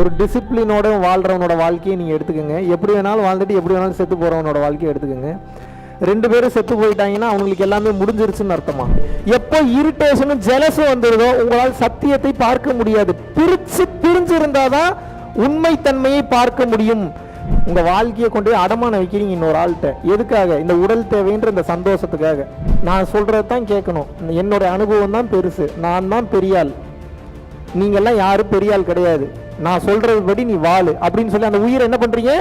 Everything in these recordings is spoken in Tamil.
ஒரு டிசிப்ளினோட வாழ்கிறவனோட வாழ்க்கையை நீங்கள் எடுத்துக்கோங்க. எப்படி வேணாலும் வாழ்ந்துட்டு எப்படி வேணாலும் செத்து போகிறவனோட வாழ்க்கையை எடுத்துக்கோங்க. 2 பேரும் செத்து போயிட்டாங்கன்னா அவங்களுக்கு எல்லாமே முடிஞ்சிருச்சுன்னு அர்த்தமா? எப்போ இரிட்டேஷனும் ஜெலஸும் வந்துடுதோ உங்களால் சத்தியத்தை பார்க்க முடியாது. பிரிஞ்சிருந்தாதான் உண்மைத்தன்மையை பார்க்க முடியும். உங்கள் வாழ்க்கையை கொண்டு போய் அடமான வைக்கிறீங்க இன்னொரு ஆள்கிட்ட. எதுக்காக? இந்த உடல் தேவைன்ற இந்த சந்தோஷத்துக்காக. நான் சொல்கிறது தான் கேட்கணும். என்னுடைய அனுபவம் தான் பெருசு. நான் தான் பெரியாள், நீங்கள்லாம் யாரும் பெரியாள் கிடையாது. நான் சொல்கிறது படி நீ வாழு அப்படின்னு சொல்லி அந்த உயிரை என்ன பண்ணுறீங்க?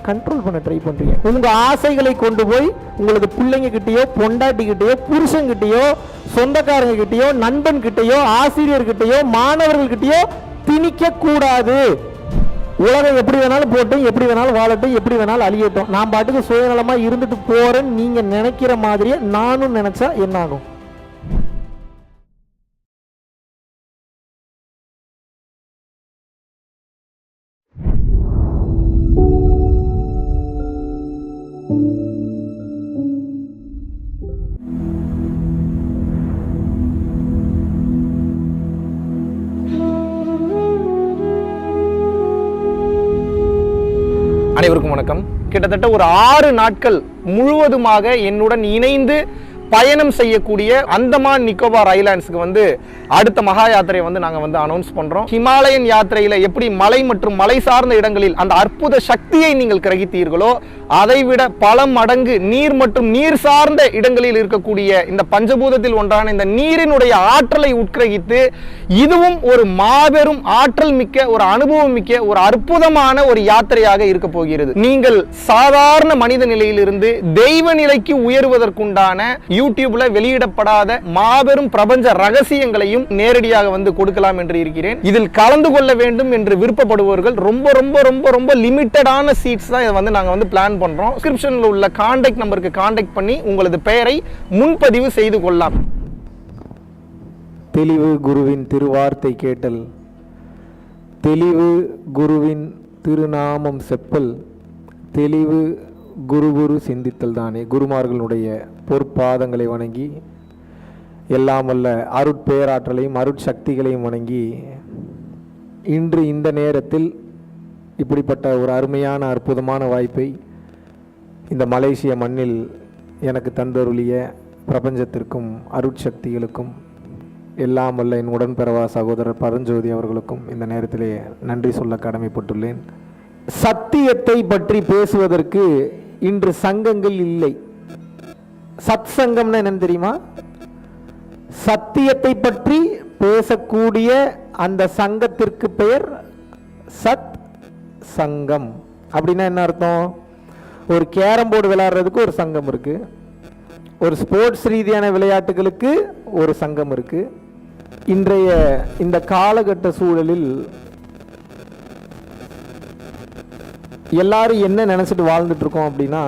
கண்ட்ரோல் பண்ண ட்ரை பண்ணுறீங்க. உங்கள் ஆசைகளை கொண்டு போய் உங்களது பிள்ளைங்க கிட்டேயோ, பொண்டாட்டி கிட்டேயோ, புருஷன்கிட்டயோ, சொந்தக்காரங்க கிட்டேயோ, நண்பன் கிட்டேயோ, ஆசிரியர்கிட்டயோ, மாணவர்கள்கிட்டயோ திணிக்க கூடாது. உலகம் எப்படி வேணாலும் போட்டும், எப்படி வேணாலும் வாழட்டும், எப்படி வேணாலும் அழியட்டும், நான் பாட்டுக்கு சுயநலமா இருந்துட்டு போறேன்னு நீங்க நினைக்கிற மாதிரியே நானும் நினைச்சா என்ன ஆகும்? அனைவருக்கும் வணக்கம். கிட்டத்தட்ட ஒரு 6 நாட்கள் முழுவதுமாக என்னுடன் இணைந்து பயணம் செய்யக்கூடிய அந்தமான் நிக்கோபார் ஐலாண்ட்ஸுக்கு அடுத்த மகா யாத்திரையை நாங்கள் அனௌன்ஸ் பண்ணுறோம். ஹிமாலயன் யாத்திரையில் எப்படி மலை மற்றும் மலை சார்ந்த இடங்களில் அந்த அற்புத சக்தியை நீங்கள் கிரகித்தீர்களோ அதைவிட பல மடங்கு நீர் மற்றும் நீர் சார்ந்த இடங்களில் இருக்கக்கூடிய இந்த பஞ்சபூதத்தில் ஒன்றான இந்த நீரினுடைய ஆற்றலை உட்கிரகித்து இதுவும் ஒரு மாபெரும் ஆற்றல் மிக்க, ஒரு அனுபவம் மிக்க, ஒரு அற்புதமான ஒரு யாத்திரையாக இருக்க போகிறது. நீங்கள் சாதாரண மனித நிலையிலிருந்து தெய்வ நிலைக்கு உயர்வதற்குண்டான யூடியூப்ல வெளியிடப்படாத மாபெரும் பிரபஞ்ச ரகசியங்களையும் நேரடியாக கொடுக்கலாம் என்று இருக்கிறேன். இதில் கலந்து கொள்ள வேண்டும் என்று விருப்பப்படுபவர்கள் ரொம்ப ரொம்ப ரொம்ப ரொம்ப லிமிட்டடான சீட்ஸ் தான் இதை நாங்க பிளான் பண்றோம். டிஸ்கிரிப்ஷன்ல உள்ள கான்டாக்ட் நம்பருக்கு கான்டாக்ட் பண்ணி உங்களது பெயரை முன்பதிவு செய்து கொள்ளலாம். தெளிவு குருவின் திருவார்த்தை கேட்டல், தெளிவு குருவின் திருநாமம் செப்பல், தெளிவு குரு சிந்தித்தல் தானே. குருமார்களுடைய பொற்பாதங்களை வணங்கி எல்லாம் வல்ல அருட்பேராற்றலையும் அருட்சக்திகளையும் வணங்கி இன்று இந்த நேரத்தில் இப்படிப்பட்ட ஒரு அருமையான அற்புதமான வாய்ப்பை இந்த மலேசிய மண்ணில் எனக்கு தந்தருளிய பிரபஞ்சத்திற்கும் அருட்சக்திகளுக்கும் எல்லாம் வல்ல என் உடன்பிறவா சகோதரர் பரஞ்சோதி அவர்களுக்கும் இந்த நேரத்திலே நன்றி சொல்ல கடமைப்பட்டுள்ளேன். சத்தியத்தை பற்றி பேசுவதற்கு இன்று சங்கங்கள் இல்லை. சத் சங்கம்னா என்னன்னு தெரியுமா? சத்தியத்தை பற்றி பேசக்கூடிய அந்த சங்கத்திற்கு பெயர் சத் சங்கம். அப்படின்னா என்ன அர்த்தம்? ஒரு கேரம் போர்டு விளையாடுறதுக்கு ஒரு சங்கம் இருக்கு, ஒரு ஸ்போர்ட்ஸ் ரீதியான விளையாட்டுகளுக்கு ஒரு சங்கம் இருக்கு. இன்றைய இந்த காலகட்ட சூழலில் எல்லாரும் என்ன நினைச்சிட்டு வாழ்ந்துட்டு இருக்கோம் அப்படின்னா,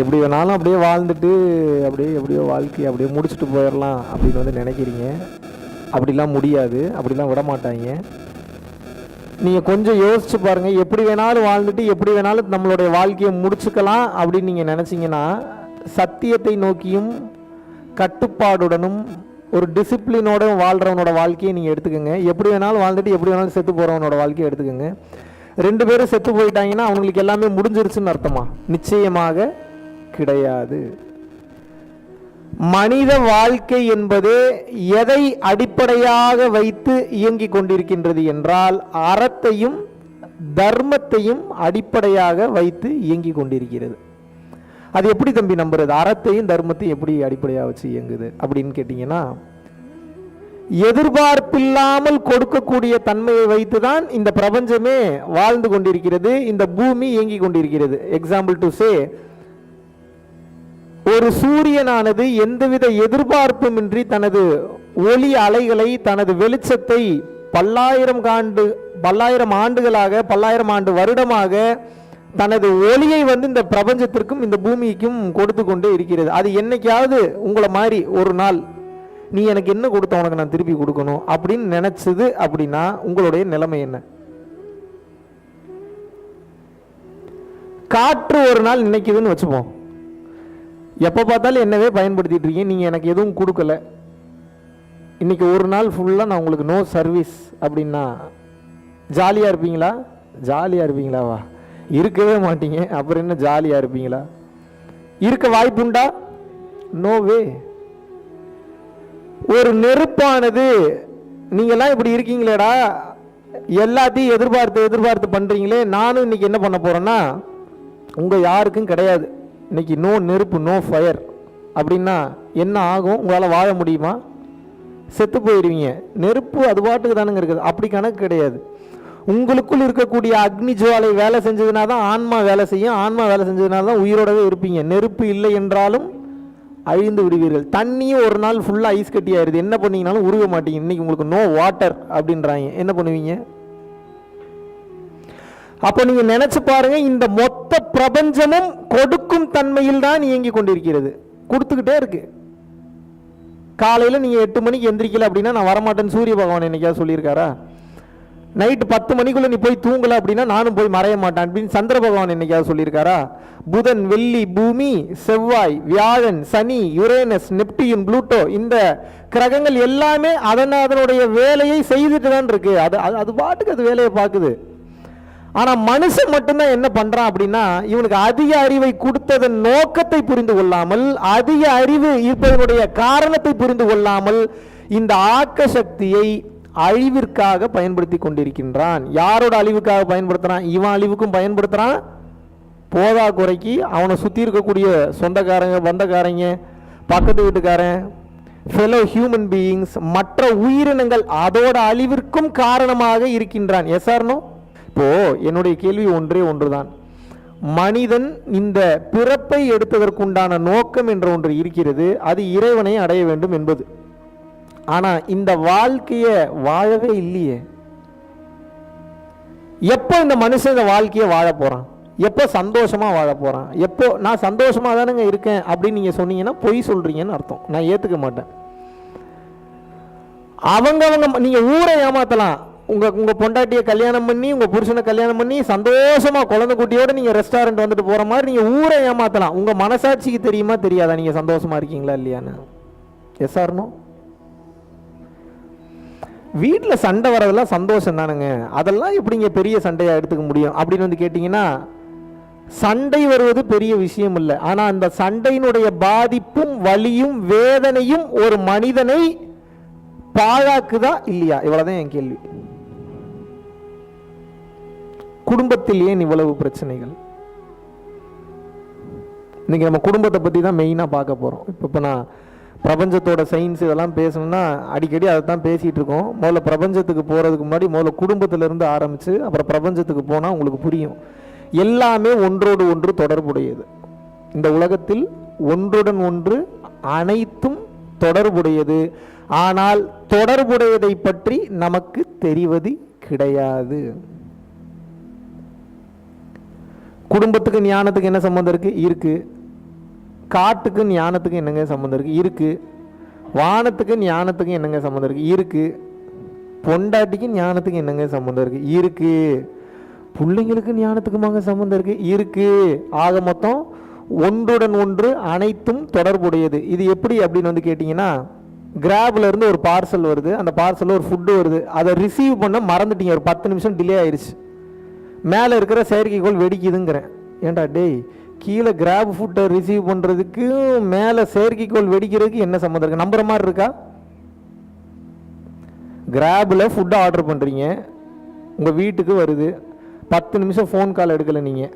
எப்படி வேணாலும் அப்படியே வாழ்ந்துட்டு அப்படியே எப்படியோ வாழ்க்கையை அப்படியே முடிச்சுட்டு போயிடலாம் அப்படின்னு நினைக்கிறீங்க. அப்படிலாம் முடியாது, அப்படிலாம் விட மாட்டாங்க. நீங்கள் கொஞ்சம் யோசிச்சு பாருங்கள். எப்படி வேணாலும் வாழ்ந்துட்டு எப்படி வேணாலும் நம்மளுடைய வாழ்க்கையை முடிச்சுக்கலாம் அப்படின்னு நீங்கள் நினச்சிங்கன்னா சத்தியத்தை நோக்கியும் கட்டுப்பாடுடனும் ஒரு டிசிப்ளினோட வாழ்கிறவனோட வாழ்க்கையை நீங்கள் எடுத்துக்கோங்க. எப்படி வேணாலும் வாழ்ந்துட்டு எப்படி வேணாலும் செத்து போகிறவனோட வாழ்க்கையை எடுத்துக்கோங்க. 2 பேரும் செத்து போயிட்டாங்கன்னா அவங்களுக்கு எல்லாமே முடிஞ்சிருச்சுன்னு அர்த்தமா? நிச்சயமாக கிடையாது. மனித வாழ்க்கை என்பது எதை அடிப்படையாக வைத்து இயங்கிக் கொண்டிருக்கின்றது என்றால் அறத்தையும் தர்மத்தையும் அடிப்படையாக வைத்து இயங்கிக் கொண்டிருக்கிறது. அது எப்படி தம்பி நம்புறது? அறத்தையும் தர்மத்தையும் எப்படி அடிப்படையாக வச்சு இயங்குது அப்படின்னு கேட்டீங்கன்னா, எதிர்பார்ப்பில்லாமல் கொடுக்கக்கூடிய தன்மையை வைத்துதான் இந்த பிரபஞ்சமே வாழ்ந்து கொண்டிருக்கிறது, இந்த பூமி இயங்கிக் கொண்டிருக்கிறது. எக்ஸாம்பிள் டு சே, ஒரு சூரியனானது எந்தவித எதிர்பார்ப்புமின்றி தனது ஒளி அலைகளை, தனது வெளிச்சத்தை பல்லாயிரம் ஆண்டுகளாக, 1000 ஆண்டு வருடமாக தனது ஒளியை இந்த பிரபஞ்சத்திற்கும் இந்த பூமிக்கும் கொடுத்து கொண்டே இருக்கிறது. அது என்னைக்காவது உங்களை மாதிரி ஒரு நாள் நீ எனக்கு என்ன கொடுத்த உனக்கு நான் திருப்பி கொடுக்கணும் அப்படின்னு நினைச்சது அப்படின்னா உங்களுடைய நிலைமை என்ன? காற்று ஒரு நாள் நினைக்குதுன்னு வச்சுப்போம். எப்போ பார்த்தாலும் என்னவே பயன்படுத்திட்டு இருக்கீங்க, நீங்கள் எனக்கு எதுவும் கொடுக்கல, இன்றைக்கி ஒரு நாள் ஃபுல்லாக நான் உங்களுக்கு நோ சர்வீஸ் அப்படின்னா ஜாலியாக இருப்பீங்களா? ஜாலியாக இருப்பீங்களாவா? இருக்கவே மாட்டீங்க. அப்புறம் என்ன ஜாலியாக இருப்பீங்களா? இருக்க வாய்ப்புண்டா? நோவே. ஒரு நெருப்பானது, நீங்கள்லாம் இப்படி இருக்கீங்களேடா, எல்லாத்தையும் எதிர்பார்த்து பண்ணுறீங்களே, நானும் இன்னைக்கு என்ன பண்ண போகிறேன்னா உங்கள் யாருக்கும் கிடையாது இன்னைக்கு நோ நெருப்பு, நோ ஃபயர் அப்படின்னா என்ன ஆகும்? உங்களால் வாழ முடியுமா? செத்து போயிடுவீங்க. நெருப்பு அது பாட்டுக்கு தானுங்க இருக்குது, அப்படி கணக்கு கிடையாது. உங்களுக்குள் இருக்கக்கூடிய அக்னி ஜுவாலை வேலை செஞ்சதுனா தான் ஆன்மா வேலை செய்யும். ஆன்மா வேலை செஞ்சதுனால தான் உயிரோடவே இருப்பீங்க. நெருப்பு இல்லை என்றாலும் அழிந்து விடுவீர்கள். தண்ணியும் ஒரு நாள் ஃபுல்லாக ஐஸ் கட்டி ஆயிடுது, என்ன பண்ணீங்கனாலும் உருக மாட்டீங்க. இன்னைக்கு உங்களுக்கு நோ வாட்டர் அப்படின்றாங்க, என்ன பண்ணுவீங்க? அப்போ நீங்க நினைச்சு பாருங்க, இந்த மொத்த பிரபஞ்சமும் கொடுக்கும் தன்மையில் தான் இயங்கி கொண்டிருக்கிறது, கொடுத்துக்கிட்டே இருக்கு. காலையில் நீங்கள் 8 மணிக்கு எந்திரிக்கல அப்படின்னா நான் வரமாட்டேன்னு சூரிய பகவான் என்னைக்காவது சொல்லியிருக்காரா? நைட்டு 10 மணிக்குள்ளே நீ போய் தூங்கலை அப்படின்னா நானும் போய் மறைய மாட்டேன் அப்படின்னு சந்திர பகவான் என்னைக்காவது சொல்லியிருக்காரா? புதன், வெள்ளி, பூமி, செவ்வாய், வியாழன், சனி, யுரேனஸ், நெப்டியூன், புளூட்டோ, இந்த கிரகங்கள் எல்லாமே அதனுடைய வேலையை செய்துட்டு தான் இருக்கு. அது பாட்டுக்கு அது வேலையை பார்க்குது. ஆனால் மனுஷன் மட்டும்தான் என்ன பண்ணுறான் அப்படின்னா, இவனுக்கு அதிக அறிவை கொடுத்ததன் நோக்கத்தை புரிந்து கொள்ளாமல், அதிக அறிவு இருப்பதனுடைய காரணத்தை புரிந்து கொள்ளாமல் இந்த ஆக்க சக்தியை அழிவிற்காக பயன்படுத்தி கொண்டிருக்கின்றான். யாரோட அழிவுக்காக பயன்படுத்துறான்? இவன் அழிவுக்கும் பயன்படுத்துறான். போதா குறைக்கு அவனை சுற்றி இருக்கக்கூடிய சொந்தக்காரங்க, பந்தக்காரங்க, பக்கத்து வீட்டுக்காரன், ஃபெலோ ஹியூமன் பீயிங்ஸ், மற்ற உயிரினங்கள் அதோட அழிவிற்கும் காரணமாக இருக்கின்றான். Yes or no? இப்போ என்னுடைய கேள்வி ஒன்றே ஒன்றுதான். மனிதன் இந்த பிறப்பை எடுத்ததற்குண்டான நோக்கம் என்ற ஒன்று இருக்கிறது, அது இறைவனை அடைய வேண்டும் என்பது. ஆனா இந்த வாழ்க்கையை வாழவே இல்லையே. எப்போ இந்த மனுஷன் இந்த வாழ்க்கையை வாழ போறான்? எப்போ சந்தோஷமா வாழ போறான்? எப்போ நான் சந்தோஷமா தானுங்க இருக்கேன் அப்படின்னு நீங்க சொன்னீங்கன்னா பொய் சொல்றீங்கன்னு அர்த்தம். நான் ஏத்துக்க மாட்டேன். அவங்க நீங்க ஊரை ஏமாத்தலாம். உங்க பொண்டாட்டியை கல்யாணம் பண்ணி, உங்க புருஷனை கல்யாணம் பண்ணி சந்தோஷமா குழந்தை குட்டியோட நீங்க ரெஸ்டாரண்ட் வந்துட்டு போற மாதிரி நீங்க ஊரை ஏமாத்தலாம். உங்க மனசாட்சிக்கு தெரியுமா தெரியாதா நீங்க சந்தோஷமா இருக்கீங்களா இல்லையான்னு? Yes or no? வீட்டில் சண்டை வரதெல்லாம் சந்தோஷம் தானுங்க, அதெல்லாம் எப்படிங்க பெரிய சண்டையாக எடுத்துக்க முடியும் அப்படின்னு வந்து கேட்டிங்கன்னா, சண்டை வருவது பெரிய விஷயம் இல்லை. ஆனால் அந்த சண்டையினுடைய பாதிப்பும் வலியும் வேதனையும் ஒரு மனிதனை பாழாக்குதா இல்லையா? இவ்வளவுதான் என் கேள்வி. குடும்பத்தில் ஏன் இவ்வளவு பிரச்சனைகள்? இன்னைக்கு நம்ம குடும்பத்தை பற்றி தான் மெயினாக பார்க்க போகிறோம். இப்போ நான் பிரபஞ்சத்தோட சயின்ஸ் இதெல்லாம் பேசணும்னா அடிக்கடி அதை தான் பேசிகிட்டு இருக்கோம். முதல்ல பிரபஞ்சத்துக்கு போகிறதுக்கு முன்னாடி முதல்ல குடும்பத்திலேருந்து ஆரம்பித்து அப்புறம் பிரபஞ்சத்துக்கு போனால் உங்களுக்கு புரியும். எல்லாமே ஒன்றோடு ஒன்று தொடர்புடையது. இந்த உலகத்தில் ஒன்றுடன் ஒன்று அனைத்தும் தொடர்புடையது. ஆனால் தொடர்புடையதை பற்றி நமக்கு தெரிவது கிடையாது. குடும்பத்துக்கு ஞானத்துக்கு என்ன சம்பந்தம் இருக்கு? இருக்கு. காட்டுக்கு ஞானத்துக்கு என்னங்க சம்மந்தம் இருக்கு? இருக்கு. வானத்துக்கு ஞானத்துக்கு என்னங்க சம்மந்தம் இருக்கு? இருக்கு. பொண்டாட்டிக்கு ஞானத்துக்கு என்னங்க சம்மந்தம் இருக்கு? இருக்கு. பிள்ளைங்களுக்கு ஞானத்துக்குமாங்க சம்மந்தம் இருக்கு? இருக்கு. ஆக மொத்தம் ஒன்றுடன் ஒன்று அனைத்தும் தொடர்புடையது. இது எப்படி அப்படின்னு வந்து கேட்டிங்கன்னா, கிராப்ல இருந்து ஒரு பார்சல் வருது, அந்த பார்சலில் ஒரு ஃபுட்டு வருது, அதை ரிசீவ் பண்ண மறந்துட்டீங்க, ஒரு 10 நிமிஷம் டிலே ஆயிடுச்சு, மேலே இருக்கிற செயற்கைக்கோள் வெடிக்குதுங்கிறேன். ஏண்டா டேய், கீழே கிராப் ஃபுட்டை ரிசீவ் பண்ணுறதுக்கு மேலே செயற்கைக்கோள் வெடிக்கிறதுக்கு என்ன சம்மந்தம் இருக்குது? நம்புற மாதிரி இருக்கா? கிராபில் ஃபுட்டை ஆர்டர் பண்ணுறீங்க, உங்கள் வீட்டுக்கு வருது, 10 நிமிஷம் ஃபோன் கால் எடுக்கலை நீங்கள்,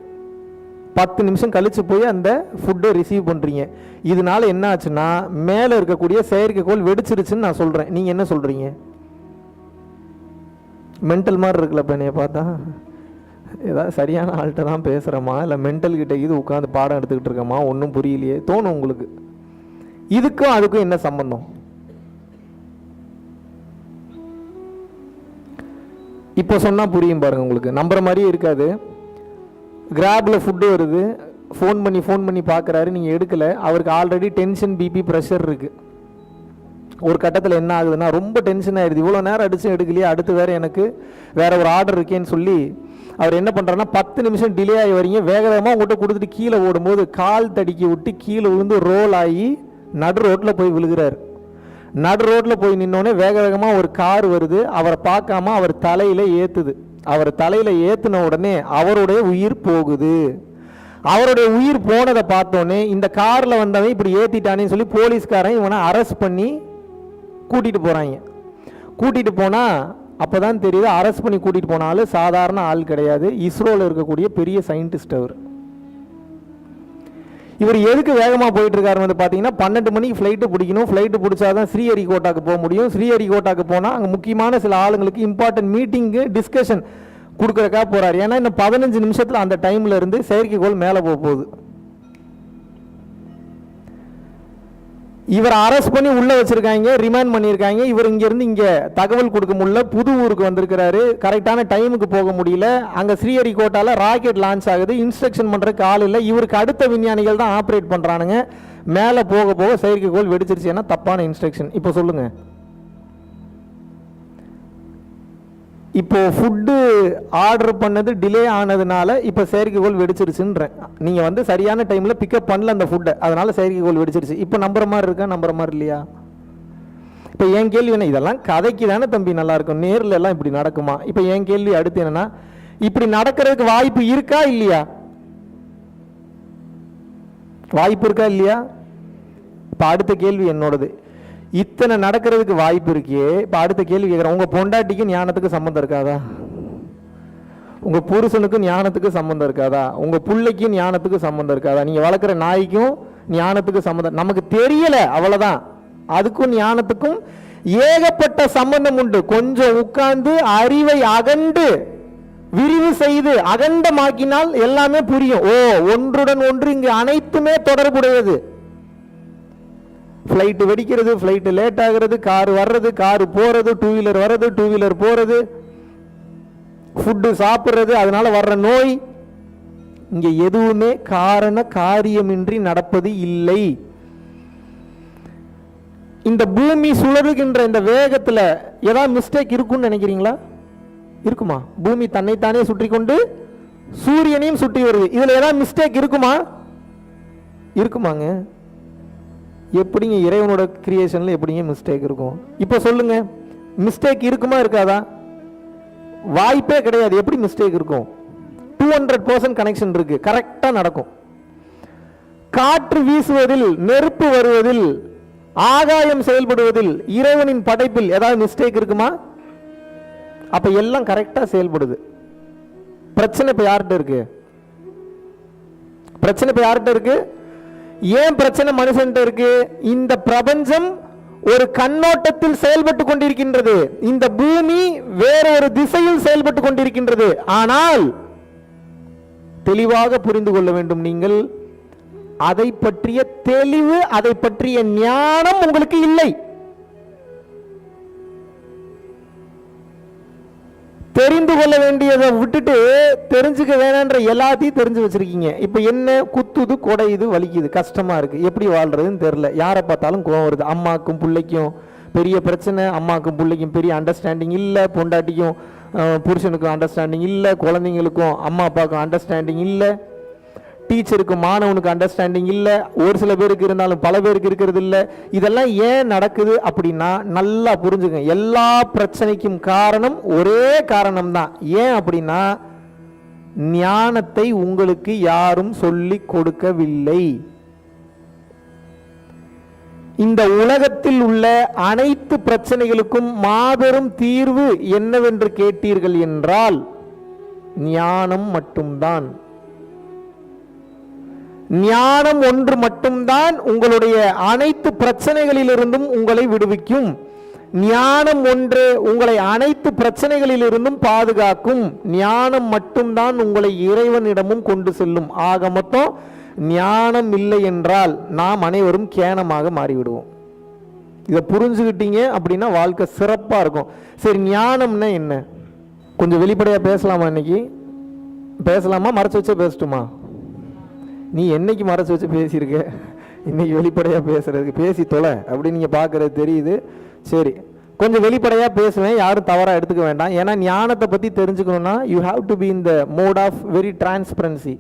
10 நிமிஷம் கழித்து போய் அந்த ஃபுட்டை ரிசீவ் பண்ணுறீங்க. இதனால என்ன ஆச்சுன்னா மேலே இருக்கக்கூடிய செயற்கைக்கோள் வெடிச்சிருச்சுன்னு நான் சொல்கிறேன். நீங்கள் என்ன சொல்கிறீங்க? மென்டல் மாதிரி இருக்குல்ல என்னைய பார்த்தா? ஏதாவது சரியான ஆள்கிட்ட தான் பேசுகிறோமா இல்லை மென்டல் கிட்ட இது உட்காந்து பாடம் எடுத்துக்கிட்டு இருக்கோமா? ஒன்றும் புரியலையே தோணும் உங்களுக்கு. இதுக்கும் அதுக்கும் என்ன சம்பந்தம்? இப்போ சொன்னால் புரியும் பாருங்க உங்களுக்கு. நம்புற மாதிரியே இருக்காது. கிராப்ல ஃபுட்டு வருது, ஃபோன் பண்ணி பார்க்குறாரு, நீங்கள் எடுக்கலை, அவருக்கு ஆல்ரெடி டென்ஷன், பிபி, ப்ரெஷர் இருக்குது. ஒரு கட்டத்தில் என்ன ஆகுதுன்னா ரொம்ப டென்ஷன் ஆகிடுது. இவ்வளோ நேரம் அடிச்சு எடுக்கலையே, அடுத்து வேறு எனக்கு வேறு ஒரு ஆர்டர் இருக்கேன்னு சொல்லி அவர் என்ன பண்ணுறாருன்னா 10 நிமிஷம் டிலே ஆகி வரீங்க, வேகமாக உங்கள்கிட்ட கொடுத்துட்டு கீழே ஓடும்போது கால் தடுக்கி விட்டு கீழே விழுந்து ரோல் ஆகி நடு ரோட்டில் போய் விழுகிறார். நடு ரோட்டில் போய் நின்னோடனே வேக வேகமாக ஒரு கார் வருது, அவரை பார்க்காம அவர் தலையில் ஏற்றுது. அவர் தலையில் ஏற்றின உடனே அவருடைய உயிர் போகுது. அவருடைய உயிர் போனதை பார்த்தோன்னே இந்த காரில் வந்தவன் இப்படி ஏற்றிட்டானேன்னு சொல்லி போலீஸ்காரன் இவனை அரெஸ்ட் பண்ணி கூட்டிகிட்டு போகிறாங்க. கூட்டிகிட்டு போனால் அப்போ தான் தெரியுது, அரெஸ்ட் பண்ணி கூட்டிகிட்டு போனாலும் சாதாரண ஆள் கிடையாது, இஸ்ரோவில் இருக்கக்கூடிய பெரிய சயின்டிஸ்ட் அவர். இவர் எதுக்கு வேகமாக போயிட்டு இருக்காரு வந்து பார்த்தீங்கன்னா 12 மணிக்கு ஃப்ளைட்டு பிடிக்கணும். ஃப்ளைட்டு பிடிச்சாதான் ஸ்ரீஹரிகோட்டாக்கு போக முடியும். ஸ்ரீஹரிகோட்டாக்கு போனால் அங்கே முக்கியமான சில ஆளுங்களுக்கு இம்பார்ட்டன்ட் மீட்டிங்கு டிஸ்கஷன் கொடுக்குறக்காக போகிறார். ஏன்னா இந்த 15 நிமிஷத்தில் அந்த டைமில் இருந்து செயற்கைக்கோள் மேலே போக போகுது. இவர் அரெஸ்ட் பண்ணி உள்ளே வச்சுருக்காங்க, ரிமாண்ட் பண்ணியிருக்காங்க. இவர் இங்கேருந்து இங்கே தகவல் கொடுக்க முடியல, புது ஊருக்கு வந்திருக்கிறாரு, கரெக்டான டைமுக்கு போக முடியல. அங்கே ஸ்ரீஹரிகோட்டாவில் ராக்கெட் லான்ச் ஆகுது, இன்ஸ்ட்ரக்ஷன் பண்ணுறதுக்கு ஆள் இல்லை. இவருக்கு அடுத்த விஞ்ஞானிகள் தான் ஆப்ரேட் பண்ணுறானுங்க. மேலே போக போக செயற்கைக்கோள் வெடிச்சிருச்சு. ஏன்னா தப்பான இன்ஸ்ட்ரக்ஷன். இப்போ சொல்லுங்கள், இப்போ ஃபுட்டு ஆர்டர் பண்ணது டிலே ஆனதுனால இப்போ செயற்கைக்கோள் வெடிச்சிருச்சுன்றேன். நீங்கள் வந்து சரியான டைமில் பிக்கப் பண்ணல அந்த ஃபுட்டை, அதனால செயற்கைக்கோள் வெடிச்சிருச்சு. இப்போ நம்புற மாதிரி இருக்கா, நம்புற மாதிரி இல்லையா? இப்போ என் கேள்வி என்ன, இதெல்லாம் கதைக்கு தானே தம்பி நல்லா இருக்கும், நேரில் எல்லாம் இப்படி நடக்குமா? இப்போ என் கேள்வி அடுத்து என்னன்னா, இப்படி நடக்கிறதுக்கு வாய்ப்பு இருக்கா இல்லையா? வாய்ப்பு இருக்கா இல்லையா? இப்போ அடுத்த கேள்வி என்னோடது, இத்தனை நடக்கிறதுக்கு வாய்ப்பு இருக்கே. இப்போ அடுத்த கேள்வி கேட்குறேன், உங்கள் பொண்டாட்டிக்கு ஞானத்துக்கு சம்மந்தம் இருக்காதா? உங்கள் புருஷனுக்கும் ஞானத்துக்கு சம்மந்தம் இருக்காதா? உங்கள் பிள்ளைக்கும் ஞானத்துக்கு சம்மந்தம் இருக்காதா? நீங்கள் வளர்க்குற நாய்க்கும் ஞானத்துக்கு சம்மந்தம், நமக்கு தெரியல அவ்வளோதான். அதுக்கும் ஞானத்துக்கும் ஏகப்பட்ட சம்பந்தம் உண்டு. கொஞ்சம் உட்கார்ந்து அறிவை அகண்டு விரிவு செய்து அகண்டமாக்கினால் எல்லாமே புரியும். ஓ, ஒன்றுடன் ஒன்று இங்கு அனைத்துமே தொடர்புடையது. ஃப்ளைட்டு வெடிக்கிறது, ஃப்ளைட்டு லேட் ஆகிறது, கார் வர்றது, கார் போகிறது, டூ வீலர் வர்றது, டூ வீலர் போகிறது, ஃபுட்டு சாப்பிட்றது, அதனால வர்ற நோய், இங்கே எதுவுமே காரண காரியமின்றி நடப்பது இல்லை. இந்த பூமி சுழறுகின்ற இந்த வேகத்தில் ஏதாவது மிஸ்டேக் இருக்குன்னு நினைக்கிறீங்களா? இருக்குமா? பூமி தன்னைத்தானே சுற்றி கொண்டு சூரியனையும் சுற்றி வருது. இதில் ஏதாவது மிஸ்டேக் இருக்குமா? இருக்குமாங்க? எப்படிங்க இறைவனோட கிரியேஷன்ல எப்படிங்க மிஸ்டேக் இருக்கும்? இப்போ சொல்லுங்க, மிஸ்டேக் இருக்குமா இருக்காதா? வாய்ப்பே கிடையாது. எப்படி மிஸ்டேக் இருக்கும்? 200% கனெக்ஷன் இருக்கு, கரெக்டா நடக்கும். காற்று வீசுவதில், நெருப்பு வருவதில், ஆகாயம் செயல்படுவதில், இறைவனின் படைப்பில் ஏதாவது மிஸ்டேக் இருக்குமா? அப்ப எல்லாம் கரெக்டா செயல்படுது. பிரச்சனை இப்ப யார்கிட்ட இருக்கு? பிரச்சனை இப்ப யார்கிட்ட இருக்கு? ஏன் பிரச்சனை மனுஷன்ட்ட இருக்கு? இந்த பிரபஞ்சம் ஒரு கண்ணோட்டத்தில் செயல்பட்டு கொண்டிருக்கின்றது, இந்த பூமி வேற ஒரு திசையில் செயல்பட்டு கொண்டிருக்கின்றது. ஆனால் தெளிவாக புரிந்து கொள்ள வேண்டும், நீங்கள் அதை பற்றிய தெளிவு, அதை பற்றிய ஞானம் உங்களுக்கு இல்லை. தெரிந்து கொள்ள வேண்டியதை விட்டுட்டு தெரிஞ்சுக்க வேணான்ற எல்லாத்தையும் தெரிஞ்சு வச்சிருக்கீங்க. இப்போ என்ன, குத்துது, கொடையுது, வலிக்குது, கஷ்டமா இருக்கு, எப்படி வாழ்றதுன்னு தெரியல. யாரை பார்த்தாலும் கோவம் வருது. அம்மாக்கும் பிள்ளைக்கும் பெரிய பிரச்சனை, அம்மாக்கும் பிள்ளைக்கும் பெரிய அண்டர்ஸ்டாண்டிங் இல்லை, பொண்டாட்டிக்கும் புருஷனுக்கும் அண்டர்ஸ்டாண்டிங் இல்லை, குழந்தைங்களுக்கும் அம்மா அப்பாவுக்கும் அண்டர்ஸ்டாண்டிங் இல்லை, டீச்சருக்கு மாணவனுக்கு அண்டர்ஸ்டாண்டிங் இல்லை, ஒரு சில பேருக்கு இருந்தாலும் பல பேருக்கு இருக்கிறது இல்லை. இதெல்லாம் ஏன் நடக்குது அப்படின்னா நல்லா புரிஞ்சுங்க, எல்லா பிரச்சனைக்கும் காரணம் ஒரே காரணம் தான். ஏன் அப்படின்னா ஞானத்தை உங்களுக்கு யாரும் சொல்லி கொடுக்கவில்லை. இந்த உலகத்தில் உள்ள அனைத்து பிரச்சனைகளுக்கும் மாபெரும் தீர்வு என்னவென்று கேட்டீர்கள் என்றால் ஞானம் மட்டும்தான். ஞானம் ஒன்று மட்டும்தான் உங்களுடைய அனைத்து பிரச்சனைகளிலிருந்தும் உங்களை விடுவிக்கும். ஞானம் ஒன்று உங்களை அனைத்து பிரச்சனைகளிலிருந்தும் பாதுகாக்கும். ஞானம் மட்டும்தான் உங்களை இறைவனிடமும் கொண்டு செல்லும். ஆக மொத்தம் ஞானம் இல்லை என்றால் நாம் அனைவரும் கேனமாக மாறிவிடுவோம். இதை புரிஞ்சுக்கிட்டீங்க அப்படின்னா வாழ்க்கை சிறப்பாக இருக்கும். சரி, ஞானம்னா என்ன? கொஞ்சம் வெளிப்படையாக பேசலாமா? இன்னைக்கு பேசலாமா? மறைச்சு வச்சே பேசட்டுமா? நீ என்னைக்கு மறைச்சு வச்சு பேசியிருக்க, இன்னைக்கு வெளிப்படையாக பேசுறதுக்கு பேசி தொலை அப்படின்னு நீங்கள் பார்க்குறது தெரியுது. சரி, கொஞ்சம் வெளிப்படையாக பேசுவேன், யாரும் தவறாக எடுத்துக்க வேண்டாம். ஏன்னா ஞானத்தை பற்றி தெரிஞ்சுக்கணும்னா you have to be in the mode of very transparency.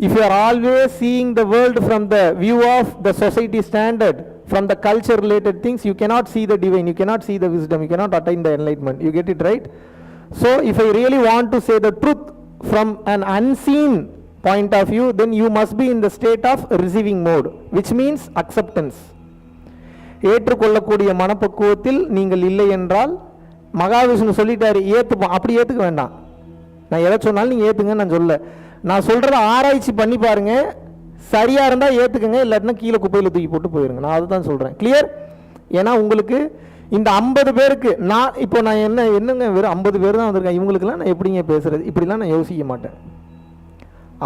If you are always seeing the world from the view of the society standard, from the culture related things, you cannot see the divine, you cannot see the wisdom, you cannot attain the enlightenment. You get it, right? So if I really want to say the truth from an unseen point of view, then you must be in the state of receiving mode, which means acceptance. ஏற்றுக்கொள்ளக்கூடிய மனப்பக்குவத்தில் நீங்கள் இல்லை என்றால், மகாவிஷ்ணு சொல்லிட்டாரு ஏற்றுப்போம், அப்படி ஏற்றுக்க வேண்டாம். நான் எதை சொன்னாலும் நீங்கள் ஏற்றுங்க நான் சொல்ல, நான் சொல்கிறத ஆராய்ச்சி பண்ணி பாருங்க, சரியாக இருந்தால் ஏற்றுக்குங்க, இல்லாட்டினா கீழே குப்பையில் தூக்கி போட்டு போயிருங்க. நான் அதுதான் சொல்கிறேன். கிளியர்? ஏன்னா உங்களுக்கு இந்த 50 பேருக்கு நான் என்னங்க வெறும் 50 பேர் தான் வந்திருக்கேன், இவங்களுக்குலாம் நான் எப்படிங்க பேசுறது, இப்படிலாம் நான் யோசிக்க மாட்டேன்.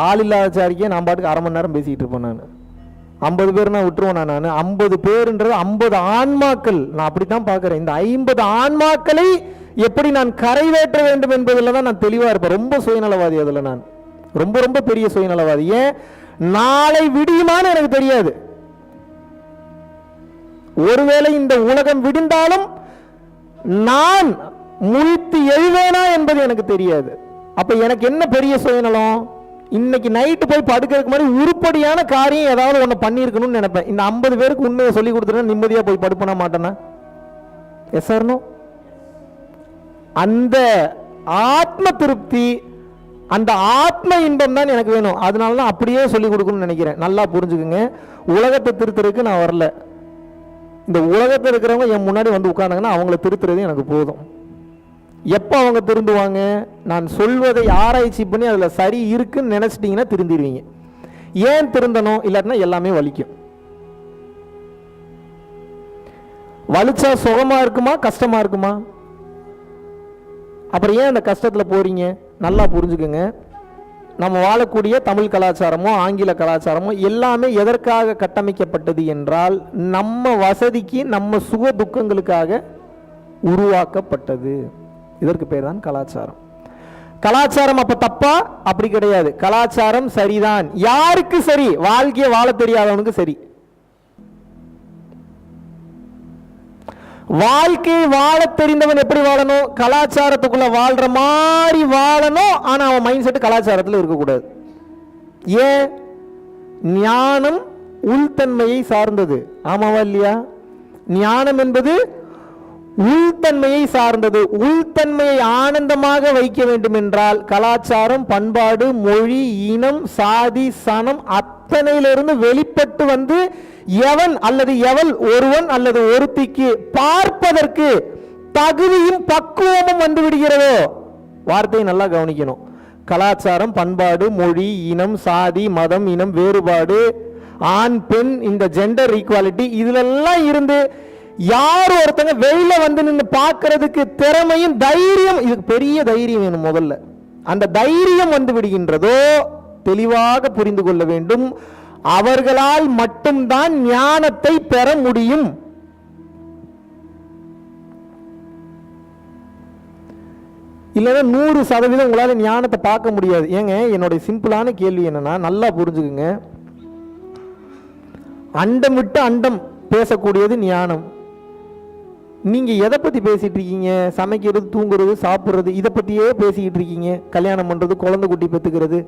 ஆள் இல்லாத சாரிக்கே நான் பாட்டுக்கு அரை மணி நேரம் பேசிக்கிட்டு இருப்பேன். நான் 50 பேர் நான் விட்டுருவேன். நான் 50 பேருன்றது 50 ஆன்மாக்கள். நான் அப்படித்தான் பார்க்குறேன். இந்த 50 ஆன்மாக்களை எப்படி நான் கரைவேற்ற வேண்டும் என்பதில் தான் நான் தெளிவாக இருப்பேன். ரொம்ப சுயநலவாதி அதில், நான் ரொம்ப ரொம்ப பெரிய சுயநலவாதி. ஏன், நாளை விடியுமான்னு எனக்கு தெரியாது. ஒருவேளை இந்த உலகம் விடிந்தாலும் நான் முழித்து எழுவேனா என்பது எனக்கு தெரியாது. அப்ப எனக்கு என்ன பெரிய சுயநலம், இன்னைக்கு நைட்டு போய் படுக்கிறதுக்கு மாதிரி உருப்படியான காரியம் ஏதாவது ஒன்று பண்ணியிருக்கணும்னு நினைப்பேன். இந்த 50 பேருக்கு உண்மையை சொல்லி கொடுத்துட்டா நிம்மதியாக போய் படுப்பன மாட்டேன்னா? Yes sir no? அந்த ஆத்ம திருப்தி, அந்த ஆத்ம இன்பம் தான் எனக்கு வேணும். அதனால தான் அப்படியே சொல்லி கொடுக்கணும்னு நினைக்கிறேன். நல்லா புரிஞ்சுக்குங்க, உலகத்தை திருத்துறதுக்கு நான் வரல. இந்த உலகத்தில் இருக்கிறவங்க என் முன்னாடி வந்து உட்கார்ந்தாங்கன்னா அவங்கள திருத்துறது எனக்கு போதும். எப்போ அவங்க திருந்துவாங்க, நான் சொல்வதை ஆராய்ச்சி பண்ணி அதில் சரி இருக்குன்னு நினச்சிட்டிங்கன்னா திருந்திடுவீங்க. ஏன் திருந்தணும், இல்லாட்டினா எல்லாமே வலிக்கும். வலிச்சா சுகமாக இருக்குமா கஷ்டமாக இருக்குமா? அப்புறம் ஏன் அந்த கஷ்டத்தில் போகிறீங்க? நல்லா புரிஞ்சுக்குங்க. நம்ம வாழக்கூடிய தமிழ் கலாச்சாரமோ ஆங்கில கலாச்சாரமோ எல்லாமே எதற்காக கட்டமைக்கப்பட்டது என்றால், நம்ம வசதிக்கு நம்ம சுக துக்கங்களுக்காக உருவாக்கப்பட்டது. இதற்கு பேர் தான் கலாச்சாரம். கலாச்சாரம் அப்ப தப்பா? அப்படி கிடையாது. கலாச்சாரம் சரிதான். யாருக்கு சரி? வாழ்க்கையை வாழ தெரியாதவனுக்கு சரி. வாழ்க்கையை வாழ தெரிந்தவன் எப்படி வாழணும்? கலாச்சாரத்துக்குள்ள வாழ்ற மாதிரி வாழணும். ஆனா அவன் மைண்ட் செட் கலாச்சாரத்தில் இருக்கக்கூடாது. ஏன்? ஞானம் உள்தன்மையை சார்ந்தது. ஆமாவா இல்லையா? ஞானம் என்பது உள்தன்மையை சார்ந்தது. உள்தன்மையை ஆனந்தமாக வைக்க வேண்டும் என்றால் கலாச்சாரம், பண்பாடு, மொழி, இனம், சாதி, சனம் அத்தனையிலிருந்து வெளிப்பட்டு வந்து எவன் அல்லது எவள், ஒருவன் அல்லது ஒருத்திக்கு பார்ப்பதற்கு தகுதியும் பக்குவமும் வந்து விடுகிறதோ, வார்த்தையை நல்லா கவனிக்கணும். கலாச்சாரம், பண்பாடு, மொழி, இனம், சாதி, மதம், இனம் வேறுபாடு, ஆண் பெண், இந்த ஜெண்டர் ஈக்குவாலிட்டி, இதுலெல்லாம் இருந்து யார் ஒருத்தங்க வெளியில வந்து நின்று பார்க்கறதுக்கு திறமையும் தைரியம், இதுக்கு பெரிய தைரியம் வேணும் முதல்ல. அந்த தைரியம் வந்து விடுகின்றதோ தெளிவாக புரிந்து கொள்ள வேண்டும், அவர்களால் மட்டும்தான் ஞானத்தை பெற முடியும். இல்லைன்னா 100% உங்களால ஞானத்தை பார்க்க முடியாது. ஏங்க, என்னுடைய சிம்பிளான கேள்வி என்னன்னா, நல்லா புரிஞ்சுக்குங்க. அண்டம் விட்டு அண்டம் பேசக்கூடியது ஞானம். நீங்க எதை பத்தி பேசிட்டு இருக்கீங்க? சமைக்கிறது, தூங்குறது, சாப்பிட்றது, இதை பத்தியே பேசிக்கிட்டு இருக்கீங்க. கல்யாணம் பண்றது, குழந்தை குட்டி பெற்றுக்கிறது,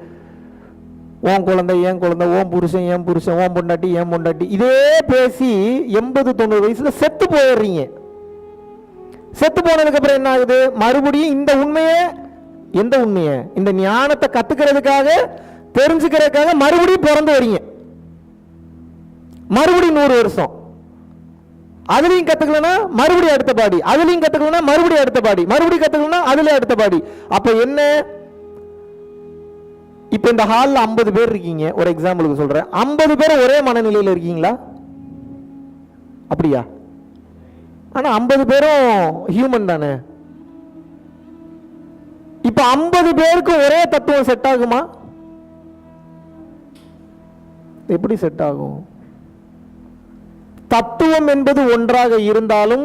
ஓன் குழந்தை ஏன் குழந்தை, ஓன் புருஷன் ஏன் புருஷன், ஓன் பொண்டாட்டி ஏன் பொண்டாட்டி, இதே பேசி 80-90 வயசுல செத்து போயிடுறீங்க. செத்து போனதுக்கு அப்புறம் என்ன ஆகுது? மறுபடியும் இந்த உண்மையை, எந்த உண்மையை, இந்த ஞானத்தை கத்துக்கிறதுக்காக, தெரிஞ்சுக்கிறதுக்காக மறுபடியும் பிறந்து வரீங்க. மறுபடியும் 100 வருஷம் அதுலயும் கத்துக்கலனா மறுபடியும் அடுத்த பாடி, அதுலயும் கத்துக்கலனா மறுபடியும் அடுத்த பாடி, மறுபடியும் கத்துக்கலனா அதுல அடுத்த பாடி. அப்ப என்ன? இப்ப இந்த ஹால்ல 50 பேர் இருக்கீங்க, ஒரு எக்ஸாம்பிளுக்கு சொல்றேன். 50 பேரும் ஒரே மனநிலையில் இருக்கீங்களா? அப்படியா? ஆனா 50 பேரும் ஹியூமன் தானே. இப்ப 50 பேருக்கு ஒரே தத்துவம் செட் ஆகுமா? எப்படி செட் ஆகும்? தத்துவம் என்பது ஒன்றாக இருந்தாலும்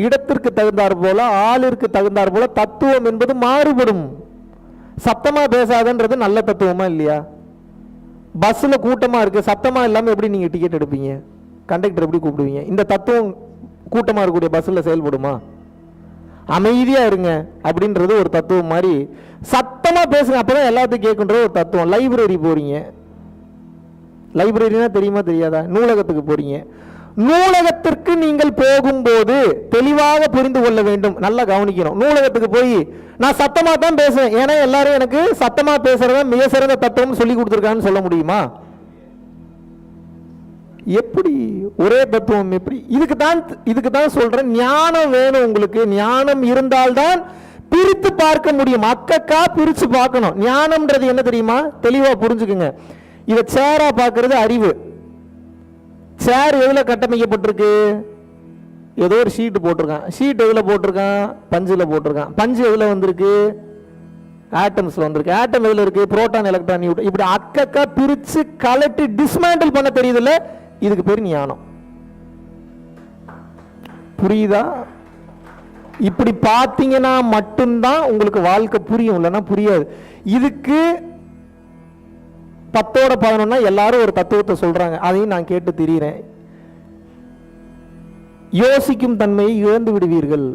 இடத்திற்கு தகுந்தார் போல, ஆளிற்கு தகுந்தார் போல தத்துவம் என்பது மாறுபடும். சத்தமா பேசாதன்றது நல்ல தத்துவமா இல்லையா? பஸ்ல கூட்டமா இருக்கு, சத்தமா இல்லாம எப்படி நீங்க டிக்கெட் எடுப்பீங்க? கண்டக்டர் எப்படி கூப்பிடுவீங்க? இந்த தத்துவம் கூட்டமா இருக்கக்கூடிய பஸ்ல செயல்படுமா? அமைதியா இருங்க அப்படின்றது ஒரு தத்துவம் மாதிரி. சத்தமா பேசுங்க அப்பதான் எல்லாத்தையும் கேட்குன்றது ஒரு தத்துவம். லைப்ரரி போறீங்க, லைப்ரரினா தெரியுமா தெரியாதா? நூலகத்துக்கு போறீங்க, நூலகத்திற்கு நீங்கள் போகும்போது தெளிவாக புரிந்து கொள்ள வேண்டும். நல்லா கவனிக்கணும். நூலகத்துக்கு போய் நான் சத்தமா தான் பேசுவேன், ஏன்னா எல்லாரும் எனக்கு சத்தமா பேசுறத மிக சிறந்த தத்துவம் சொல்லி கொடுத்துருக்கான்னு சொல்ல முடியுமா? எப்படி ஒரே தத்துவம் எப்படி? இதுக்கு தான் சொல்றேன், ஞானம் வேணும் உங்களுக்கு. ஞானம் இருந்தால்தான் பிரித்து பார்க்க முடியும். அக்கக்கா பிரிச்சு பார்க்கணும். ஞானம்ன்றது என்ன தெரியுமா? தெளிவா புரிஞ்சுக்குங்க. இதை சேரா பார்க்கறது அறிவு. சேர் எதுல கட்டமைக்கப்பட்டிருக்கு? ஏதோ ஒரு ஷீட் போட்டிருக்கான். ஷீட் எதுல போட்டிருக்கான்? பஞ்சுல போட்டிருக்கான். பஞ்சு எதுல வந்திருக்கு? ஆட்டம்ஸ்ல வந்திருக்கு. ஆட்டம் எதுல இருக்கு? Proton, electron, Newton. இப்படி அக்கக்கா பிரிச்சு கலட்டி டிஸ்மேண்டில் பண்ண தெரியுதுல்ல, இதுக்கு பேர் ஞானம். புரியுதா? இப்படி பார்த்தீங்கன்னா மட்டும்தான் உங்களுக்கு வாழ்க்கை புரியும், இல்லைன்னா புரியாது. இதுக்கு 10ஓட 11 எல்லாரும் ஒரு தத்துவத்தை சொல்றாங்க, அதையும் நான் கேட்டு திரியிறேன். யோசிக்கும் தன்மையை இழந்து விடுவீர்கள்.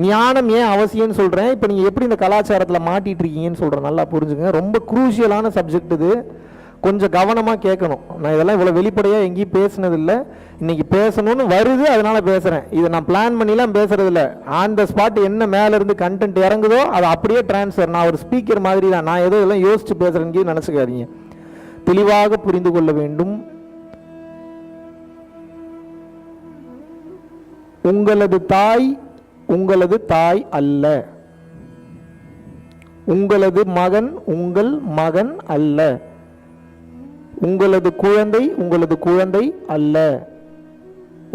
ஞானம் ஏன் அவசியம்னு சொல்றேன். இப்போ நீங்க எப்படி இந்த கலாச்சாரத்தில் மாட்டிட்டு இருக்கீங்கன்னு சொல்றேன். நல்லா புரிஞ்சுங்க. ரொம்ப குரூஷியலான சப்ஜெக்ட் இது. கொஞ்சம் கவனமாக கேட்கணும். நான் இதெல்லாம் இவ்வளோ வெளிப்படையாக எங்கேயும் பேசினதில்லை. இன்னைக்கு பேசணும்னு வருது, அதனால பேசுகிறேன். இதை நான் பிளான் பண்ணிலாம் பேசுறதில்ல. ஆன் த ஸ்பாட் என்ன மேலேருந்து கண்டென்ட் இறங்குதோ அதை அப்படியே டிரான்ஸ்ஃபர். நான் ஒரு ஸ்பீக்கர் மாதிரி தான். நான் ஏதோ இதெல்லாம் யோசிச்சு பேசுகிறேன்னு நினச்சிக்காதீங்க. தெளிவாக புரிந்து கொள்ள வேண்டும். உங்களது தாய் அல்ல. உங்களது மகன் உங்கள் மகன் அல்ல. உங்களது குழந்தை அல்ல.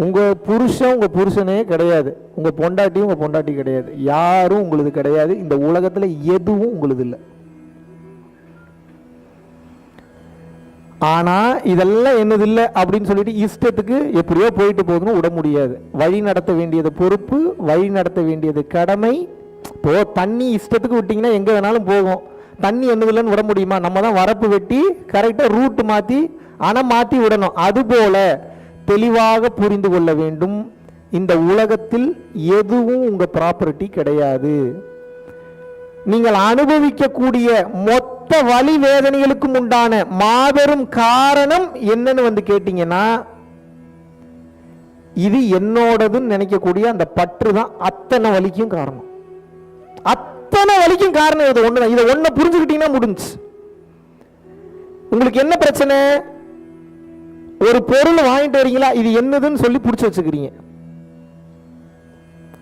உங்க புருஷன் உங்க புருஷனே கிடையாது. உங்க பொண்டாட்டி கிடையாது. யாரும் உங்களது கிடையாது. இந்த உலகத்துல எதுவும் உங்களது இல்லை. ஆனா இதெல்லாம் என்னது இல்லை அப்படின்னு சொல்லிட்டு இஷ்டத்துக்கு எப்படியோ போயிட்டு போகணும் விட முடியாது. வழி நடத்த வேண்டியது பொறுப்பு, வழி நடத்த வேண்டியது கடமை. இப்போ தண்ணி இஷ்டத்துக்கு விட்டீங்கன்னா எங்க வேணாலும் போகும். தண்ணி என்னதில்லைன்னு விட முடியுமா? நம்ம தான் வரப்பு வெட்டி கரெக்டாக ரூட் மாற்றி அணை மாற்றி விடணும். அதுபோல தெளிவாக புரிந்து கொள்ள வேண்டும். இந்த உலகத்தில் எதுவும் உங்கள் ப்ராப்பர்ட்டி கிடையாது. நீங்கள் அனுபவிக்கக்கூடிய மொத்த வலி வேதனைகளுக்கும் உண்டான மாபெரும் காரணம் என்னன்னு கேட்டீங்கன்னா, இது என்னோடதுன்னு நினைக்கக்கூடிய அந்த பற்று தான் அத்தனை வலிக்கும் காரணம். அத்தனை வலிக்கும் காரணம் இது ஒண்ணுதான். இதை ஒண்ணு புரிஞ்சுக்கிட்டீங்கன்னா முடிஞ்சு. உங்களுக்கு என்ன பிரச்சனை? ஒரு பொருள் வாங்கிட்டு வரீங்களா, இது என்னதுன்னு சொல்லி பிடிச்சி வச்சுக்கிறீங்க.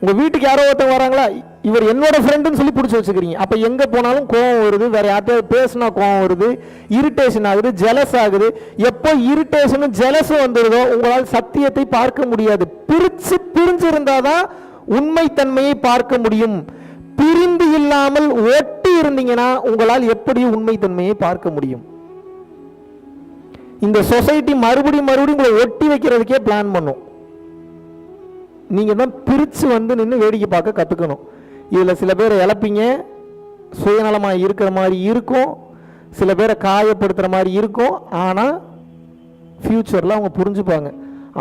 உங்க வீட்டுக்கு யாரோ ஒருத்தவங்க வராங்களா, இவர் என்னோட ஃப்ரெண்டுன்னு சொல்லி பிடிச்சி வச்சுக்கிறீங்க. அப்ப எங்க போனாலும் கோவம் வருது, வேற யார்கிட்ட பேசினா கோவம் வருது, இரிட்டேஷன் ஆகுது, ஜெலஸ் ஆகுது. எப்போ இரிட்டேஷனும் ஜெலஸும் வந்துருதோ உங்களால் சத்தியத்தை பார்க்க முடியாது. பிரிஞ்சு இருந்தாதான் உண்மைத்தன்மையை பார்க்க முடியும். பிரிந்து இல்லாமல் ஒட்டி இருந்தீங்கன்னா உங்களால் எப்படி உண்மைத்தன்மையை பார்க்க முடியும்? இந்த சொசைட்டி மறுபடியும் உங்களை ஒட்டி வைக்கிறதுக்கே பிளான் பண்ணும். நீங்க தான் பிரிச்சு நின்று வேடிக்கை பார்க்க கத்துக்கணும். இதுல சில பேரை இழப்பீங்க, சுயநலமா இருக்கிற மாதிரி இருக்கும், சில பேரை காயப்படுத்துற மாதிரி இருக்கும். ஆனா ஃபியூச்சர்ல அவங்க புரிஞ்சுப்பாங்க,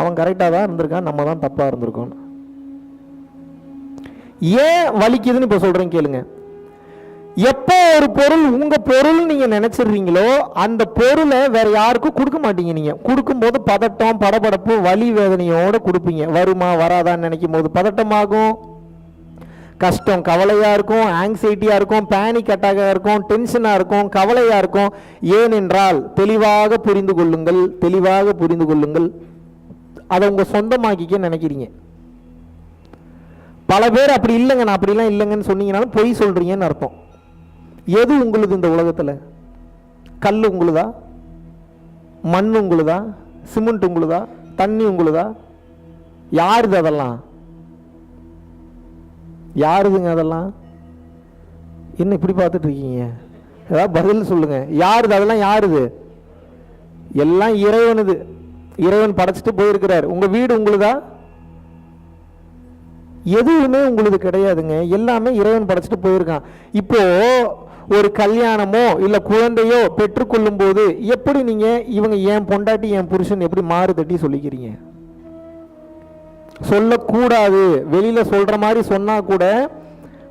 அவன் கரெக்டா தான் இருந்திருக்கான், நம்ம தான் தப்பா இருந்திருக்கோம். ஏன் வலிக்குதுன்னு இப்ப சொல்றேன் கேளுங்க. எப்போ ஒரு பொருள் உங்க பொருள் நீங்க நினைச்சிடுறீங்களோ அந்த பொருளை வேற யாருக்கும் கொடுக்க மாட்டீங்க. நீங்க கொடுக்கும் போது பதட்டம், படபடப்பு, வலி வேதனையோட கொடுப்பீங்க. வருமா வராதான்னு நினைக்கும் போது பதட்டமாகும், கஷ்டம், கவலையா இருக்கும், ஆங்ஸைட்டியா இருக்கும், பேனிக் அட்டாக்கா இருக்கும், டென்ஷனா இருக்கும், கவலையா இருக்கும். ஏனென்றால் தெளிவாக புரிந்து கொள்ளுங்கள், அதை உங்க சொந்தமாக்கிக்க நினைக்கிறீங்க. பல பேர் அப்படி இல்லைங்க, நான் அப்படிலாம் இல்லைங்கன்னு சொன்னீங்கன்னாலும் பொய் சொல்றீங்கன்னு அர்த்தம். எது உங்களுது இந்த உலகத்துல? கல் உங்களுதா? மண் உங்களுதா? சிமெண்ட் உங்களுதா? தண்ணி உங்களுதா? யாருது அதெல்லாம்? யாருதுங்க அதெல்லாம்? என்ன இப்படி பார்த்துட்டு இருக்கீங்க? ஏதாவது பதில் சொல்லுங்க. யாருது அதெல்லாம்? யாருது? எல்லாம் இறைவனுது. இறைவன் படைச்சிட்டு போயிருக்கிறார். உங்க வீடு உங்களுதா? எதுவுமே உங்களுக்கு கிடையாதுங்க. எல்லாமே இறைவன் படைச்சிட்டு போயிருக்கான். இப்போ ஒரு கல்யாணமோ இல்ல குழந்தையோ பெற்றுக்கொள்ளும் போது எப்படி நீங்க இவங்க என் பொண்டாட்டி என் புருஷன் எப்படி மாறு தட்டி சொல்லிக்கிறீங்க? சொல்லக்கூடாது. வெளியில சொல்ற மாதிரி சொன்னா கூட,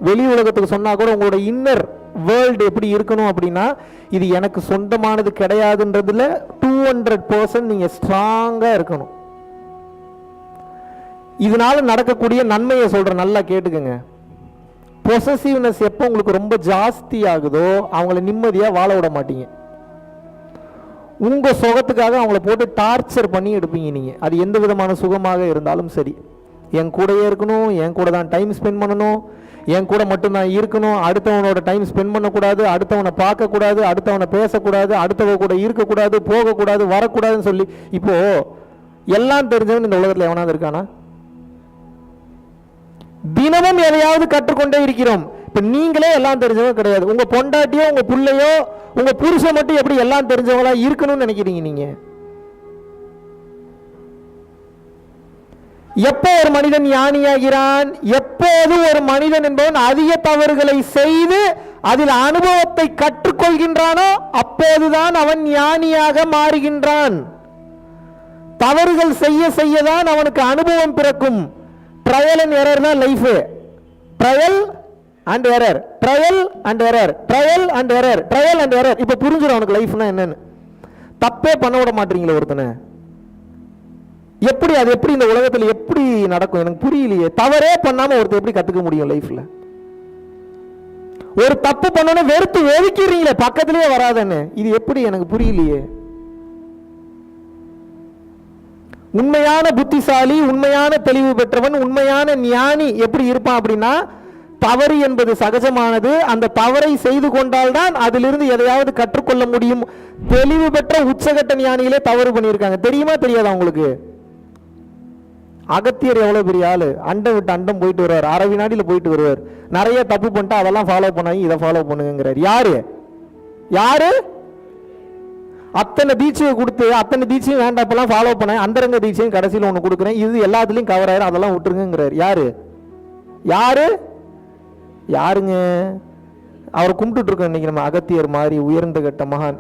வெளி உலகத்துக்கு சொன்னா கூட உங்களோட இன்னர் வேர்ல்டு எப்படி இருக்கணும் அப்படின்னா, இது எனக்கு சொந்தமானது கிடையாதுன்றதுல 200% நீங்க ஸ்ட்ராங்கா இருக்கணும். இதனால நடக்கக்கூடிய நன்மையை சொல்ற, நல்லா கேட்டுக்கங்க. பொசசிவ்னஸ் எப்போ உங்களுக்கு ரொம்ப ஜாஸ்தி ஆகுதோ அவங்கள நிம்மதியா வாழ விட மாட்டீங்க. உங்க சுகத்துக்காக அவங்கள போட்டு டார்ச்சர் பண்ணி எடுப்பீங்க நீங்க. அது எந்த விதமான சுகமாக இருந்தாலும் சரி. என் கூடயே இருக்கணும், என் கூட தான் டைம் ஸ்பெண்ட் பண்ணணும், என் கூட மட்டும்தான் இருக்கணும், அடுத்தவனோட டைம் ஸ்பெண்ட் பண்ணக்கூடாது, அடுத்தவனை பார்க்கக்கூடாது, அடுத்தவனை பேசக்கூடாது, அடுத்தவங்க கூட இருக்கக்கூடாது, போகக்கூடாது, வரக்கூடாதுன்னு சொல்லி. இப்போ எல்லாம் தெரிஞ்சவன் இந்த உலகத்தில் எவனாவது இருக்கானா? தினமும் எதையாவது கற்றுக்கொண்டே இருக்கிறோம். இப்ப நீங்களே எல்லாம் தெரிஞ்சவங்க கிடையாது. உங்க பொண்டாட்டியோ உங்க பிள்ளையோ உங்க புருஷன் மட்டும் எப்படி எல்லாம் தெரிஞ்சவங்களா இருக்கணும்னு நினைக்கிறீங்க நீங்க? எப்போ ஒரு மனிதன் ஞானியாகிறான்? எப்போது ஒரு மனிதன் என்பவன் அதிக தவறுகளை செய்து அதில் அனுபவத்தை கற்றுக்கொள்கின்றானோ அப்போதுதான் அவன் ஞானியாக மாறுகின்றான். தவறுகள் செய்ய செய்யதான் அவனுக்கு அனுபவம் பிறக்கும். ட்ரையல் அண்ட் எரர் தான் life. Trial and error, trial and error, trial and error, trial and error. இப்ப புரிஞ்சிடும் அவனுக்கு லைஃப்னா என்னன்னு. தப்பே பண்ண விட மாட்டீங்களே ஒருத்தனை. எப்படி அது எப்படி இந்த உலகத்தில் எப்படி நடக்கும் எனக்கு புரியலையே. தவறே பண்ணாம ஒருத்தர் எப்படி கத்துக்க முடியும் லைஃப்ல? ஒரு தப்பு பண்ணணும் வெறுத்து ஒதுக்கிறீங்களே, பக்கத்திலேயே வராதன்னு. இது எப்படி எனக்கு புரியலையே. உண்மையான புத்திசாலி, உண்மையான தெளிவு பெற்றவன், உண்மையான ஞானி எப்படி இருப்பான் அப்படின்னா, தவறு என்பது சகஜமானது, அந்த தவறை செய்து கொண்டால்தான் அதிலிருந்து எதையாவது கற்றுக்கொள்ள முடியும். தெளிவு பெற்ற உச்சகட்ட ஞானிகளே தவறு பண்ணியிருக்காங்க. தெரியுமா தெரியாதா உங்களுக்கு? அகத்தியர் எவ்வளவு பெரிய ஆளு, அண்டம் விட்டு அண்டம் போயிட்டு வருவார், அரை வினாடியில் போயிட்டு வருவார். நிறைய தப்பு பண்ணிட்டா அதெல்லாம் ஃபாலோ பண்ணாங்க, இதை ஃபாலோ பண்ணுங்கிறார். யாரு யாரு? அத்தனை தீட்சையை கொடுத்து அத்தனை தீட்சையும் வேண்டாம் இப்பெல்லாம் ஃபாலோ பண்ண, அந்தரங்க தீட்சையும் கடைசியில் ஒன்று கொடுக்குறேன், இது எல்லாத்துலேயும் கவர் ஆயிரும், அதெல்லாம் விட்டுருங்கிறார். யாரு யாரு யாருங்க? அவரை கும்பிட்டு இருக்கோம் இன்னைக்கு நம்ம. அகத்தியர் மாதிரி உயர்ந்த கட்ட மகான்,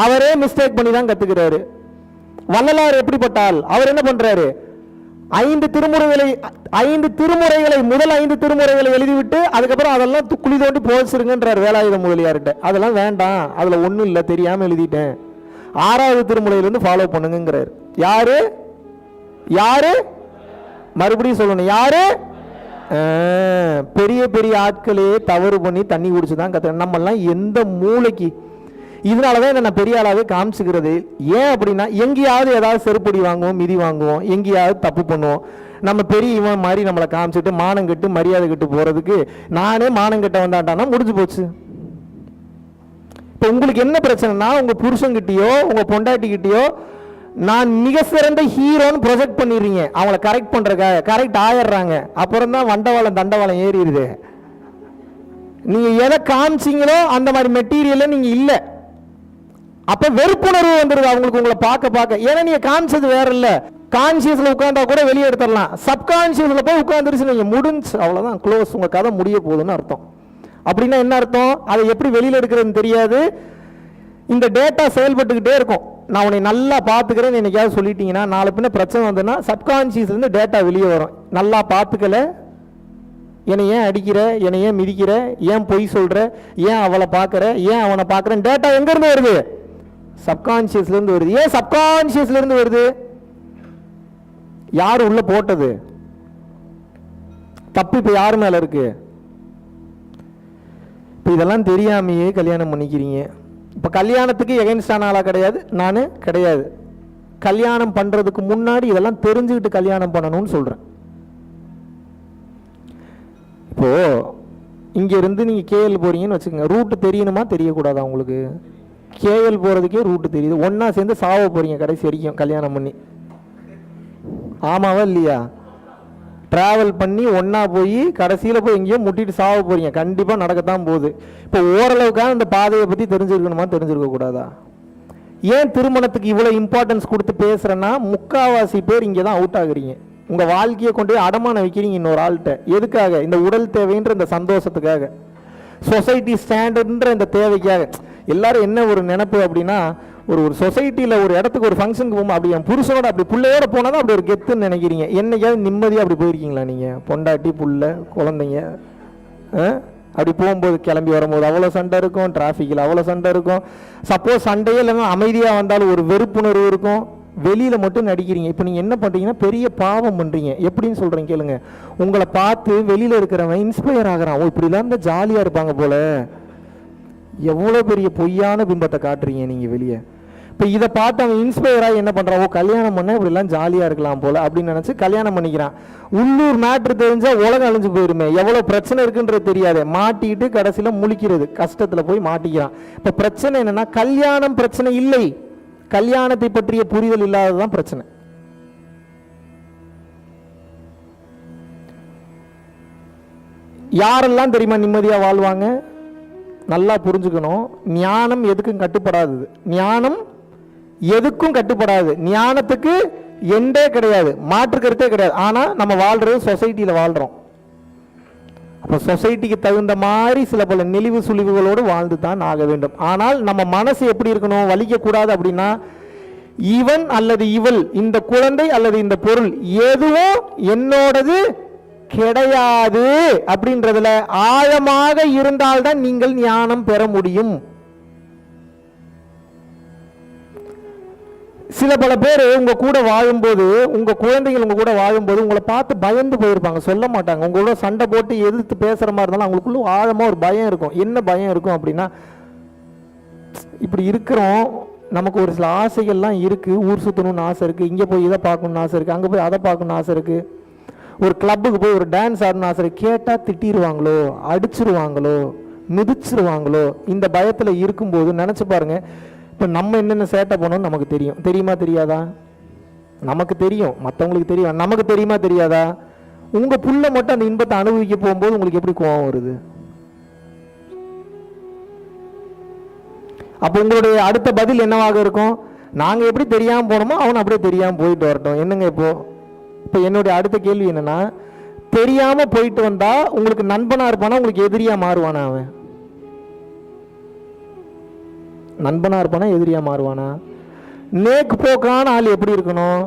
அவரே மிஸ்டேக் பண்ணி தான் கத்துக்கிறாரு. வள்ளலார் எப்படிப்பட்டால் அவர் என்ன பண்றாரு? 5 திருமுறைகளை முதல் 5 திருமுறைகளை எழுதிவிட்டு அதுக்கப்புறம் அதெல்லாம் குழி தோண்டி போச்சிருங்கன்றார் வேலாயுத முதலியார்கிட்ட. அதெல்லாம் வேண்டாம், அதுல ஒன்றும் இல்லை, தெரியாம எழுதிட்டேன், 6வது திருமுறையிலிருந்து ஃபாலோ பண்ணுங்கிறார். யாரு யாரு? மறுபடியும் சொல்லணும், யாரு? பெரிய பெரிய ஆட்களே தவறு பண்ணி தண்ணி குடிச்சுதான் கத்துறேன். நம்ம எல்லாம் எந்த மூளைக்கு? இதனாலதான் நான் பெரிய ஆளாவே காமிச்சுக்கிறது. ஏன் அப்படின்னா, எங்கேயாவது ஏதாவது செருப்படி வாங்குவோம், மிதி வாங்குவோம், எங்கேயாவது தப்பு பண்ணுவோம். நம்ம பெரிய இவன் மாதிரி நம்மளை காமிச்சிட்டு மானம் கட்டு மரியாதை கட்டு போறதுக்கு நானே மானம் கட்ட வந்தாட்டானா முடிஞ்சு போச்சு. இப்போ உங்களுக்கு என்ன பிரச்சனைனா, உங்க புருஷன்கிட்டயோ உங்க பொண்டாட்டி கிட்டயோ நான் மிக சிறந்த ஹீரோன்னு ப்ரொஜெக்ட் பண்ணிடுறீங்க. அவங்கள கரெக்ட் பண்றதுக்காக கரெக்ட் ஆயிடுறாங்க. அப்புறம் தான் வண்டவாளம் தண்டவாளம் ஏறிடுது. நீங்க எதை காமிச்சிங்களோ அந்த மாதிரி மெட்டீரியல்ல நீங்க இல்லை. அப்ப வெறுப்புணர்வு வந்துருது அவங்களுக்கு உங்களை பார்க்க. ஏன்னா நீங்க காமிச்சது வேற இல்ல. கான்சியஸ்ல உட்கார்ந்தா கூட வெளியே எடுத்துடலாம், சப்கான்சியஸ்ல போய் உட்கார்ந்துருச்சு, நீங்க முடிஞ்சு, அவ்வளவுதான், க்ளோஸ், உங்க கதை முடிய போகுதுன்னு அர்த்தம். அப்படின்னா என்ன அர்த்தம்? அதை எப்படி வெளியில எடுக்கிறதுன்னு தெரியாது. இந்த டேட்டா செயல்பட்டுக்கிட்டே இருக்கும். நான் உன்னை நல்லா பார்த்துக்கிறேன்னு என்னைக்காவது சொல்லிட்டீங்கன்னா, நாளை பின்ன பிரச்சனை வந்ததுன்னா சப்கான்சியஸ்ல இருந்து டேட்டா வெளியே வரும். நல்லா பார்த்துக்கல, என்னை ஏன் அடிக்கிற, என்னை ஏன் மிதிக்கிற, ஏன் பொய் சொல்ற, ஏன் அவளை பார்க்கற, ஏன் அவனை பார்க்கறேன், டேட்டா எங்க இருந்து வருது? சப்கான்சியஸ்ல இருந்து வருது. ஏன் சப்கான்சியஸ்ல இருந்து வருது? யார் உள்ள போட்டது? தப்பு இப்ப யாரு மேல இருக்கு? இப்ப இதெல்லாம் தெரியாமையே கல்யாணம் பண்ணிக்கிறீங்க. இப்ப கல்யாணத்துக்கு எகைன்ஸ்டான ஆளா கிடையாது, நானு கிடையாது. கல்யாணம் பண்றதுக்கு முன்னாடி இதெல்லாம் தெரிஞ்சுக்கிட்டு கல்யாணம் பண்ணணும்னு சொல்றேன். இப்போ இங்க இருந்து நீங்க கேஎல் போறீங்கன்னு வச்சுக்கோங்க, ரூட் தெரியணுமா தெரியக்கூடாதா உங்களுக்கு? கேஎல் போறதுக்கே ரூட் தெரியுது. ஒன்னா சேர்ந்து சாவ போறீங்க கடைசி வரைக்கும் கல்யாணம் பண்ணி. ஆமாவா இல்லையா? டிராவல் பண்ணி ஒன்னா போய் கடைசியில போய் எங்கேயோ முட்டிட்டு சாவ போறீங்க. கண்டிப்பா நடக்கத்தான் போகுது. இப்போ ஓரளவுக்கான இந்த பாதையை பத்தி தெரிஞ்சிருக்கணுமா தெரிஞ்சிருக்க கூடாதா? ஏன் திருமணத்துக்கு இவ்வளவு இம்பார்ட்டன்ஸ் கொடுத்து பேசுறேன்னா, முக்காவாசி பேர் இங்கதான் அவுட் ஆகுறீங்க. உங்க வாழ்க்கையை கொண்டு போய் அடமான வைக்கிறீங்க இன்னொரு ஆள்கிட்ட. எதுக்காக? இந்த உடல் தேவைன்ற இந்த சந்தோஷத்துக்காக, சொசைட்டி ஸ்டாண்டர்ட்ன்ற இந்த தேவைக்காக. எல்லாரும் என்ன ஒரு நினைப்பு அப்படின்னா, ஒரு சொசைட்டியில் ஒரு இடத்துக்கு ஒரு ஃபங்க்ஷனுக்கு போகும்போது அப்படி என் புருஷனோட அப்படி பிள்ளையோட போனால் தான் அப்படி ஒரு கெத்துன்னு நினைக்கிறீங்க. என்னைக்காவது நிம்மதியாக அப்படி போயிருக்கீங்களா நீங்கள்? பொண்டாட்டி புள்ள குழந்தைங்க அப்படி போகும்போது கிளம்பி வரும்போது அவ்வளோ சண்டை இருக்கும், டிராஃபிக்கில் அவ்வளோ சண்டை இருக்கும். சப்போஸ் சண்டையே இல்லைன்னா அமைதியாக வந்தாலும் ஒரு வெறுப்புணர்வு இருக்கும். வெளியில மட்டும் நடிக்கிறீங்க. இப்போ நீங்க என்ன பண்றீங்கன்னா பெரிய பாவம் பண்றீங்க. எப்படின்னு சொல்றீங்க கேளுங்க. உங்களை பார்த்து வெளியில இருக்கிறவன் இன்ஸ்பயர் ஆகிறான். ஓ இப்படிலாம் இருந்தா ஜாலியா இருப்பாங்க போல. எவ்வளவு பெரிய பொய்யான பிம்பத்தை காட்டுறீங்க நீங்க வெளியே. இப்போ இதை பார்த்து அவன் இன்ஸ்பயராக என்ன பண்ணுறான், ஓ கல்யாணம் பண்ண இப்படிலாம் ஜாலியாக இருக்கலாம் போல அப்படின்னு நினச்சி கல்யாணம் பண்ணிக்கிறான். உள்ளூர் மேட்ரு தெரிஞ்சால் உலகம் அழிஞ்சு போயிருமே, எவ்வளோ பிரச்சனை இருக்குன்றது தெரியாது, மாட்டிக்கிட்டு கடைசியில் முழிக்கிறது, கஷ்டத்தில் போய் மாட்டிக்கிறான். இப்போ பிரச்சனை என்னன்னா, கல்யாணம் பிரச்சனை இல்லை, கல்யாணத்தை பற்றிய புரிதல் இல்லாததான் பிரச்சனை. யாரெல்லாம் தெரியுமா நிம்மதியாக வாழ்வாங்க? நல்லா புரிஞ்சுக்கணும். ஞானம் எதுக்கும் கட்டுப்படாதது. ஞானம் எதுக்கும் கட்டுப்படாது. ஞானத்துக்கு எண்டே கிடையாது, மாற்று கருத்தே கிடையாது. ஆனால் நம்ம வாழ்றது சொசைட்டியில் வாழ்கிறோம். அப்போ சொசைட்டிக்கு தகுந்த மாதிரி சில பல நெளிவு சுழிவுகளோடு வாழ்ந்து தான் ஆக வேண்டும். ஆனால் நம்ம மனசு எப்படி இருக்கணும், வலிக்கக்கூடாது. அப்படின்னா இவன் அல்லது இவள், இந்த குழந்தை அல்லது இந்த பொருள் எதுவும் என்னோடது கிடையாது அப்படின்றதுல ஆழமாக இருந்தால்தான் நீங்கள் ஞானம் பெற முடியும். சில பல பேர் உங்க கூட வாழும்போது, உங்க குழந்தைகள் உங்க கூட வாழும்போது உங்களை பார்த்து பயந்து போயிருப்பாங்க, சொல்ல மாட்டாங்க. உங்களோட சண்டை போட்டு எதிர்த்து பேசுற மாதிரி இருந்தாலும் அவங்களுக்குள்ள ஆழமா ஒரு பயம் இருக்கும். என்ன பயம் இருக்கும் அப்படின்னா, இப்படி இருக்கிறோம், நமக்கு ஒரு சில ஆசைகள்லாம் இருக்கு, ஊர் சுற்றணும்னு ஆசை இருக்கு, இங்கே போய் இதை பார்க்கணும்னு ஆசை இருக்கு, அங்கே போய் அதை பார்க்கணும்னு ஆசை இருக்கு, ஒரு கிளப்புக்கு போய் ஒரு டான்ஸ் ஆடணும்னு ஆசை இருக்கு. கேட்டால் திட்டிடுவாங்களோ, அடிச்சிருவாங்களோ, மிதிச்சிருவாங்களோ, இந்த பயத்தில் இருக்கும்போது நினச்சி பாருங்க. இப்போ நம்ம என்னென்ன சேட்டை பண்ணோம்னு நமக்கு தெரியும், தெரியுமா தெரியாதா? நமக்கு தெரியும், மற்றவங்களுக்கு தெரியும், நமக்கு தெரியுமா தெரியாதா? உங்கள் புள்ள மட்டும் அந்த இன்பத்தை அனுபவிக்க போகும்போது உங்களுக்கு எப்படி கோபம் வருது? அப்போ உங்களுடைய அடுத்த பதில் என்னவாக இருக்கும்? நாங்கள் எப்படி தெரியாமல் போனோமோ அவன் அப்படியே தெரியாமல் போயிட்டு வரட்டும். என்னங்க இப்போ என்னுடைய அடுத்த கேள்வி என்னன்னா, தெரியாமல் போயிட்டு வந்தா உங்களுக்கு நண்பனாக இருப்பானா உங்களுக்கு எதிரியாக மாறுவானா? அவன் நண்பனாக இருப்பானா எதிரியாக மாறுவானா? நேக்கு போக்கான ஆள் எப்படி இருக்கணும்?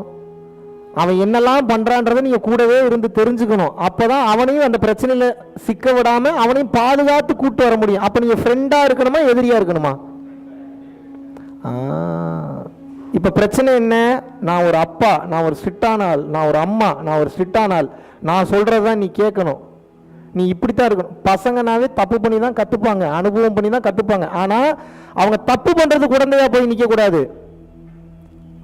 அவன் என்னெல்லாம் பண்ணுறான்றதை நீங்கள் கூடவே இருந்து தெரிஞ்சுக்கணும். அப்போ தான் அவனையும் அந்த பிரச்சனையில் சிக்க விடாமல் அவனையும் பாதுகாத்து கூட்டு வர முடியும். அப்போ நீங்கள் ஃப்ரெண்டாக இருக்கணுமா எதிரியாக இருக்கணுமா? இப்போ பிரச்சனை என்ன? நான் ஒரு அப்பா, நான் ஒரு ஸ்ட்ரிக்டான ஆள், நான் ஒரு அம்மா, நான் ஒரு ஸ்ட்ரிக்டான ஆள், நான் சொல்கிறதான் நீ கேட்கணும், நீ இப்படித்தான் இருக்கணும். பசங்கனாவே தப்பு பண்ணி தான் கற்றுப்பாங்க, அனுபவம் பண்ணி தான் கற்றுப்பாங்க. ஆனால் அவங்க தப்பு பண்ணுறது குழந்தையா போய் நிற்கக்கூடாது.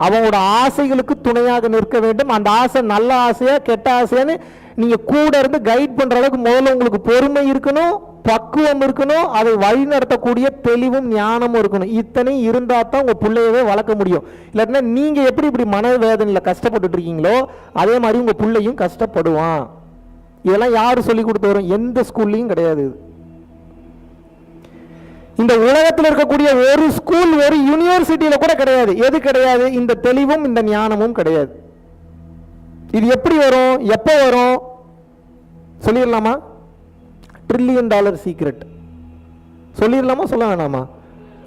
அவங்களோட ஆசைகளுக்கு துணையாக நிற்க வேண்டும். அந்த ஆசை நல்ல ஆசையா கெட்ட ஆசையான்னு நீங்கள் கூட இருந்து கைட் பண்ணுற அளவுக்கு முதல்ல உங்களுக்கு பொறுமை இருக்கணும், பக்குவம் இருக்கணும், அதை வழி நடத்தக்கூடிய தெளிவும் ஞானமும் இருக்கணும். இத்தனை இருந்தால் தான் உங்கள் பிள்ளையவே வளர்க்க முடியும். இல்லாட்டினா நீங்கள் எப்படி இப்படி மனவேதனையில் கஷ்டப்பட்டுட்டு இருக்கீங்களோ அதே மாதிரி உங்கள் பிள்ளையும் கஷ்டப்படுவான். இதெல்லாம் யார் சொல்லி கொடுத்து வரும்? எந்த ஸ்கூல்லையும் கிடையாது. இந்த உலகத்தில் இருக்கக்கூடிய ஒரு ஸ்கூல், ஒரு யூனிவர்சிட்டியில கூட கிடையாது. எது கிடையாது? இந்த தெளிவும் இந்த ஞானமும் கிடையாது. இது எப்படி வரும், எப்போ வரும் சொல்லிடலாமா? $1 trillion சீக்ரெட் சொல்லிடலாமா, சொல்ல வேணாமா?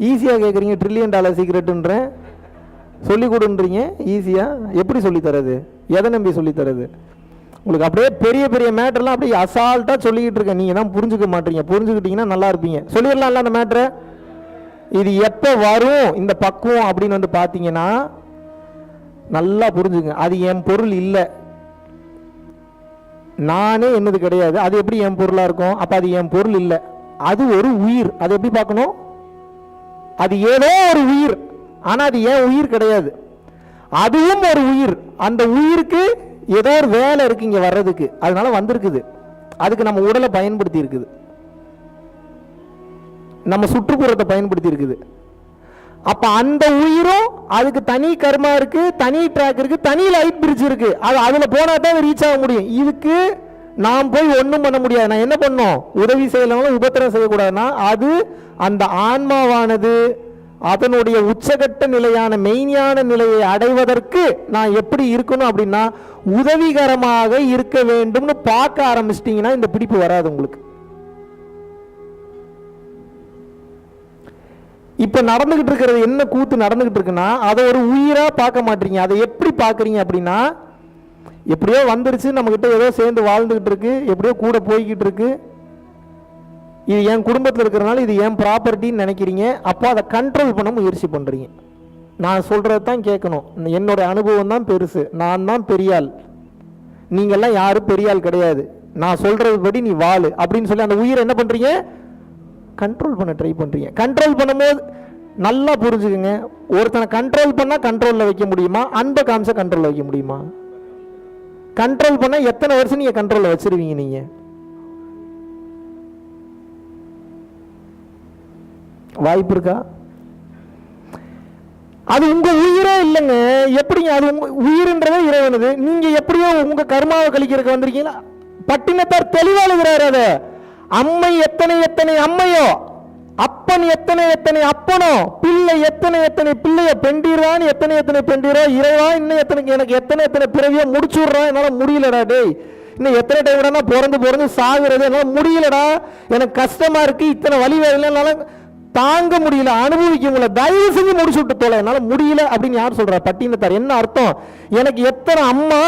ஈஸியாக கேட்குறீங்க. $1 trillion சீக்ரெட்டுன்ற சொல்லி கொடுன்றீங்க. ஈஸியாக எப்படி சொல்லித்தரது? எதை நம்பி சொல்லித்தரது? உங்களுக்கு அப்படியே பெரிய பெரிய மேட்டர்லாம் அப்படியே அசால்ட்டாக சொல்லிக்கிட்டு இருக்கேன். நீங்கள் தான் புரிஞ்சுக்க மாட்டீங்க. புரிஞ்சுக்கிட்டீங்கன்னா நல்லா இருப்பீங்க. சொல்லிடலாம்ல அந்த மேட்ரை. இது எப்போ வரும் இந்த பக்குவம் அப்படின்னு வந்து பார்த்தீங்கன்னா, நல்லா புரிஞ்சுங்க. அது என் பொருள் இல்லை, நானே என்னது கிடையாது. அது எப்படி என் பொருளாக இருக்கும்? அப்போ அது என் பொருள் இல்லை, அது ஒரு உயிர். அது எப்படி பார்க்கணும்? அது ஏதோ ஒரு உயிர், ஆனால் அது ஏன் உயிர் கிடையாது. அதுவும் ஒரு உயிர். அந்த உயிருக்கு ஏதோ ஒரு வேலை இருக்கு இங்கே வர்றதுக்கு, அதனால வந்திருக்குது. அதுக்கு நம்ம உடலை பயன்படுத்தி இருக்குது, நம்ம சுற்றுப்புறத்தை பயன்படுத்தி இருக்குது. அப்ப அந்த உயிரும் அதுக்கு தனி கர்மா இருக்கு, தனி ட்ராக் இருக்கு, தனி லைட் பிரிட்ஜ் இருக்கு. அது அதுல போனா தான் ரீச் ஆக முடியும். இதுக்கு நாம் போய் ஒன்றும் பண்ண முடியாது. நான் என்ன பண்ணோம்? உதவி செய்யலாம், உபத்திரம் செய்யக்கூடாதுன்னா அது அந்த ஆன்மாவானது அதனுடைய உச்சகட்ட நிலையான மெய்ஞான நிலையை அடைவதற்கு நான் எப்படி இருக்கணும் அப்படின்னா உதவிகரமாக இருக்க வேண்டும்னு பார்க்க ஆரம்பிச்சிட்டீங்கன்னா இந்த பிடிப்பு வராது உங்களுக்கு. இப்ப நடந்துகிட்டு இருக்கிறது என்ன கூத்து நடந்துகிட்டு இருக்குன்னா, அதை ஒரு உயிரா பார்க்க மாட்டீங்க. அதை எப்படி பார்க்குறீங்க அப்படின்னா, எப்படியோ வந்துருச்சு, நம்ம கிட்ட ஏதோ சேர்ந்து வாழ்ந்துகிட்டு இருக்கு, எப்படியோ கூட போய்கிட்டு இருக்கு, இது என் குடும்பத்தில் இருக்கிறனால இது என் ப்ராப்பர்ட்டின்னு நினைக்கிறீங்க. அப்போ அதை கண்ட்ரோல் பண்ண முயற்சி பண்றீங்க. நான் சொல்கிறது தான் கேட்கணும். என்னுடைய அனுபவம் தான் பெருசு. நான் தான் பெரியாள், நீங்கள்லாம் யாரும் பெரியாள் கிடையாது. நான் சொல்கிறது படி நீ வாழு அப்படின்னு சொல்லி அந்த உயிரை என்ன பண்ணுறீங்க? கண்ட்ரோல் பண்ண ட்ரை பண்ணுறீங்க. கண்ட்ரோல் பண்ணும்போது நல்லா புரிஞ்சுக்குங்க, ஒருத்தனை கண்ட்ரோல் பண்ணால் கண்ட்ரோலில் வைக்க முடியுமா? அன்பை காமிச்சா கண்ட்ரோலில் வைக்க முடியுமா? கண்ட்ரோல் பண்ணால் எத்தனை வருஷம் நீங்கள் கண்ட்ரோலில் வச்சிருவீங்க? நீங்கள் வாய்ப்பு இருக்கா? அது உங்க உயிரே இல்லைங்க. எப்படிங்க அது உங்க உயிர்ன்றதே இறைவனது. நீங்க எப்படியோ உங்க கர்மாவை கழிக்கிறதுக்கு வந்திருக்கீங்களா? பட்டினத்தார் தெளிவா எழுதுறாரு. அதை அம்மை எத்தனை எத்தனை அம்மையோ, அப்பன் எத்தனை எத்தனை அப்பனோ, பிள்ளை எத்தனை எத்தனை பிள்ளையோ, பெண்டீரான் எத்தனை எத்தனை பெண்டீரோ, இறைவா இன்னும் எத்தனை எனக்கு எத்தனை எத்தனை பிறவியோ முடிச்சு விடுறான். என்னால முடியலடா டேய், இன்னும் எத்தனை டைம்டா பிறந்து சாகுறது, என்னால முடியலடா, எனக்கு கஷ்டமா இருக்கு, இத்தனை வழி வேலை என்னால தாங்க முடியல, அனுபவிக்க முடியல, தயவு செஞ்சு முடிச்சு விட்டு தோலை, என்னால முடியல அப்படின்னு யார் சொல்றா? பட்டினத்தார். என்ன அர்த்தம்? எனக்கு எத்தனை அம்மா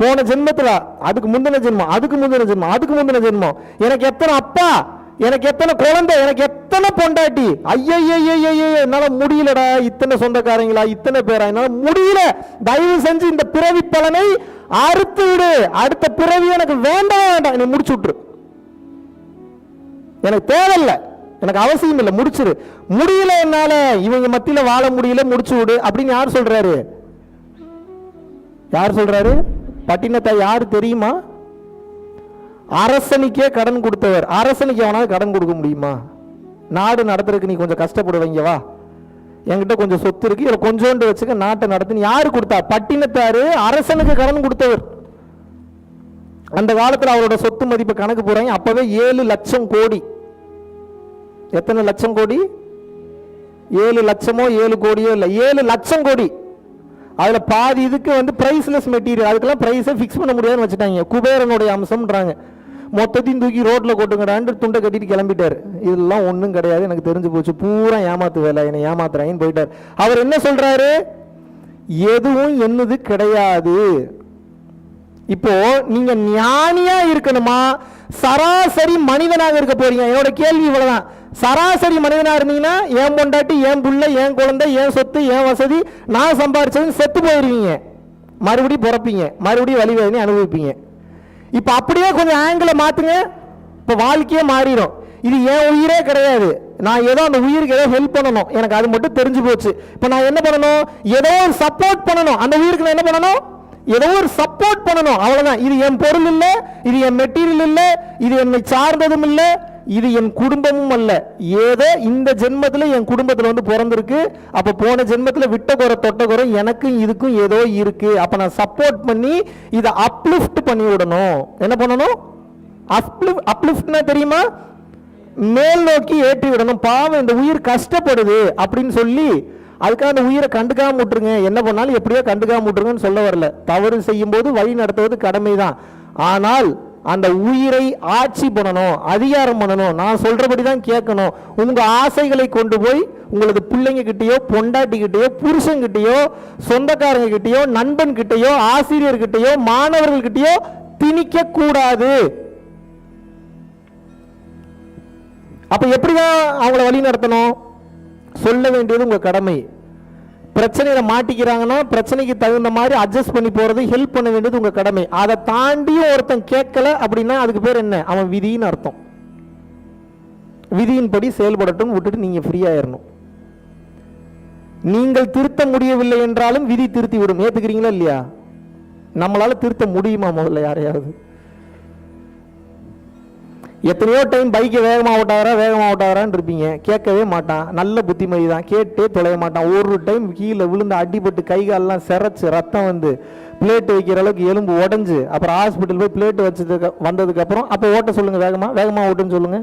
போன ஜென்மத்துல, அதுக்கு முந்தின ஜென்மம், அதுக்கு முந்தின ஜென்மம், அதுக்கு முந்தின ஜென்மம், எனக்கு எத்தனை அப்பா, எனக்கு எத்தனை குழந்தை, எனக்கு எத்தனை பொண்டாட்டி, ஐயோ என்னால முடியலடா, இத்தனை சொந்தக்காரங்களா, இத்தனை பேரா, என்னால முடியல, தயவு செஞ்சு இந்த பிறவி பலனை அறுத்து விடு, அடுத்த பிறவி எனக்கு வேண்டாம் வேண்டாம், என்னை முடிச்சு விட்டுரு, எனக்கு தேவையில்லை, எனக்கு அவசியம் இல்லை, முடிச்சிரு. முடியல, என்னால இவங்க மத்தியில வாழ முடியல, முடிச்சு விடு அப்படின்னு யார் சொல்றாரு? யார் சொல்றாரு? பட்டினத்தார். யாரு தெரியுமா? அரசனுக்கே கடன் கொடுத்தவர். அரசனுக்கு எவனாவது கடன் கொடுக்க முடியுமா? நாடு நடத்துறதுக்கு நீ கொஞ்சம் கஷ்டப்படுவீங்க, வா என்கிட்ட கொஞ்சம் சொத்து இருக்கு, இதில் கொஞ்சோண்டு வச்சுக்க, நாட்டை நடத்துன்னு யாரு கொடுத்தா? பட்டினத்தாரு அரசனுக்கு கடன் கொடுத்தவர். அந்த காலத்தில் அவரோட சொத்து மதிப்பு கணக்கு போறாங்க, அப்பவே 7 லட்சம் கோடி. எத்தனை லட்சம் கோடி? 7 லட்சமோ 7 கோடியோ இல்லை, 7 லட்சம் கோடி. அதுல பாதி இதுக்கு வந்து பிரைஸ்லெஸ் மெட்டீரியல், அதுக்கெல்லாம் பிரைஸை ஃபிக்ஸ் பண்ண முடியாதுன்னு வச்சுட்டாங்க. குபேரனுடைய அம்சம்ன்றாங்க. மொத்தத்தையும் தூக்கி ரோட்ல கொட்டுங்கடான்னு துண்டை கட்டிட்டு கிளம்பிட்டார். இதெல்லாம் ஒன்றும் கிடையாது, எனக்கு தெரிஞ்சு போச்சு, பூரா ஏமாத்து வேலை, என்னை ஏமாத்துறாங்கன்னு போயிட்டார். அவர் என்ன சொல்றாரு? எதுவும் என்னது கிடையாது. இப்போ நீங்க ஞானியா இருக்கணுமா, சராசரி மனிதனாக இருக்க போறீங்க? என்னோட கேள்வி இவ்வளவுதான். சராசரி மனிதனா இருந்தீங்கன்னா என் பொண்டாட்டி, என் புள்ள, என் குழந்தை, என் சொத்து, என் வசதி, நான் சம்பாரிச்சது செத்து போயிருவீங்க, மறுபடியும் பிறப்பீங்க, மறுபடியும் வழி வேதனை அனுபவிப்பீங்க. இப்ப அப்படியே கொஞ்சம் ஆங்கிளை மாத்துங்க, இப்ப வாழ்க்கையே மாறிடும். இது என் உயிரே கிடையாது, நான் ஏதோ அந்த உயிருக்கு ஏதோ ஹெல்ப் பண்ணணும், எனக்கு அது மட்டும் தெரிஞ்சு போச்சு. இப்ப நான் என்ன பண்ணணும்? ஏதோ ஒரு சப்போர்ட் பண்ணணும், அந்த உயிருக்கு நான் என்ன பண்ணணும்? ஏதோ ஒரு சப்போர்ட் பண்ணணும், அவ்வளவுதான். இது என் பொருள் இல்லை, இது என் மெட்டீரியல் இல்லை, இது என்னை சார்ந்ததும் இல்லை, இது என் குடும்பமும் அல்ல. ஏதோ இந்த ஜென்மத்தில் என் குடும்பத்தில் வந்து பிறந்திருக்கு, அப்ப போன ஜென்மத்தில் விட்ட குறை தொட்ட குறை எனக்கும் இதுக்கும் ஏதோ இருக்கு, அப்ப நான் சப்போர்ட் பண்ணி இதை அப்லிஃப்ட் பண்ணி விடணும். என்ன பண்ணணும்? அப்லிஃப்ட்னா தெரியுமா? மேல் நோக்கி ஏற்றி விடணும். பாவம் இந்த உயிர் கஷ்டப்படுது அப்படின்னு சொல்லி அதுக்காக அந்த உயிரை கண்டுக்காம விட்டுருங்க, என்ன பண்ணாலும் எப்படியோ கண்டுக்காம விட்டுருங்கன்னு சொல்ல வரல. தவறு செய்யும் போது வழி நடத்துவது கடமைதான். ஆனால் அந்த உயிரை ஆட்சி பண்ணணும், அதிகாரம் பண்ணணும், நான் சொல்றபடி தான் கேட்கணும். உங்க ஆசைகளை கொண்டு போய் உங்களது பிள்ளைங்க கிட்டயோ, பொண்டாட்டி கிட்டயோ, புருஷன் கிட்டயோ, சொந்தக்காரங்க கிட்டயோ, நண்பன் கிட்டயோ, ஆசிரியர் கிட்டயோ, மாணவர்கள் கிட்டயோ திணிக்க கூடாது. அப்ப எப்படிதான் அவங்கள வழி நடத்தணும்? சொல்ல வேண்டியது உங்க கடமை. பிரச்சனையில மாட்டிக்கிறாங்கன்னா பிரச்சனைக்கு தகுந்த மாதிரி அட்ஜஸ்ட் பண்ணி போறது, ஹெல்ப் பண்ண வேண்டியது உங்க கடமை. அதை தாண்டியும் ஒருத்தன் கேட்கல அப்படின்னா அதுக்கு பேர் என்ன? அவன் விதின்னு அர்த்தம். விதியின்படி செயல்படட்டும், விட்டுட்டு நீங்க ஃப்ரீயாயிரணும். நீங்கள் திருத்த முடியவில்லை என்றாலும் விதி திருத்தி விடும். ஏத்துக்கிறீங்களா இல்லையா? நம்மளால திருத்த முடியுமா? முதல்ல யாரையாவது எத்தனையோ டைம் பைக்கை வேகமாக ஓட்டாரான்னு இருப்பீங்க, கேட்கவே மாட்டான். நல்ல புத்திமதி தான், கேட்டே தொலைய மாட்டான். ஒரு டைம் கீழே விழுந்து அடிபட்டு கை காலெல்லாம் சிரைச்சு ரத்தம் வந்து பிளேட் வைக்கிற அளவுக்கு எலும்பு உடஞ்சு அப்புறம் ஹாஸ்பிட்டல் போய் பிளேட் வச்சதுக்கு வந்ததுக்கு அப்புறம் அப்போ ஓட்ட சொல்லுங்க, வேகமாக ஓட்டுன்னு சொல்லுங்க.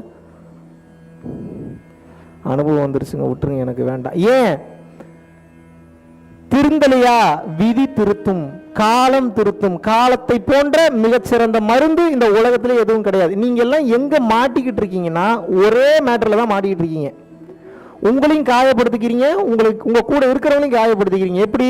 அனுபவம் வந்துருச்சுங்க, விட்டுருங்க, எனக்கு வேண்டாம். ஏன் திருந்தலையா? விதி திருத்தும், காலம் திருத்தும். காலத்தை போன்ற மிகச்சிறந்த மருந்து இந்த உலகத்துல எதுவும் கிடையாது. நீங்க எல்லாம் எங்க மாட்டிக்கிட்டு இருக்கீங்கன்னா ஒரே மேட்டர்ல தான் மாட்டிக்கிட்டு இருக்கீங்க. உங்களையும் காயப்படுத்திக்கிறீங்க, உங்க கூட இருக்கிறவங்களையும் காயப்படுத்திக்கிறீங்க. எப்படி?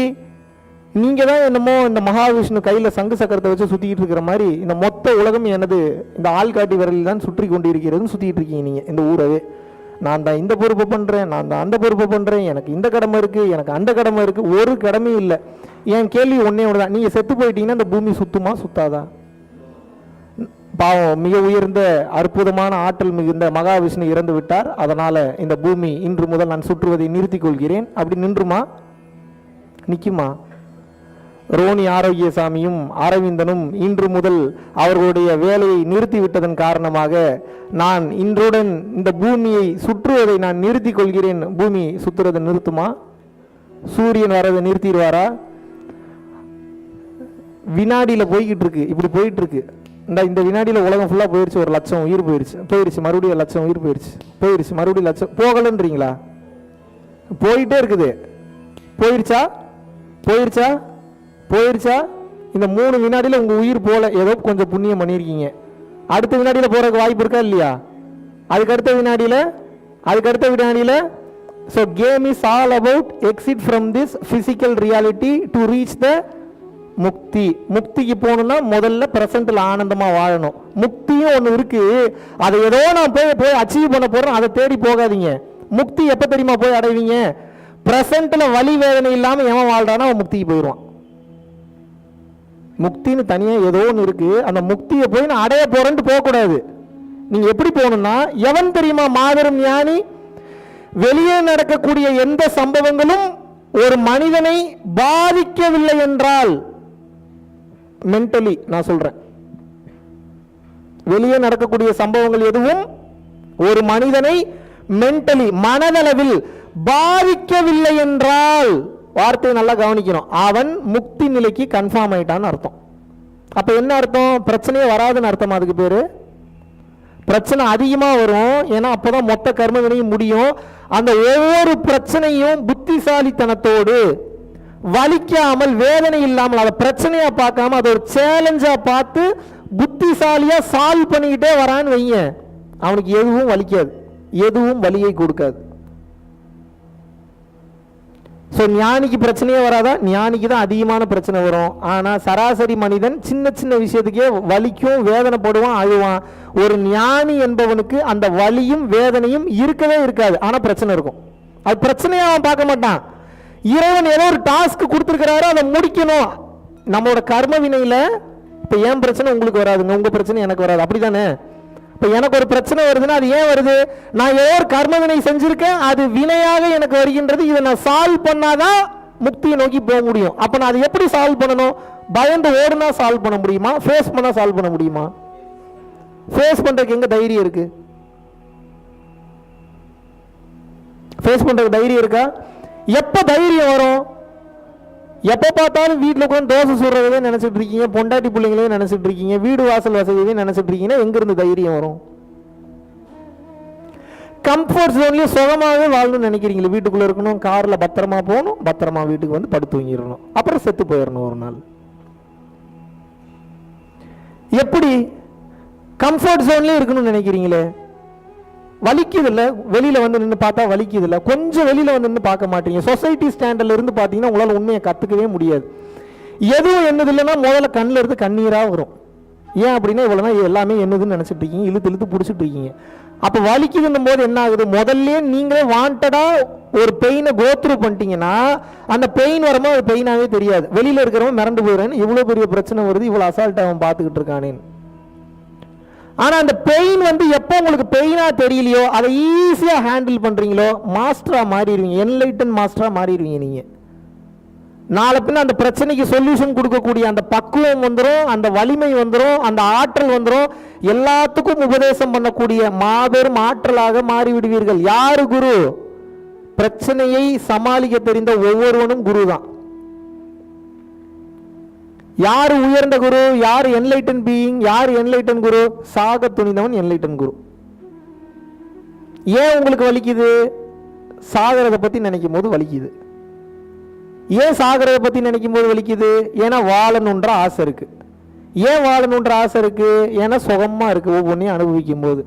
நீங்க தான் என்னமோ இந்த மகாவிஷ்ணு கையில சங்கு சக்கரத்தை வச்சு சுத்திக்கிட்டு இருக்கிற மாதிரி இந்த மொத்த உலகம் எனது இந்த ஆள்காட்டி விரலில் தான் சுற்றி கொண்டு இருக்கிறதுன்னு சுத்திட்டு இருக்கீங்க நீங்க இந்த ஊரவே. நான் தான் இந்த பொறுப்பை பண்ணுறேன், நான் தான் அந்த பொறுப்பை பண்ணுறேன், எனக்கு இந்த கடமை இருக்குது, எனக்கு அந்த கடமை இருக்குது. ஒரு கடமையும் இல்லை. என் கேள்வி ஒன்றே ஒன்று தான், நீங்கள் செத்து போயிட்டீங்கன்னா இந்த பூமி சுத்துமா சுத்தாதா? பாவம், மிக உயர்ந்த அற்புதமான ஆற்றல் மிகுந்த மகாவிஷ்ணு இறந்து விட்டார், அதனால் இந்த பூமி இன்று முதல் நான் சுற்றுவதை நிறுத்தி கொள்கிறேன். அப்படி நின்றுமா? நிற்குமா? ரோனி ஆரோக்கியசாமியும் அரவிந்தனும் இன்று முதல் அவர்களுடைய வேலையை நிறுத்திவிட்டதன் காரணமாக நான் இன்றுடன் இந்த பூமியை சுற்றுவதை நான் நிறுத்தி கொள்கிறேன். பூமி சுற்றுறதை நிறுத்துமா? சூரியன் வரதை நிறுத்திடுவாரா? வினாடியில் போய்கிட்டு இருக்கு, இப்படி போயிட்டு இருக்கு. இந்த வினாடியில் உலகம் ஃபுல்லாக போயிடுச்சு, 1,00,000 உயிர் போயிடுச்சு, மறுபடியும் 1,00,000 உயிர் போயிடுச்சு, மறுபடியும் 1,00,000 போகலன்றீங்களா? போயிட்டே இருக்குது. போயிருச்சா? இந்த 3 வினாடியில் உங்கள் உயிர் போல, ஏதோ கொஞ்சம் புண்ணியம் பண்ணியிருக்கீங்க. அடுத்த வினாடியில் போகிறதுக்கு வாய்ப்பு இருக்கா இல்லையா? அதுக்கடுத்த வினாடியில் so game is all about exit from this physical reality to reach the முக்திக்கு போகணும்னா முதல்ல பிரசன்ட்ல ஆனந்தமாக வாழணும். முக்தியும் ஒன்று இருக்கு, அதை ஏதோ நான் போய் அச்சீவ் பண்ண போகிறேன், அதை தேடி போகாதீங்க. முக்தி எப்போ தெரியுமா போய் அடைவீங்க? பிரசன்ட்ல வலி வேதனை இல்லாமல் எவன் வாழ்றானோ அவன் முக்திக்கு போயிடுவான். முக்தின்னு தனியாக ஏதோ ஒன்று இருக்கு, அந்த முக்தியை போய் நான் அடைய போறேன்ட்டு போகக்கூடாது. நீங்க எப்படி போகணும்னா, எவன் தெரியுமா மாபெரும் ஞானி? வெளியே நடக்கக்கூடிய எந்த சம்பவங்களும் ஒரு மனிதனை பாதிக்கவில்லை என்றால், மென்டலி நான் சொல்றேன், வெளியே நடக்கக்கூடிய சம்பவங்கள் எதுவும் ஒரு மனிதனை மென்டலி மனதளவில் பாதிக்கவில்லை என்றால், வார்த்தையை நல்லா கவனிக்கணும், அவன் முக்தி நிலைக்கு கன்ஃபார்ம் ஆயிட்டான்னு அர்த்தம். அப்ப என்ன அர்த்தம்? பிரச்சனையே வராதுன்னு அர்த்தம். அதுக்கு பேரு பிரச்சனை அதிகமாக வரும், ஏன்னா அப்போதான் மொத்த கர்ம வினையும் முடியும். அந்த ஒவ்வொரு பிரச்சனையும் புத்திசாலித்தனத்தோடு, வலிக்காமல், வேதனை இல்லாமல், அதை பிரச்சனையா பார்க்காம அதை ஒரு சேலஞ்சா பார்த்து புத்திசாலியா சால்வ் பண்ணிக்கிட்டே வரான்னு வைங்க, அவனுக்கு எதுவும் வலிக்காது, எதுவும் வலியை கொடுக்காது. ஸோ ஞானிக்கு பிரச்சனையே வராதா? ஞானிக்கு தான் அதிகமான பிரச்சனை வரும். ஆனால் சராசரி மனிதன் சின்ன சின்ன விஷயத்துக்கே வலிக்கும், வேதனைப்படுவான், அழுவான். ஒரு ஞானி என்பவனுக்கு அந்த வலியும் வேதனையும் இருக்கவே இருக்காது, ஆனால் பிரச்சனை இருக்கும். அது பிரச்சனையை அவன் பார்க்க மாட்டான். இறைவன் ஏதோ ஒரு டாஸ்க் கொடுத்துருக்கிறாரு, அதை முடிக்கணும். நம்மளோட கர்ம வினையில் இப்போ ஏன் பிரச்சனை உங்களுக்கு வராதுங்க, உங்கள் பிரச்சனை எனக்கு வராது, அப்படி தானே? இப்போ எனக்கு ஒரு பிரச்சனை வருதுன்னா அது ஏன் வருது? நான் ஏதோ ஒரு கர்ம வினை செஞ்சிருக்கேன், அது வினையாக எனக்கு வருகின்றது. இதை நான் சால்வ் பண்ணாதான் முக்தியை நோக்கி போக முடியும். அப்போ நான் அதை எப்படி சால்வ் பண்ணணும்? பயந்து ஓடுனா சால்வ் பண்ண முடியுமா? ஃபேஸ் பண்ணா சால்வ் பண்ண முடியுமா? ஃபேஸ் பண்றதுக்கு எங்க தைரியம் இருக்கு? ஃபேஸ் பண்றதுக்கு தைரியம் இருக்கா? எப்போ தைரியம் வரும்? எப்போ பார்த்தாலும் வீட்டில் உட்காந்து தோசை சுடுறதே நினைச்சிட்டு இருக்கீங்க, பொண்டாட்டி பிள்ளைங்களே நினைச்சிட்டு இருக்கீங்க, வீடு வாசல் வசதியே நினைச்சிட்டு இருக்கீங்கன்னா எங்கிருந்து தைரியம் வரும்? கம்ஃபர்ட் ஜோன்லயே சுகமாகவே வாழணும்னு நினைக்கிறீங்களே, வீட்டுக்குள்ள இருக்கணும், கார்ல பத்திரமா போகணும், பத்திரமா வீட்டுக்கு வந்து படுத்து தூங்கிடணும், அப்புறம் செத்து போயிடணும் ஒரு நாள். எப்படி கம்ஃபர்ட் ஜோன்லயே இருக்கணும்னு நினைக்கிறீங்களே? வலிக்குது இல்லை? வெளியில வந்து நின்று பார்த்தா வலிக்குது இல்லை? கொஞ்சம் வெளியில வந்து நின்று பார்க்க மாட்டீங்க. சொசைட்டி ஸ்டாண்டர்ட்ல இருந்து பார்த்தீங்கன்னா உங்களால் உண்மையை கற்றுக்கவே முடியாது. எதுவும் என்னது இல்லைன்னா முதல்ல கண்ணில் இருந்து கண்ணீராக வரும். ஏன் அப்படின்னா இவ்வளோனா எல்லாமே என்னதுன்னு நினச்சிட்டு இருக்கீங்க, இழுத்து பிடிச்சிட்டு இருக்கீங்க. அப்போ வலிக்குதுன்னும் போது என்ன ஆகுது? முதல்ல நீங்களே வாண்டடா ஒரு பெயினை கோத்ரூ பண்ணிட்டீங்கன்னா அந்த பெயின் வரும்போது அது பெயினாகவே தெரியாது. வெளியில இருக்கிறவன் மிரண்டு போயிடுறேன்னு இவ்வளோ பெரிய பிரச்சனை வருது, இவ்வளோ அசால்ட்டாக அவன் பார்த்துக்கிட்டு இருக்கானேன்னு. ஆனா அந்த பெயின் வந்து எப்போ உங்களுக்கு பெயினா தெரியலையோ, அதை ஈஸியா ஹேண்டில் பண்றீங்களோ, மாஸ்டரா மாறிடுவீங்க, என்லைட்டன் மாஸ்டரா மாறிடுவீங்க. நீங்க நாளை பின்ன அந்த பிரச்சனைக்கு சொல்யூஷன் கொடுக்கக்கூடிய அந்த பக்குவம் வந்துடும், அந்த வலிமை வந்துடும், அந்த ஆற்றல் வந்துடும். எல்லாத்துக்கும் உபதேசம் பண்ணக்கூடிய மாபெரும் ஆற்றலாக மாறிவிடுவீர்கள். யாரு குரு? பிரச்சனையை சமாளிக்க தெரிந்த ஒவ்வொருவனும் குரு தான். யாரு உயர்ந்த குரு? யாரு என்லைட்டன் பீயிங்? யாரு என்லைட்டன் குரு? சாக துணிந்தவன் என்லைட்டன் குரு. ஏன் உங்களுக்கு வலிக்குது? சாகிறத பத்தி நினைக்கும் போது வலிக்குது. ஏன் சாகிறத பத்தி நினைக்கும் போது வலிக்குது? ஏன்னா வாழணுன்ற ஆசை இருக்கு. ஏன் வாழணுன்ற ஆசை இருக்கு? ஏன்னா சுகமா இருக்கு, ஒவ்வொன்றையும் அனுபவிக்கும் போது.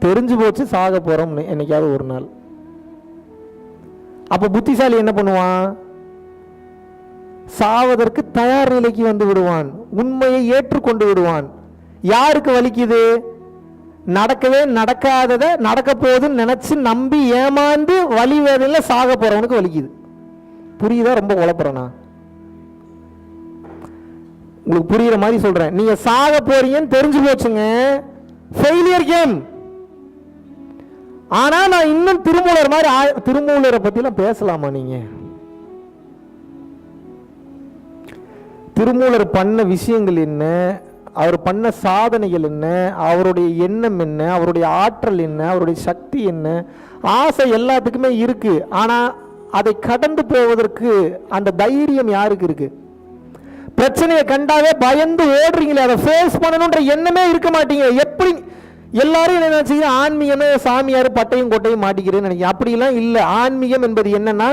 தெரிஞ்சு போச்சு சாக போறோம்னு என்னைக்காவது ஒரு நாள். அப்ப புத்திசாலி என்ன பண்ணுவான்? சாவதற்கு தயார் நிலைக்கு வந்து விடுவான், உண்மையை ஏற்றுக்கொண்டு விடுவான். யாருக்கு வலிக்குது? நடக்கவே நடக்காததை நடக்க போகுதுன்னு நினைச்சு நம்பி ஏமாந்து வலி வேதனையில சாக போறவனுக்கு வலிக்குது. புரியுதா? ரொம்ப குழப்பறேனா? உங்களுக்கு புரியுற மாதிரி சொல்றேன். நீங்க சாக போறீங்கன்னு தெரிஞ்சு போச்சுங்க, ஃபெயிலியர் கேம். ஆனா நான் இன்னும் திருமூலர் மாதிரி திருமூலரை பத்திலாம் பேசலாமா? நீங்க திருமூலர் பண்ண விஷயங்கள் என்ன, அவர் பண்ண சாதனைகள் என்ன, அவருடைய எண்ணம் என்ன, அவருடைய ஆற்றல் என்ன, அவருடைய சக்தி என்ன, ஆசை எல்லாத்துக்குமே இருக்கு. ஆனா அதை கடந்து போவதற்கு அந்த தைரியம் யாருக்கு இருக்கு? பிரச்சனையை கண்டாவே பயந்து ஓடுறீங்களே, அதை ஃபேஸ் பண்ணணுன்ற எண்ணமே இருக்க மாட்டீங்க. எப்படி எல்லாரும் என்ன நினைச்சீங்க, ஆன்மீகமே சாமியார் பட்டையும் கொட்டையும் மாட்டிக்கிறேன்னு நினைக்கிறேன். அப்படிலாம் இல்லை. ஆன்மீகம் என்பது என்னன்னா,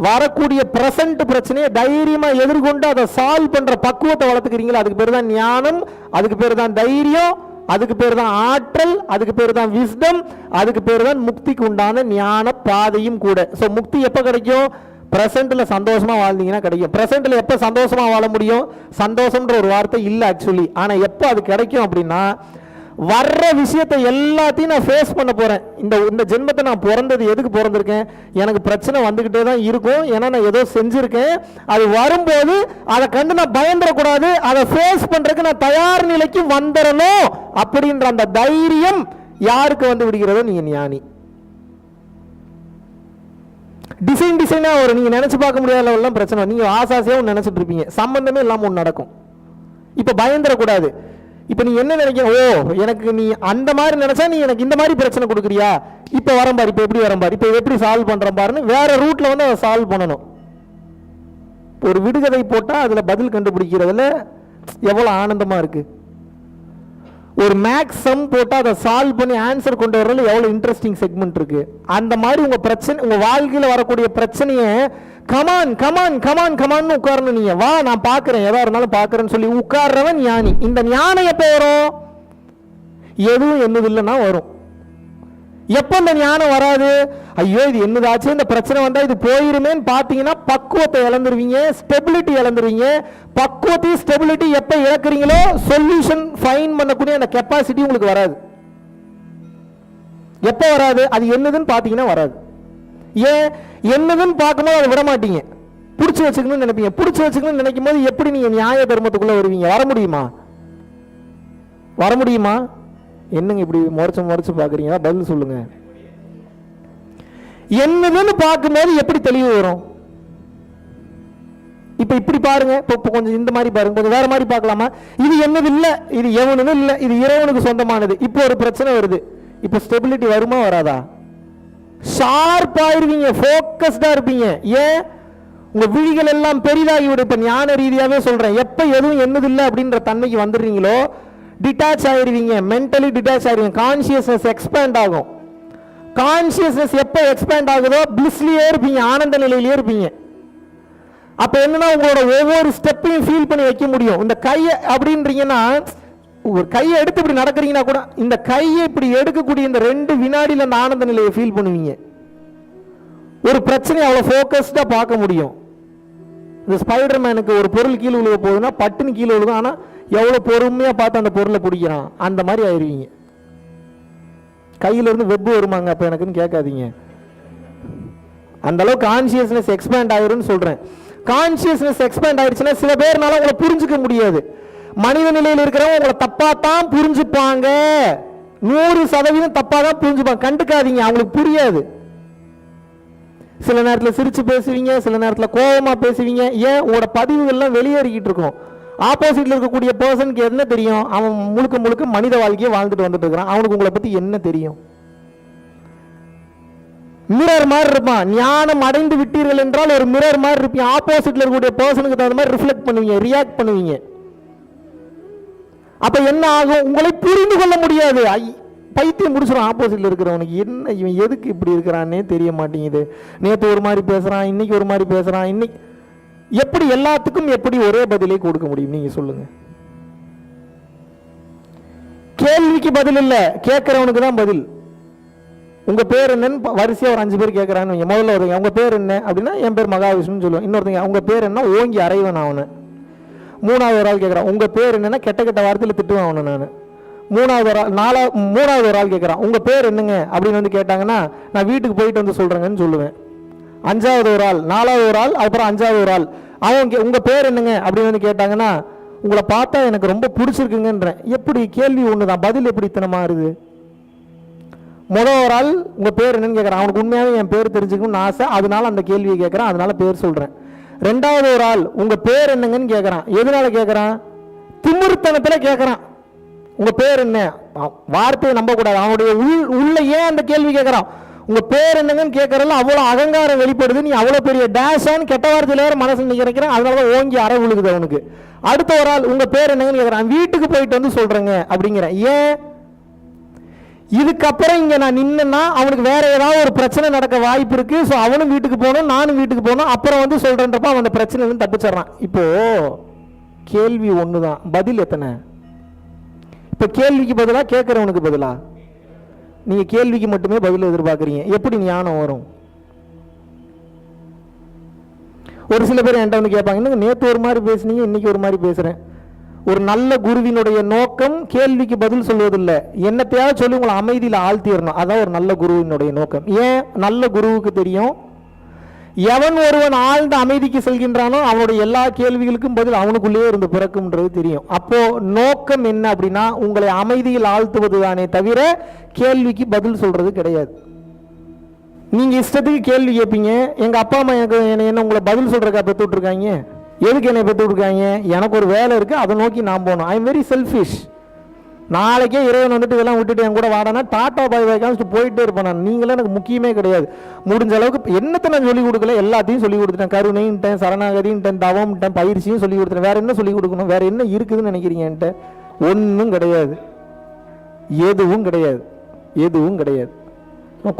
வரக்கூடிய பிரசன்ட் பிரச்சனையை தைரியமா எதிர்கொண்டு அதை சால்வ் பண்ற பக்குவத்தை வளர்த்துக்கிறீங்களா, அதுக்கு பேர் தான் ஞானம், அதுக்கு பேர் தான் தைரியம், அதுக்கு பேர் தான் ஆற்றல், அதுக்கு பேர் தான் விஸ்டம், அதுக்கு பேர் தான் முக்திக்கு உண்டான ஞான பாதையும் கூட. ஸோ முக்தி எப்போ கிடைக்கும்? பிரசன்ட்ல சந்தோஷமா வாழ்ந்தீங்கன்னா கிடைக்கும். பிரசன்ட்ல எப்போ சந்தோஷமா வாழ முடியும்? சந்தோஷம்ன்ற ஒரு வார்த்தை இல்லை ஆக்சுவலி. ஆனா எப்போ அது கிடைக்கும் அப்படின்னா, வர்ற விஷயத்தை எல்லாத்தையும் நான் ஃபேஸ் பண்ண போறேன். இந்த ஜென்மத்தை நான் பிறந்தது எதுக்கு பிறந்திருக்கேன்? எனக்கு பிரச்சனை வந்துகிட்டே தான் இருக்கும். ஏன்னா நான் ஏதோ செஞ்சிருக்கேன். அது வரும்போது அதை கண்டு நான் பயந்துடக்கூடாது. அதை ஃபேஸ் பண்றதுக்கு நான் தயார் நிலைக்கு வந்துடணும் அப்படின்ற அந்த தைரியம் யாருக்கு வந்து விடுகிறதோ நீங்க ஞானி. டிசைனா ஒரு நீங்க நினைச்சு பார்க்க முடியாத லெவல்லாம் பிரச்சனை. நீங்க ஆசாசியாவும் நினைச்சிட்டு இருப்பீங்க, சம்பந்தமே இல்லாம ஒன்று நடக்கும். இப்ப பயந்துடக்கூடாது. இப்ப நீ என்ன நினைக்க, ஓ எனக்கு நீ அந்த மாதிரி நினைச்சா நீ எனக்கு இந்த மாதிரி பிரச்சனை கொடுக்குறியா, இப்ப வரேன் பாரு, இப்ப எப்படி வரேன் பாரு, இப்ப எப்படி சால்வ் பண்றேன் பாருன்னு வேற ரூட்ல வந்து அதை சால்வ் பண்ணணும். ஒரு விடுகதை போட்டா அதுல பதில் கண்டுபிடிக்கிறதுல எவ்வளவு ஆனந்தமா இருக்கு. ஒரு மேக்ஸ் சம் போட்டா அதை சால்வ் பண்ணி ஆன்சர் கொண்டு வரல எவ்வளவு இன்ட்ரெஸ்டிங் செக்மெண்ட் இருக்கு. அந்த மாதிரி உங்க பிரச்சனை, உங்க வாழ்க்கையில வரக்கூடிய பிரச்சனையை கமான் கமான் கமான் கமான்னு உட்காரணும். நீங்க வா நான் பாக்குறேன், எதா இருந்தாலும் பாக்குறேன்னு சொல்லி உட்கார்றவன் ஞானி. இந்த ஞானம் எப்ப வரும்? எதுவும் என்னது இல்லைன்னா வரும். எப்ப இந்த ஞானம் வராது? ஐயோ இது என்னதாச்சு, இந்த பிரச்சனை வந்தா இது போயிருமேன்னு பாத்தீங்கன்னா பக்குவத்தை இழந்துருவீங்க, ஸ்டெபிலிட்டி இழந்துருவீங்க. பக்குவத்தை ஸ்டெபிலிட்டி எப்ப இழக்கிறீங்களோ சொல்யூஷன் ஃபைன் பண்ணக்கூடிய அந்த கெப்பாசிட்டி உங்களுக்கு வராது. எப்ப வராது? அது என்னதுன்னு பாத்தீங்கன்னா வராது. ஏன்? என்னதுன்னு பார்க்கும்போது அதை விட மாட்டீங்க, பிடிச்சி வச்சுக்கணும்னு நினைப்பீங்க. பிடிச்சி வச்சுக்கணும்னு நினைக்கும் போது எப்படி நீங்க நியாய தர்மத்துக்குள்ள வருவீங்க? வர முடியுமா? வர முடியுமா? என்னங்க இப்படி முறைச்சு பாக்குறீங்க? பதில் சொல்லுங்க. என்னதுன்னு பார்க்கும்போது எப்படி தெளிவு வரும்? இப்ப இப்படி பாருங்க, இப்ப கொஞ்சம் இந்த மாதிரி பாருங்க, கொஞ்சம் வேற மாதிரி பார்க்கலாமா? இது என்னது இல்ல, இது எவனுன்னு இல்ல, இது இறைவனுக்கு சொந்தமானது. இப்போ ஒரு பிரச்சனை வருது, இப்ப ஸ்டெபிலிட்டி வருமா வராதா? ஷார்ப் ஆயிருவீங்க, போக்கஸ்டா இருப்பீங்க. ஏன்? உங்க விழிகள் எல்லாம் பெரிதாகி விடும். இப்ப ஞான ரீதியாவே சொல்றேன், எப்ப எதுவும் என்னது இல்லை அப்படின்ற தன்மைக்கு வந்துடுறீங்களோ டிட்டாச் ஆயிருவீங்க, மென்டலி டிட்டாச் ஆயிருவீங்க. கான்சியஸ்னஸ் எக்ஸ்பேண்ட் ஆகும். கான்சியஸ்னஸ் எப்ப எக்ஸ்பேண்ட் ஆகுதோ பிளிஸ்லயே இருப்பீங்க, ஆனந்த நிலையிலேயே இருப்பீங்க. அப்ப என்னன்னா உங்களோட ஒவ்வொரு ஸ்டெப்பையும் ஃபீல் பண்ணி வைக்க முடியும். இந்த கையை அப்படின்றீங்கன்னா, ஒரு கையை எடுத்து இப்படி நடக்கிறீங்கன்னா கூட இந்த கையை இப்படி எடுக்கக்கூடிய இந்த 2 வினாடியில் அந்த ஆனந்த நிலையை ஃபீல் பண்ணுவீங்க. ஒரு பிரச்சனையை அவ்வளோ ஃபோக்கஸ்டாக பார்க்க முடியும். இந்த ஸ்பைடர் மேனுக்கு ஒரு பொருள் கீழே விழுக போகுதுன்னா பட்டுன்னு கீழே விழுகும், ஆனால் எவ்வளோ பொறுமையாக பார்த்து அந்த பொருளை பிடிக்கிறான், அந்த மாதிரி ஆயிடுவீங்க. கையில இருந்து வெப்பு வருமாங்க அப்போ எனக்குன்னு கேட்காதீங்க. அந்த அளவுக்கு கான்சியஸ்னஸ் எக்ஸ்பேண்ட் ஆயிருன்னு சொல்றேன். கான்சியஸ்னஸ் எக்ஸ்பேண்ட் ஆயிடுச்சுன்னா சில பேர்னால உங்களை புரிஞ்சுக்க முடியாது. மனித நிலையில் இருக்கிறவங்க உங்களை தப்பா தான் புரிஞ்சுப்பாங்க, 100% தப்பா தான் புரிஞ்சுப்பாங்க. கண்டுக்காதீங்க, அவங்களுக்கு புரியாது. சில நேரத்தில் சிரிச்சு பேசுவீங்க, சில நேரத்தில் கோபமா பேசுவீங்க. ஏன்? உங்களோட பதிவுகள்லாம் வெளியேறிக்கிட்டு இருக்கும். ஆப்போசிட்ல இருக்கக்கூடிய பர்சனுக்கு என்ன தெரியும்? அவன் முழுக்க முழுக்க மனித வாழ்க்கையை வாழ்ந்துட்டு வந்துட்டு இருக்கிறான். அவனுக்கு உங்களை பத்தி என்ன தெரியும்? மிரர் மாதிரி இருப்பான். ஞானம் அடைந்து விட்டீர்கள் என்றால் ஒரு மிரர் மாதிரி இருப்பீங்க. ஆப்போசிட்ல இருக்கக்கூடிய பர்சனுக்கு தகுந்த மாதிரி ரிஃப்ளெக்ட் பண்ணுவீங்க, ரியாக்ட் பண்ணுவீங்க. அப்ப என்ன ஆகும்? உங்களை புரிந்து கொள்ள முடியாது. பைத்தியம் முடிச்சிடும். ஆப்போசிட்ல இருக்கிறவனுக்கு என்ன, இவன் எதுக்கு இப்படி இருக்கிறான்னே தெரிய மாட்டேங்குது. நேற்று ஒரு மாதிரி பேசுறான், இன்னைக்கு ஒரு மாதிரி பேசுறான். இன்னைக்கு எப்படி எல்லாத்துக்கும் எப்படி ஒரே பதிலே கொடுக்க முடியும்? நீங்க சொல்லுங்க. கேள்விக்கு பதில் இல்ல, கேட்கிறவனுக்கு தான் பதில். உங்க பேர் என்னன்னு வரிசையா ஒரு 5 பேர் கேட்கறான்னு. முதல்ல ஒருத்தங்க உங்க பேர் என்ன அப்படின்னா என் பேர் மகாவிஷ்ணுன்னு சொல்லுவேன். இன்னொருத்தங்க உங்க பேர் என்ன, ஓங்கி அறைவன் அவனு. 3வது ஒரு ஆள் கேட்கறான் உங்க பேர் என்னன்னா கெட்ட கெட்ட வார்த்தையில திட்டுவேன் அவனு நான். மூணாவது ஒரு ஆள் கேட்குறான், உங்கள் பேர் என்னங்க அப்படின்னு வந்து கேட்டாங்கன்னா நான் வீட்டுக்கு போயிட்டு வந்து சொல்கிறேங்கன்னு சொல்லுவேன். 5வது ஒரு ஆள், 4வது ஒரு ஆள், அப்புறம் 5வது ஒரு ஆள், அவங்க உங்கள் பேர் என்னங்க அப்படின்னு வந்து கேட்டாங்கன்னா உங்களை பார்த்தா எனக்கு ரொம்ப பிடிச்சிருக்குங்கன்றேன். எப்படி கேள்வி ஒன்று தான், பதில் எப்படி இத்தனை மாறுது? முதல் ஒரு ஆள் உங்கள் பேர் என்னன்னு கேட்குறான், அவனுக்கு உண்மையாகவே என் பேர் தெரிஞ்சுக்கணும்னு ஆசை, அதனால அந்த கேள்வியை கேட்குறான், அதனால பேர் சொல்கிறேன். 2வது ஒரு ஆள் உங்கள் பேர் என்னங்கன்னு கேட்குறான். எதனால கேட்குறான்? திமிர்த்தனத்தில் கேட்குறான், உங்கள் பேர் என்ன. வார்த்தையை நம்பக்கூடாது, அவனுடைய உள்ள ஏன் அந்த கேள்வி கேட்குறான், உங்கள் பேர் என்னங்கன்னு கேட்கறதுல அவ்வளோ அகங்காரம் வெளிப்படுது. நீ அவ்வளோ பெரிய டேஷான்னு கெட்ட வார்த்தையில வேறு மனசு நினைக்கிறேன், அதனால தான் ஓங்கி அறை விழுகுது அவனுக்கு. அடுத்த ஒரு ஆள் உங்கள் பேர் என்னங்கன்னு கேட்குறான், வீட்டுக்கு போயிட்டு வந்து சொல்கிறேங்க அப்படிங்கிறேன். ஏன்? இதுக்கப்புறம் இங்கே நான் நின்னா அவனுக்கு வேற ஏதாவது ஒரு பிரச்சனை நடக்க வாய்ப்பு இருக்கு. ஸோ அவனும் வீட்டுக்கு போகணும், நானும் வீட்டுக்கு போகணும், அப்புறம் வந்து சொல்றேன்றப்ப அவன் அந்த பிரச்சனையிலிருந்து தப்பிச்சிடறான். இப்போ கேள்வி ஒன்று தான், பதில் எத்தனை? இப்போ கேள்விக்கு பதிலாக கேட்குறவனுக்கு பதிலா நீங்கள் கேள்விக்கு மட்டுமே பதில் எதிர்பார்க்குறீங்க, எப்படி ஞானம் வரும்? ஒரு சில பேர் என்கிட்ட வந்து கேட்பாங்க, இன்னும் நேற்று ஒரு மாதிரி பேசுனீங்க, இன்னைக்கு ஒரு மாதிரி பேசுகிறேன். ஒரு நல்ல குருவினுடைய நோக்கம் கேள்விக்கு பதில் சொல்வதில்லை, என்னத்தையாவது சொல்லி உங்களை அமைதியில் ஆழ்த்திடணும். அதான் ஒரு நல்ல குருவினுடைய நோக்கம். ஏன்? நல்ல குருவுக்கு தெரியும், எவன் ஒருவன் ஆழ்ந்த அமைதிக்கு செல்கின்றானோ அவனுடைய எல்லா கேள்விகளுக்கும் பதில் அவனுக்குள்ளேயே இருந்து பிறக்கும்ன்றது தெரியும். அப்போ நோக்கம் என்ன அப்படின்னா உங்களை அமைதியில் ஆழ்த்துவது தானே தவிர கேள்விக்கு பதில் சொல்றது கிடையாது. நீங்க இஷ்டத்துக்கு கேள்வி கேட்பீங்க, எங்க அப்பா அம்மா என்ன உங்களை பதில் சொல்றதுக்கா பெற்று விட்டுருக்காங்க? எதுக்கு என்னை பெற்று விட்டுருக்காங்க? எனக்கு ஒரு வேலை இருக்கு, அதை நோக்கி நான் போகணும். I am very selfish. நாளைக்கே இறைவன் வந்துட்டு இதெல்லாம் விட்டுட்டு என் கூட வாடானா டாட்டா பாய் பாய் காமிச்சிட்டு போயிட்டே இருப்பேன் நான். நீங்களே எனக்கு முக்கியமே கிடையாது. முடிஞ்ச அளவுக்கு என்னத்தை நான் சொல்லிக் கொடுக்கல, எல்லாத்தையும் சொல்லிக் கொடுத்துட்டேன். கருணைன்ட்டேன், சரணாகதின்ட்டேன், தவம்ட்டேன், பயிற்சியும் சொல்லிக் கொடுத்துட்டேன். வேற என்ன சொல்லிக் கொடுக்கணும்? வேற என்ன இருக்குதுன்னு நினைக்கிறீங்க? என்கிட்ட ஒன்றும் கிடையாது, எதுவும் கிடையாது, எதுவும் கிடையாது.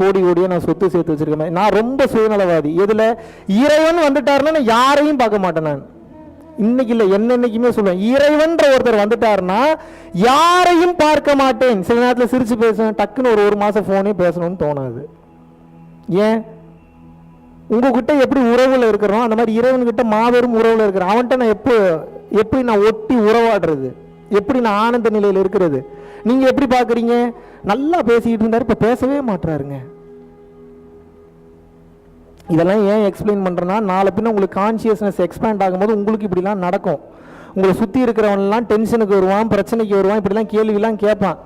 கோடி கோடியாக நான் சொத்து சேர்த்து வச்சிருக்கேன். நான் ரொம்ப சுயநலவாதி. எதில்? இறைவன் வந்துட்டாருன்னா நான் யாரையும் பார்க்க மாட்டேன். நான் இன்னைக்கு இல்லை, என்னைக்குமே சொல்லுவேன், இறைவன்ற ஒருத்தர் வந்துட்டாருன்னா யாரையும் பார்க்க மாட்டேன். சில நேரத்தில் சிரிச்சு பேசுவேன், டக்குன்னு ஒரு மாசம் போனே பேசணும்னு தோணாது. ஏன்? உங்ககிட்ட எப்படி உறவுல இருக்கிறோம் அந்த மாதிரி இறைவன்கிட்ட மாபெரும் உறவுல இருக்கிறேன். அவன்கிட்ட நான் எப்படி நான் ஒட்டி உறவாடுறது, எப்படி நான் ஆனந்த நிலையில் இருக்கிறது? நீங்க எப்படி பாக்குறீங்க? நல்லா பேசிக்கிட்டு இருந்தாரு, இப்ப பேசவே மாட்டாருங்க. இதெல்லாம் ஏன் எக்ஸ்பிளைன் பண்ணுறேன்னா, நாளை பின்ன உங்களுக்கு கான்சியஸ்னஸ் எக்ஸ்பேண்ட் ஆகும்போது உங்களுக்கு இப்படிலாம் நடக்கும். உங்களை சுற்றி இருக்கிறவன்லாம் டென்ஷனுக்கு வருவான், பிரச்சனைக்கு வருவான், இப்படிலாம் கேள்விலாம் கேட்பான்.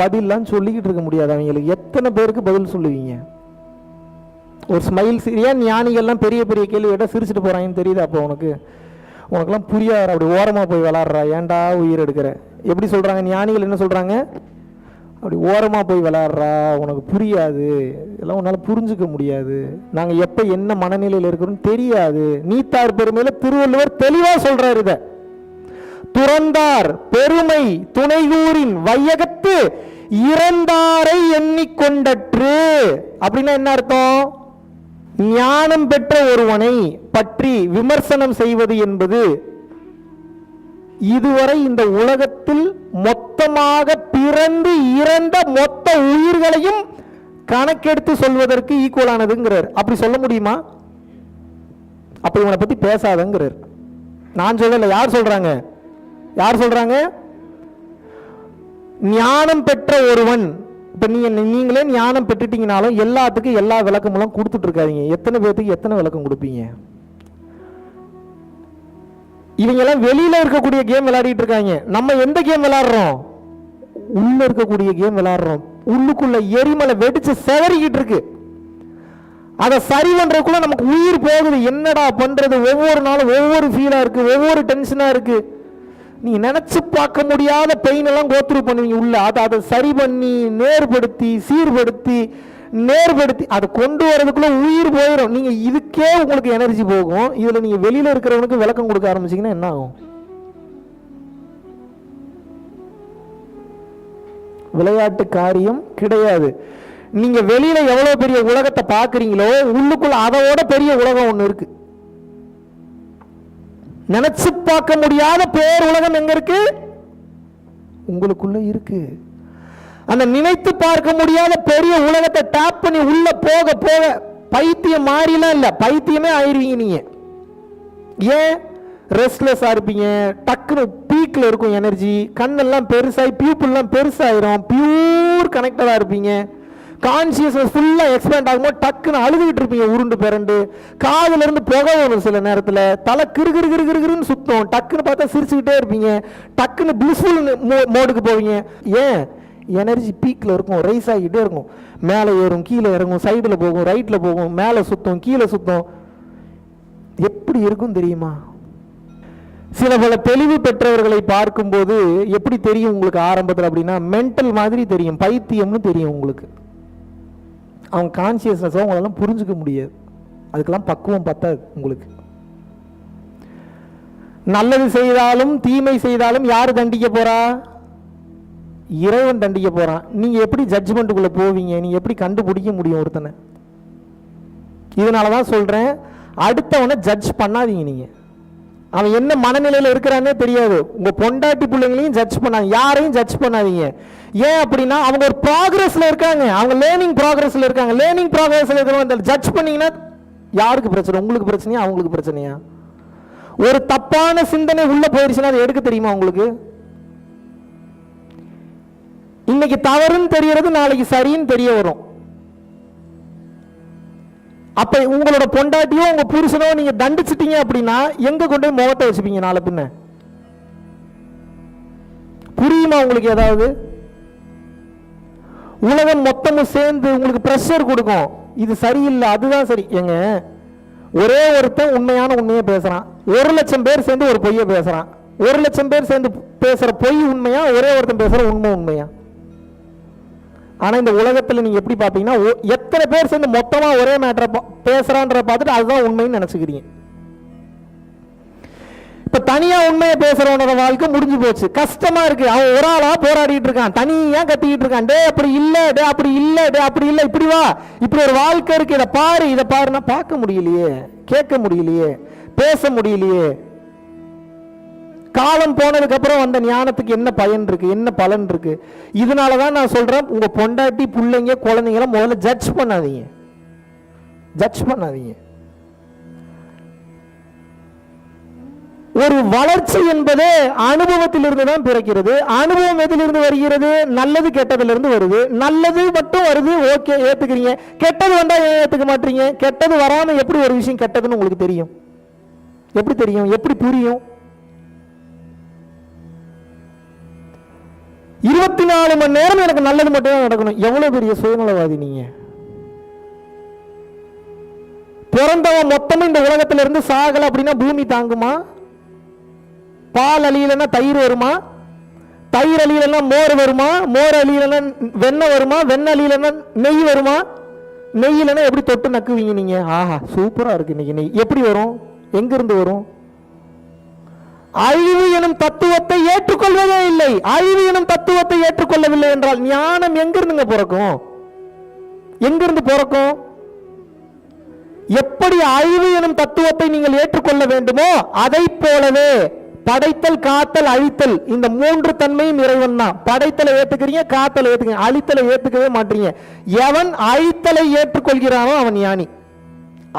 பதில்லாம் சொல்லிக்கிட்டு இருக்க முடியாது அவங்களுக்கு. எத்தனை பேருக்கு பதில் சொல்லுவீங்க? ஒரு ஸ்மைல். ஏன் ஞானிகள்லாம் பெரிய பெரிய கேள்வி கேட்டால் சிரிச்சுட்டு போகிறாங்கன்னு தெரியுது. அப்போ உனக்குலாம் புரியாத, அப்படி ஓரமாக போய் விளாட்றா, ஏன்டா உயிர் எடுக்கிற? எப்படி சொல்கிறாங்க ஞானிகள்? என்ன சொல்கிறாங்க? அப்படி ஓரமாக போய் விளையாடுறா, உனக்கு புரியாது, இதெல்லாம் உன்னால் புரிஞ்சுக்க முடியாது, நாங்கள் எப்போ என்ன மனநிலையில் இருக்கிறோன்னு தெரியாது. நீத்தார் பெருமையில் திருவள்ளுவர் தெளிவாக சொல்றாரு, இதை துறந்தார் பெருமை துணைகூரின் வையகத்து இறந்தாரை எண்ணிக்கொண்டற்று. அப்படின்னா என்ன அர்த்தம்? ஞானம் பெற்ற ஒருவனை பற்றி விமர்சனம் செய்வது என்பது இதுவரை இந்த உலகத்தில் மொத்தமாக பிறந்து இறந்த மொத்த உயிர்களையும் கணக்கெடுத்து சொல்வதற்கு ஈக்குவலானதுங்கிறார். அப்படி சொல்ல முடியுமா? அப்ப இவனை பத்தி பேசாதங்கிறார். நான் சொல்லல, யார் சொல்றாங்க? யார் சொல்றாங்க? ஞானம் பெற்ற ஒருவன். இப்ப நீங்களே ஞானம் பெற்றுட்டீங்கனாலும் எல்லாத்துக்கும் எல்லா விளக்கமெல்லாம் கொடுத்துட்டு இருக்காதீங்க. எத்தனை பேருக்கு எத்தனை விளக்கம் கொடுப்பீங்க? இவங்க எல்லாம் வெளியில இருக்கக்கூடிய கேம் விளையாடிட்டு இருக்காங்க. நம்ம எந்த கேம் விளையாடுறோம்? உள்ள இருக்கக்கூடிய கேம் விளையாடுறோம். உள்ளுக்குள்ள எரிமலை வெடிச்சு செவறிக்கிட்டு இருக்கு. அதை சரி பண்றதுக்குள்ள நமக்கு உயிர் போகுது. என்னடா பண்றது? ஒவ்வொரு நாளும் ஒவ்வொரு ஃபீலா இருக்கு, ஒவ்வொரு டென்ஷனா இருக்கு. நீங்க நினைச்சு பார்க்க முடியாத பெயின் எல்லாம் கோத்ரூ பண்ணுவீங்க உள்ள. அதை சரி பண்ணி நேர்படுத்தி சீர்படுத்தி அதை கொண்டு வரதுக்குள்ள உயிர் போயிடும். நீங்க இதுக்கே உங்களுக்கு எனர்ஜி போகும். இதுல நீங்க வெளியில இருக்கிறவனுக்கு விளக்கம் கொடுக்க ஆரம்பிச்சீங்கன்னா என்ன ஆகும்? விளையாட்டு காரியம் கிடையாது. நீங்க வெளியில எவ்வளவு பெரிய உலகத்தை பாக்குறீங்களோ உள்ளுக்குள்ள அதோட பெரிய உலகம் ஒண்ணு இருக்கு. நினைச்சு பார்க்க முடியாத பேர் உலகம் எங்க இருக்கு? உங்களுக்குள்ள இருக்கு. அந்த நினைத்து பார்க்க முடியாத பெரிய உலகத்தை டேப் பண்ணி உள்ள போக போக பைத்தியம் மாறிலாம் இல்ல, பைத்தியமே ஆயிருவீங்க நீங்க. ஏன்? ரெஸ்ட்லெஸ்ஸா இருப்பீங்க, டக்குன்னு பீக்ல இருக்கும் எனர்ஜி, கண்ணெல்லாம் பெருசாகி பியூப்புல்லாம் பெருசாயிரும், பியூர் கனெக்டடா இருப்பீங்க. கான்சியஸ்னஸ் ஃபுல்லா எக்ஸ்பேண்ட் ஆகும்போது டக்குன்னு அழுதுகிட்டு இருப்பீங்க உருண்டு பிறண்டு. காதுல இருந்து புகை வரும், சில நேரத்தில் தலை கிருகிருன்னு சுத்தம், டக்குன்னு பார்த்தா சிரிச்சுக்கிட்டே இருப்பீங்க, டக்குன்னு பிளிஸ்ஃபுல் மோடுக்கு போவீங்க. ஏன்? எனர்ஜி பீக்ல இருக்கும், ரைஸ் ஆகிட்டே இருக்கும், மேலே ஏறும் கீழே இறங்கும், சைடில் போகும் ரைட்ல போகும், மேலே சுத்தம் கீழே சுத்தம். எப்படி இருக்கும் தெரியுமா? சில பல தெளிவு பெற்றவர்களை பார்க்கும்போது எப்படி தெரியும் உங்களுக்கு ஆரம்பத்தில் அப்படின்னா, மென்டல் மாதிரி தெரியும், பைத்தியம்னு தெரியும் உங்களுக்கு. அவங்க கான்சியஸ்னஸ் உங்களெல்லாம் புரிஞ்சுக்க முடியாது, அதுக்கெல்லாம் பக்குவம் பத்தாது உங்களுக்கு. நல்லது செய்தாலும் தீமை செய்தாலும் யாரு தண்டிக்க போறா? இறைவன் தண்டிக்க போறான். நீங்க எப்படி ஜட்ஜ்மெண்ட்டுக்குள்ள போவீங்க? நீங்க எப்படி கண்டுபிடிக்க முடியும் ஒருத்தனை? இதனாலதான் சொல்றேன், அடுத்தவனை ஜட்ஜ் பண்ணாதீங்க. நீங்க அவன் என்ன மனநிலையில் இருக்கிறானே தெரியாது. உங்க பொண்டாட்டி பிள்ளைங்களையும் ஜட்ஜ் பண்ணாதீங்க, யாரையும் ஜட்ஜ் பண்ணாதீங்க. ஏன் அப்படின்னா அவங்க ஒரு ப்ராக்ரஸ்ல இருக்காங்க, அவங்க லேர்னிங் ப்ராக்ரஸ்ல இருக்காங்க. லேர்னிங் ப்ராக்ரஸ்ல இருக்கிறவங்க ஜட்ஜ் பண்ணீங்கன்னா யாருக்கு பிரச்சனை? உங்களுக்கு பிரச்சனையா அவங்களுக்கு பிரச்சனையா? ஒரு தப்பான சிந்தனை உள்ள போயிருச்சுன்னா அதை எடுக்க தெரியுமா உங்களுக்கு? இன்னைக்கு தவறுன்னு தெரியறது நாளைக்கு சரின்னு தெரிய வரும். அப்ப உங்களோட பொண்டாட்டியோ உங்க புருஷனோ நீங்க தண்டிச்சிட்டீங்க அப்படின்னா எங்க கொண்டு போய் முகத்தை வச்சுப்பீங்க நாளை பின்ன? புரியுமா உங்களுக்கு ஏதாவது? உலகம் மொத்தமும் சேர்ந்து உங்களுக்கு பிரஷர் கொடுக்கும், இது சரியில்லை அதுதான் சரி. ஏங்க, ஒரே ஒருத்தன் உண்மையை பேசுறான், 1,00,000 பேர் சேர்ந்து ஒரு பொய்யை பேசுறான். 1,00,000 பேர் சேர்ந்து பேசுற பொய் உண்மையா, ஒரே ஒருத்தன் பேசுற உண்மையா? ஆனா இந்த உலகத்துல நீங்க எப்படி பாத்தீங்கன்னா, எத்தனை பேர் சேர்ந்து மொத்தமா ஒரே மேட்டரை பேசுறான்ற பார்த்துட்டு அதுதான் உண்மைன்னு நினைச்சுக்கிறீங்க. இப்ப தனியா உண்மையை பேசுறவனோட வாழ்க்கை முடிஞ்சு போச்சு, கஷ்டமா இருக்கு. அவன் ஒரு ஆளா போராடிட்டு இருக்கான், தனியா கத்திக்கிட்டு இருக்கான், டே அப்படி இல்ல, டே அப்படி இல்ல, டே அப்படி இல்ல, இப்படி வா, இப்படி ஒரு வாழ்க்கை இருக்கு, இதை பாரு இதை பாருன்னா பார்க்க முடியலையே, கேட்க முடியலையே, பேச முடியலையே. காலம் போனதுக்கு அப்புறம் வந்த ஞானத்துக்கு என்ன பயன் இருக்கு, என்ன பலன் இருக்கு? இதனாலதான் நான் சொல்றேன், உங்க பொண்டாட்டி பிள்ளைங்க குழந்தைங்கள முதல்ல ஜட்ஜ் பண்ணாதீங்க, ஜட்ஜ் பண்ணாதீங்க. ஒரு வளர்ச்சி என்பது அனுபவத்திலிருந்து தான் பிறக்கிறது. அனுபவம் எதிலிருந்து வருகிறது? நல்லது கெட்டதிலிருந்து வருது. நல்லது மட்டும் வருது, ஓகே ஏத்துக்கிறீங்க. கெட்டது வந்தா ஏன் ஏத்துக்க மாட்டீங்க? கெட்டது வராம எப்படி ஒரு விஷயம் கெட்டதுன்னு உங்களுக்கு தெரியும்? எப்படி தெரியும்? எப்படி புரியும்? 24 மணி நேரம் எனக்கு நல்லது மட்டும் தான் நடக்கணும். எவ்வளவு பெரிய சுயநலவாதி நீங்க! பிறந்தவன் மொத்தமும் இந்த உலகத்துல இருந்து சாகல அப்படின்னா பூமி தாங்குமா? பால் அழியலன்னா தயிர் வருமா? தயிர் அழியலன்னா மோர் வருமா? மோர் அழியலன்னா வெண்ணெய் வருமா? வெண்ணெய் அழியலன்னா நெய் வருமா? நெய் இல்லைன்னா எப்படி தொட்டு நக்குவீங்க நீங்க? ஆஹா சூப்பரா இருக்கு இன்னைக்கு நெய். எப்படி வரும்? எங்கிருந்து வரும்? அழிவு எனும் தத்துவத்தை ஏற்றுக்கொள்வதே இல்லை. அழிவு எனும் தத்துவத்தை ஏற்றுக்கொள்ளவில்லை என்றால் ஞானம் எங்கிருந்துங்க பிறக்கும்? எங்கிருந்து பிறக்கும்? எப்படி அழிவு எனும் தத்துவத்தை நீங்கள் ஏற்றுக்கொள்ள வேண்டுமோ அதை போலவே படைத்தல், காத்தல், அழித்தல், இந்த 3 தன்மையும் இறைவன் தான். படைத்தலை ஏத்துக்கிறீங்க, காத்தலை ஏத்துக்கிறீங்க, அழித்தலை ஏத்துக்கவே மாட்டீங்க. எவன் அழித்தலை ஏற்றுக்கொள்கிறானோ அவன் ஞானி.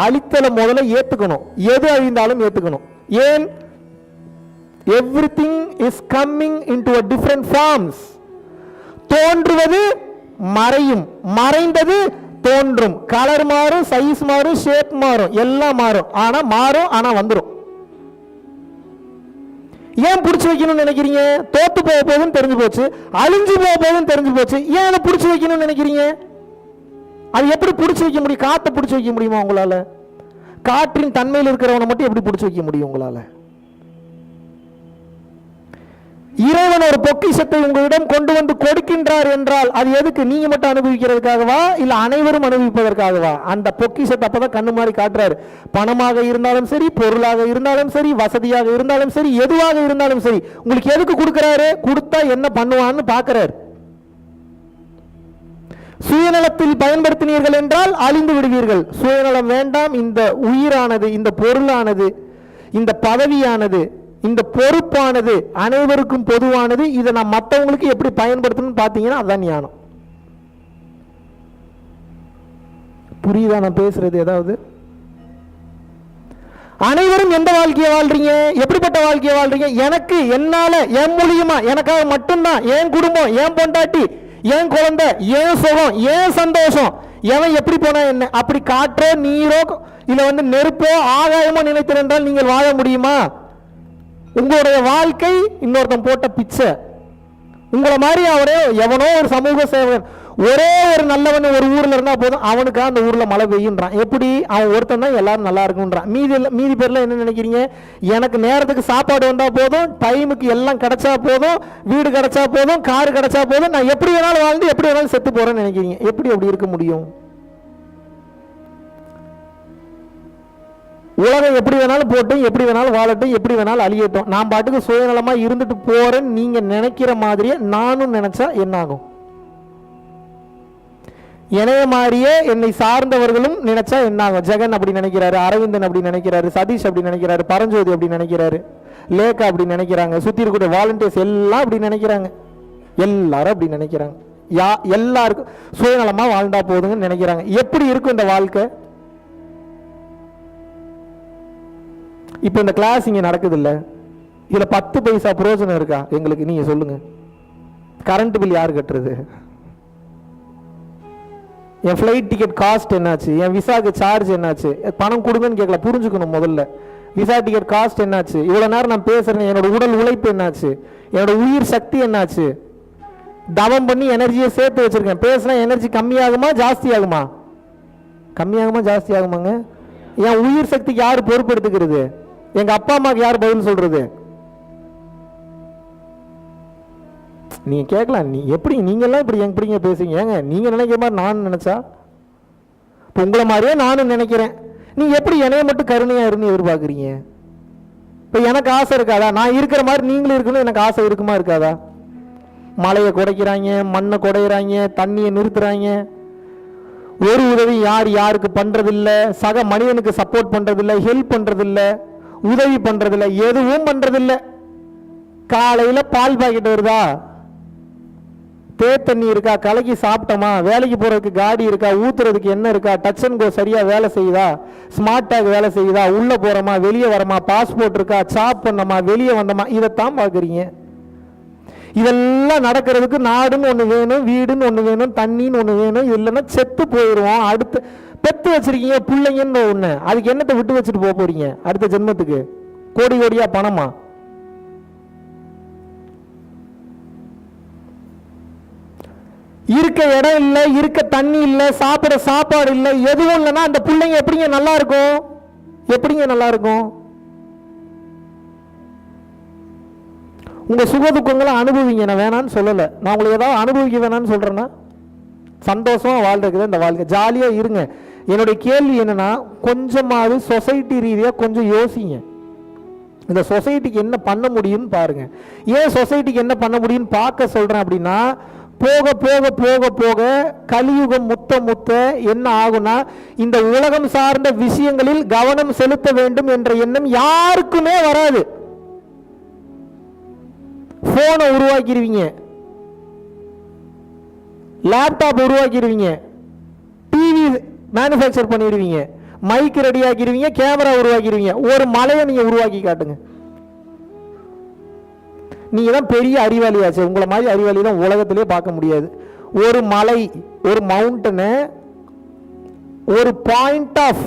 அழித்தலை முதல்ல ஏத்துக்கணும், எது அழிந்தாலும் ஏத்துக்கணும். ஏன்? everything is coming into a different forms. தோன்றுவது மறையும், மறைந்தது தோன்றும். கலர் மாறும், சைஸ் மாறும், ஷேப் மாறும், எல்லாம் மாறும். ஆனா மாறும், ஆனா வந்துடும். ஏன் பிடிச்சு வைக்கணும்னு நினைக்கிறீங்க? தோத்து போக போகுதுன்னு தெரிஞ்சு போச்சு, அழிஞ்சு போக போகுதுன்னு தெரிஞ்சு போச்சு. ஏன் அதை பிடிச்சு வைக்கணும்னு நினைக்கிறீங்க? அது எப்படி பிடிச்சு வைக்க முடியும்? காத்தை பிடிச்சு வைக்க முடியுமா உங்களால? காற்றின் தன்மையில் இருக்கிறவனை மட்டும் எப்படி பிடிச்சு வைக்க முடியும் உங்களால? இறைவன் ஒரு பொக்கிஷத்தை உங்களிடம் கொண்டு வந்து கொடுக்கின்றார் என்றால் அது எதுக்கு? நீங்க மட்டும் அனுபவிக்கிறதுக்காகவா இல்ல அனைவரும் அனுபவிப்பதற்காகவா? அந்த பொக்கிஷத்தை அப்பதான் கண்ணு மாதிரி காட்டுறாரு. பணமாக இருந்தாலும் சரி, பொருளாக இருந்தாலும் சரி, வசதியாக இருந்தாலும் சரி, எதுவாக இருந்தாலும் சரி, உங்களுக்கு எதுக்கு கொடுக்கிறாரு? கொடுத்தா என்ன பண்ணுவான்னு பாக்குறாரு. சுயநலத்தில் பயன்படுத்தினீர்கள் என்றால் அழிந்து விடுவீர்கள். சுயநலம் வேண்டாம். இந்த உயிரானது, இந்த பொருளானது, இந்த பதவியானது, இந்த பொறுப்பானது அனைவருக்கும் பொதுவானது. இதை நான் மற்றவங்களுக்கு எப்படி பயன்படுத்தணும்னு பார்த்தீங்கன்னா அதுதான் ஞானம். புரியுதா நான் பேசுறது? ஏதாவது அனைவரும் எந்த வாழ்க்கையை வாழ்றீங்க? எப்படிப்பட்ட வாழ்க்கையை வாழ்றீங்க? எனக்கு, என்னால, என் மூலியமா, எனக்காக மட்டும்தான், என் குடும்பம், என் பொண்டாட்டி, என் குழந்தை, என் சுகம், என் சந்தோஷம், எவன் எப்படி போனா என்ன, அப்படி காற்றோ நீரோ இல்ல நெருப்போ ஆகாயமோ நினைத்திருந்தால் நீங்கள் வாழ முடியுமா? உங்களுடைய வாழ்க்கை இன்னொருத்தன் போட்ட பிச்சை. உங்களை மாதிரி அவரே எவனோ ஒரு சமூக சேவகன், ஒரே ஒரு நல்லவன் ஒரு ஊர்ல இருந்தா போதும், அவனுக்கு அந்த ஊர்ல மழை பெய்யுன்றான். எப்படி? அவன் ஒருத்தன் தான் எல்லாரும் நல்லா இருக்குன்றான். மீதி பேர்ல என்ன நினைக்கிறீங்க? எனக்கு நேரத்துக்கு சாப்பாடு வந்தா போதும், டைமுக்கு எல்லாம் கிடைச்சா போதும், வீடு கிடைச்சா போதும், கார் கிடைச்சா போதும், நான் எப்படி வேணாலும் வாழ்ந்து எப்படி வேணாலும் செத்து போறேன்னு நினைக்கிறீங்க. எப்படி அப்படி இருக்க முடியும்? உலகம் எப்படி வேணாலும் போட்டும், எப்படி வேணாலும் வாழட்டும், எப்படி வேணாலும் அழியட்டும், நான் பாட்டுக்கு சுயநலமா இருந்துட்டு போறேன்னு நீங்க நினைக்கிற மாதிரியே நானும் நினைச்சா என்ன ஆகும்? என்னைய மாதிரியே என்னை சார்ந்தவர்களும் நினைச்சா என்ன ஆகும்? ஜெகன் அப்படி நினைக்கிறாரு, அரவிந்தன் அப்படி நினைக்கிறாரு, சதீஷ் அப்படி நினைக்கிறாரு, பரஞ்சோதி அப்படி நினைக்கிறாரு, லேக்கா அப்படி நினைக்கிறாங்க, சுத்தி இருக்கக்கூடிய வாலண்டியர்ஸ் எல்லாம் அப்படி நினைக்கிறாங்க. எல்லாரும் அப்படி நினைக்கிறாங்க. எல்லாருக்கும் சுயநலமா வாழ்ந்தா போதுங்கன்னு நினைக்கிறாங்க. எப்படி இருக்கும் இந்த வாழ்க்கை? இப்ப இந்த கிளாஸ் இங்க நடக்குது இல்ல, இதுல 10 பைசா பிரயோஜனம் இருக்கா எங்களுக்கு? நீங்க சொல்லுங்க. கரண்ட் பில் யார் கட்டுறது? என் ஃப்ளைட் டிக்கெட் காஸ்ட் என்னாச்சு? என் விசாக்கு சார்ஜ் என்னாச்சு? பணம் கொடுங்கன்னு கேட்கல, புரிஞ்சுக்கணும் முதல்ல. விசா டிக்கெட் காஸ்ட் என்னாச்சு? இவ்வளவு நேரம் நான் பேசுறேன், என்னோட உடல் உழைப்பு என்னாச்சு? என்னோட உயிர் சக்தி என்னாச்சு? தவம் பண்ணி எனர்ஜியை சேர்த்து வச்சிருக்கேன். பேசினா எனர்ஜி கம்மியாகுமா ஜாஸ்தி ஆகுமா? கம்மியாகுமா ஜாஸ்தி ஆகுமாங்க? என் உயிர் சக்திக்கு யார் பொறுப்பு எடுத்துக்கிறது? எங்க அப்பா அம்மாக்கு யார் பதில் சொல்றது? நீங்க கேட்கலாம், நீ எப்படி நீங்கெல்லாம் இப்படி எப்படிங்க பேசுங்க? ஏங்க நீங்க நினைக்கிற மாதிரி நான் நினைச்சா, இப்போ உங்களை மாதிரியே நானும் நினைக்கிறேன். நீங்க எப்படி என்னைய மட்டும் கருணையா இருந்து எதிர்பார்க்குறீங்க? இப்போ எனக்கு ஆசை இருக்காதா? நான் இருக்கிற மாதிரி நீங்களும் இருக்கணும், எனக்கு ஆசை இருக்குமா இருக்காதா? மலையை குடைக்கிறாங்க, மண்ணை குடையிறாங்க, தண்ணியை நிறுத்துறாங்க, ஒரு உதவி யாருக்கு பண்றதில்ல, சக மனிதனுக்கு சப்போர்ட் பண்றதில்ல, ஹெல்ப் பண்றதில்ல, உதவி பண்றதில்ல, எதுவும் பண்றதில்ல. காலையில பால் பாக்கெட் வருதா, தண்ணி இருக்கா, கலக்கி சாப்பிட்டோமா, வேலைக்கு போறதுக்கு காடி இருக்கா, ஊத்துறதுக்கு என்ன இருக்கா, டச் அண்ட் கோ சரியா வேலை செய்யுதா, ஸ்மார்ட் டேக் வேலை செய்யுதா, உள்ள போறோமா வெளியே வரமா, பாஸ்போர்ட் இருக்கா, சாப் பண்ணோமா, வெளியே வந்தோமா, இதைத்தான் பாக்குறீங்க. இதெல்லாம் நடக்கிறதுக்கு நாடுன்னு ஒண்ணு வேணும், வீடுன்னு ஒண்ணு வேணும், தண்ணின்னு ஒண்ணு வேணும். இல்லைன்னா செத்து போயிடுவோம். அடுத்து பெத்து வச்சிருக்கீங்க பிள்ளைங்கன்னு ஒண்ணு, அதுக்கு என்னத்தை விட்டு வச்சுட்டு போக போறீங்க அடுத்த ஜென்மத்துக்கு? கோடி கோடியா பணமா? இருக்க இடம் இல்லை, இருக்க தண்ணி இல்லை, சாப்பிட சாப்பாடு இல்லை, எதுவும் இல்லைன்னா அந்த பிள்ளைங்க எப்படிங்க நல்லா இருக்கும்? எப்படிங்க நல்லா இருக்கும்? உங்க சுக துக்கங்களை அனுபவிங்க, நான் வேணான்னு சொல்லலை. நான் உங்களுக்கு ஏதாவது அனுபவிக்க வேணான்னு சொல்றேன்னா, சந்தோஷமா வாழ்றதுக்கு இந்த வாழ்க்கை, ஜாலியா இருங்க. என்னுடைய கேள்வி என்னன்னா, கொஞ்சமாவது சொசைட்டி ரீதியா கொஞ்சம் யோசிங்க. இந்த சொசைட்டிக்கு என்ன பண்ண முடியும்னு பாருங்க. ஏன் சொசைட்டிக்கு என்ன பண்ண முடியும்னு பார்க்க சொல்றேன் அப்படின்னா, போக போக போக போக கலியுகம் முத்த என்ன ஆகும்னா, இந்த உலகம் சார்ந்த விஷயங்களில் கவனம் செலுத்த வேண்டும் என்ற எண்ணம் யாருக்குமே வராது. போனை உருவாக்கிடுவீங்க, லேப்டாப் உருவாக்கிடுவீங்க, டிவி மேனுஃபேக்சர் பண்ணிடுவீங்க, மைக் ரெடி ஆக்கிடுவீங்க, கேமரா உருவாக்கிடுவீங்க. ஒரு மலையை நீங்க உருவாக்கி காட்டுங்க, நீங்க தான் பெரிய அறிவாளியாச்சு. உங்களை மாதிரி அறிவாளி தான் உலகத்திலே பார்க்க முடியாது. ஒரு மலை, ஒரு மவுண்டனை, ஒரு பாயிண்ட் ஆஃப்